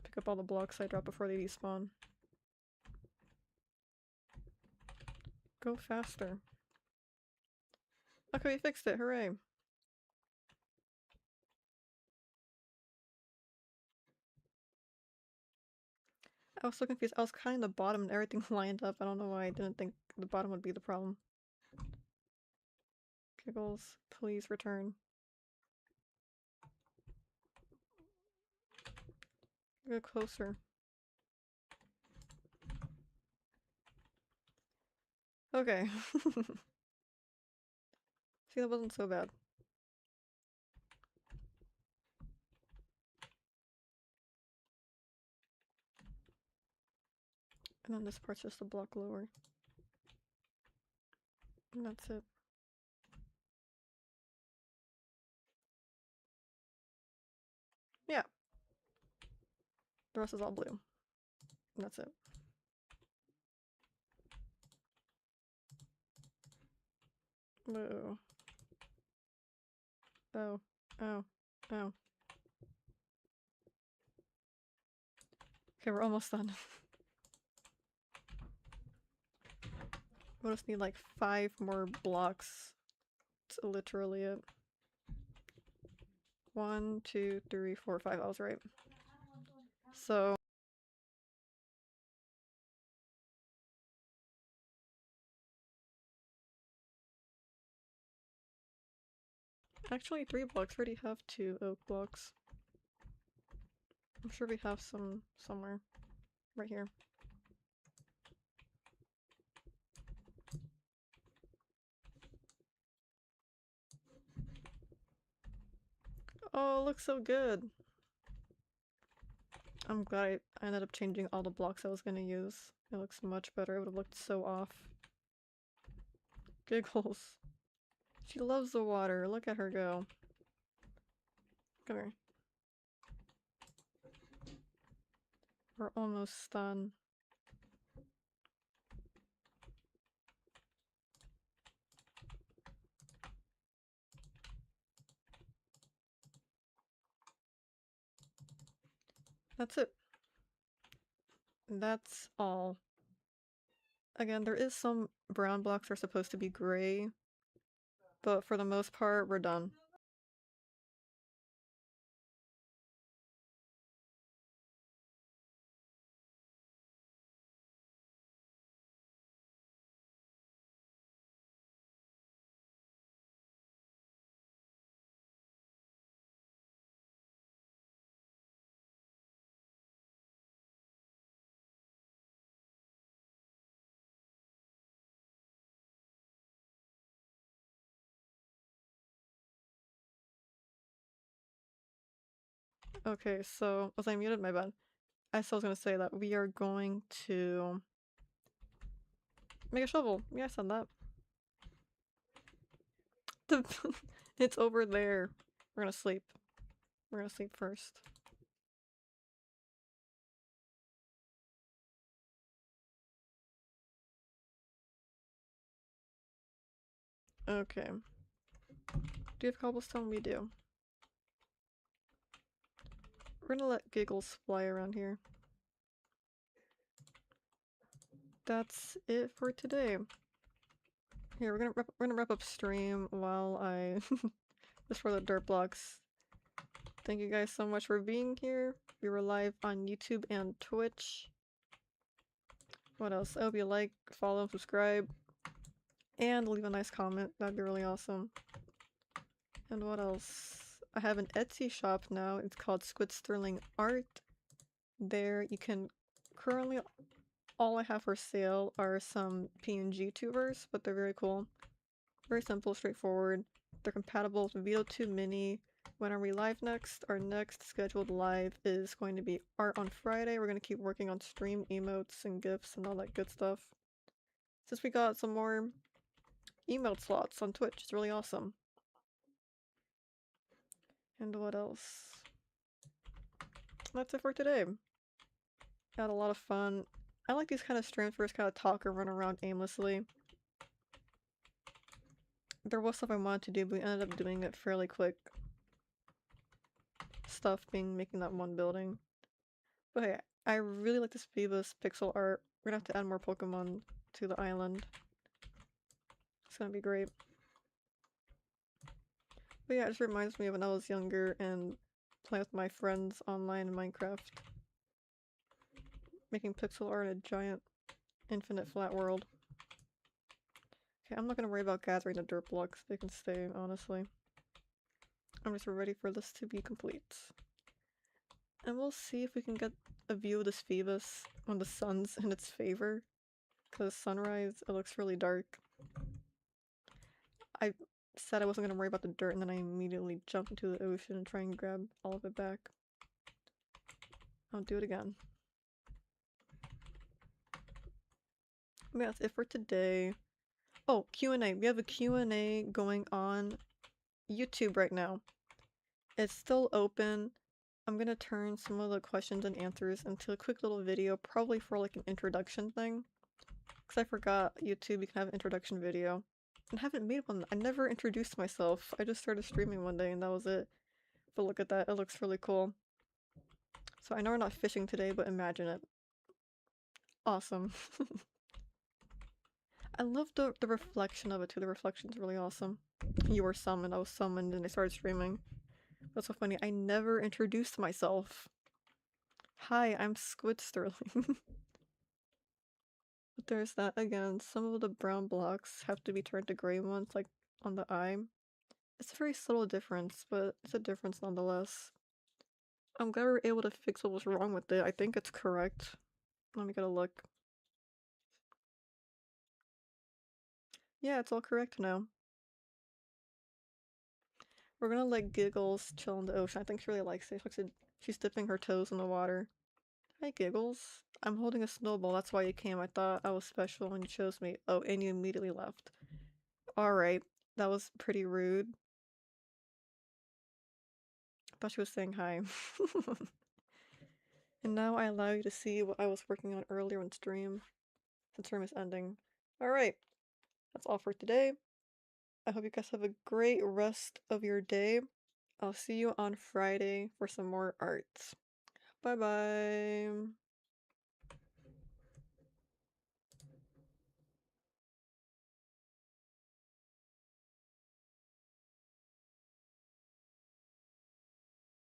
pick up all the blocks I dropped before they despawn. Go faster. Okay, we fixed it. Hooray. I was so confused. I was cutting the bottom and everything lined up. I don't know why I didn't think the bottom would be the problem. Giggles, please return. Go closer. Okay. See, that wasn't so bad. And then this part's just a block lower. And that's it. Yeah. The rest is all blue. And that's it. Whoa. Oh. Oh. Oh. Okay, we're almost done. We'll just need like 5 more blocks. That's literally it. 1, 2, 3, 4, 5. I was right. So actually 3 blocks. We already have 2 oak blocks. I'm sure we have some somewhere. Right here. Oh, it looks so good. I'm glad I ended up changing all the blocks I was gonna use. It looks much better. It would have looked so off. Giggles. She loves the water. Look at her go. Come here. We're almost done. That's it. That's all. Again, there is some brown blocks are supposed to be gray, but for the most part, we're done. Okay, so was I muted? My bad. I still was gonna say that we are going to make a shovel. Yeah, I said that. It's over there. We're gonna sleep. We're gonna sleep first. Okay. Do you have cobblestone? We do. We're gonna let Giggles fly around here. That's it for today. Here, we're gonna wrap up stream while I just for the dirt blocks. Thank you guys so much for being here. We were live on YouTube and Twitch. What else? I hope you like, follow, subscribe, and leave a nice comment. That'd be really awesome. And what else? I have an Etsy shop now. It's called Squid Sterling Art. There you can currently all I have for sale are some PNG tubers, but they're very cool. Very simple, straightforward. They're compatible with Vito 2 Mini. When are we live next? Our next scheduled live is going to be Art on Friday. We're going to keep working on stream emotes and gifs and all that good stuff. Since we got some more emote slots on Twitch, it's really awesome. And what else? That's it for today. Had a lot of fun. I like these kind of streams where it's kind of talk or run around aimlessly. There was stuff I wanted to do, but we ended up doing it fairly quick. Stuff being making that one building. But hey, I really like this Phoebus pixel art. We're gonna have to add more Pokemon to the island. It's gonna be great. But yeah, it just reminds me of when I was younger and playing with my friends online in Minecraft. Making pixel art in a giant infinite flat world. Okay, I'm not gonna worry about gathering the dirt blocks. They can stay, honestly. I'm just ready for this to be complete. And we'll see if we can get a view of this Phoebus when the sun's in its favor. Because sunrise, it looks really dark. I said I wasn't going to worry about the dirt and then I immediately jumped into the ocean and try and grab all of it back. I'll do it again. But yeah, that's it for today. Oh, Q&A. We have a Q&A going on YouTube right now. It's still open. I'm gonna turn some of the questions and answers into a quick little video, probably for like an introduction thing. Because I forgot YouTube, you can have an introduction video. I haven't made one. I never introduced myself. I just started streaming one day and that was it. But look at that, it looks really cool. So I know we're not fishing today, but imagine it. Awesome. I love the reflection of it too. The reflection's really awesome. You were summoned, I was summoned, and I started streaming. That's so funny. I never introduced myself. Hi, I'm Squid Sterling. But there's that again. Some of the brown blocks have to be turned to gray ones, like on the eye. It's a very subtle difference, but it's a difference nonetheless. I'm glad we were able to fix what was wrong with it. I think it's correct. Let me get a look. Yeah, it's all correct now. We're gonna let Giggles chill in the ocean. I think she really likes it. She's dipping her toes in the water. Hi, Giggles. I'm holding a snowball. That's why you came. I thought I was special and you chose me. Oh, and you immediately left. Alright. That was pretty rude. I thought she was saying hi. And now I allow you to see what I was working on earlier in stream. Since stream is ending. Alright. That's all for today. I hope you guys have a great rest of your day. I'll see you on Friday for some more art. Bye bye.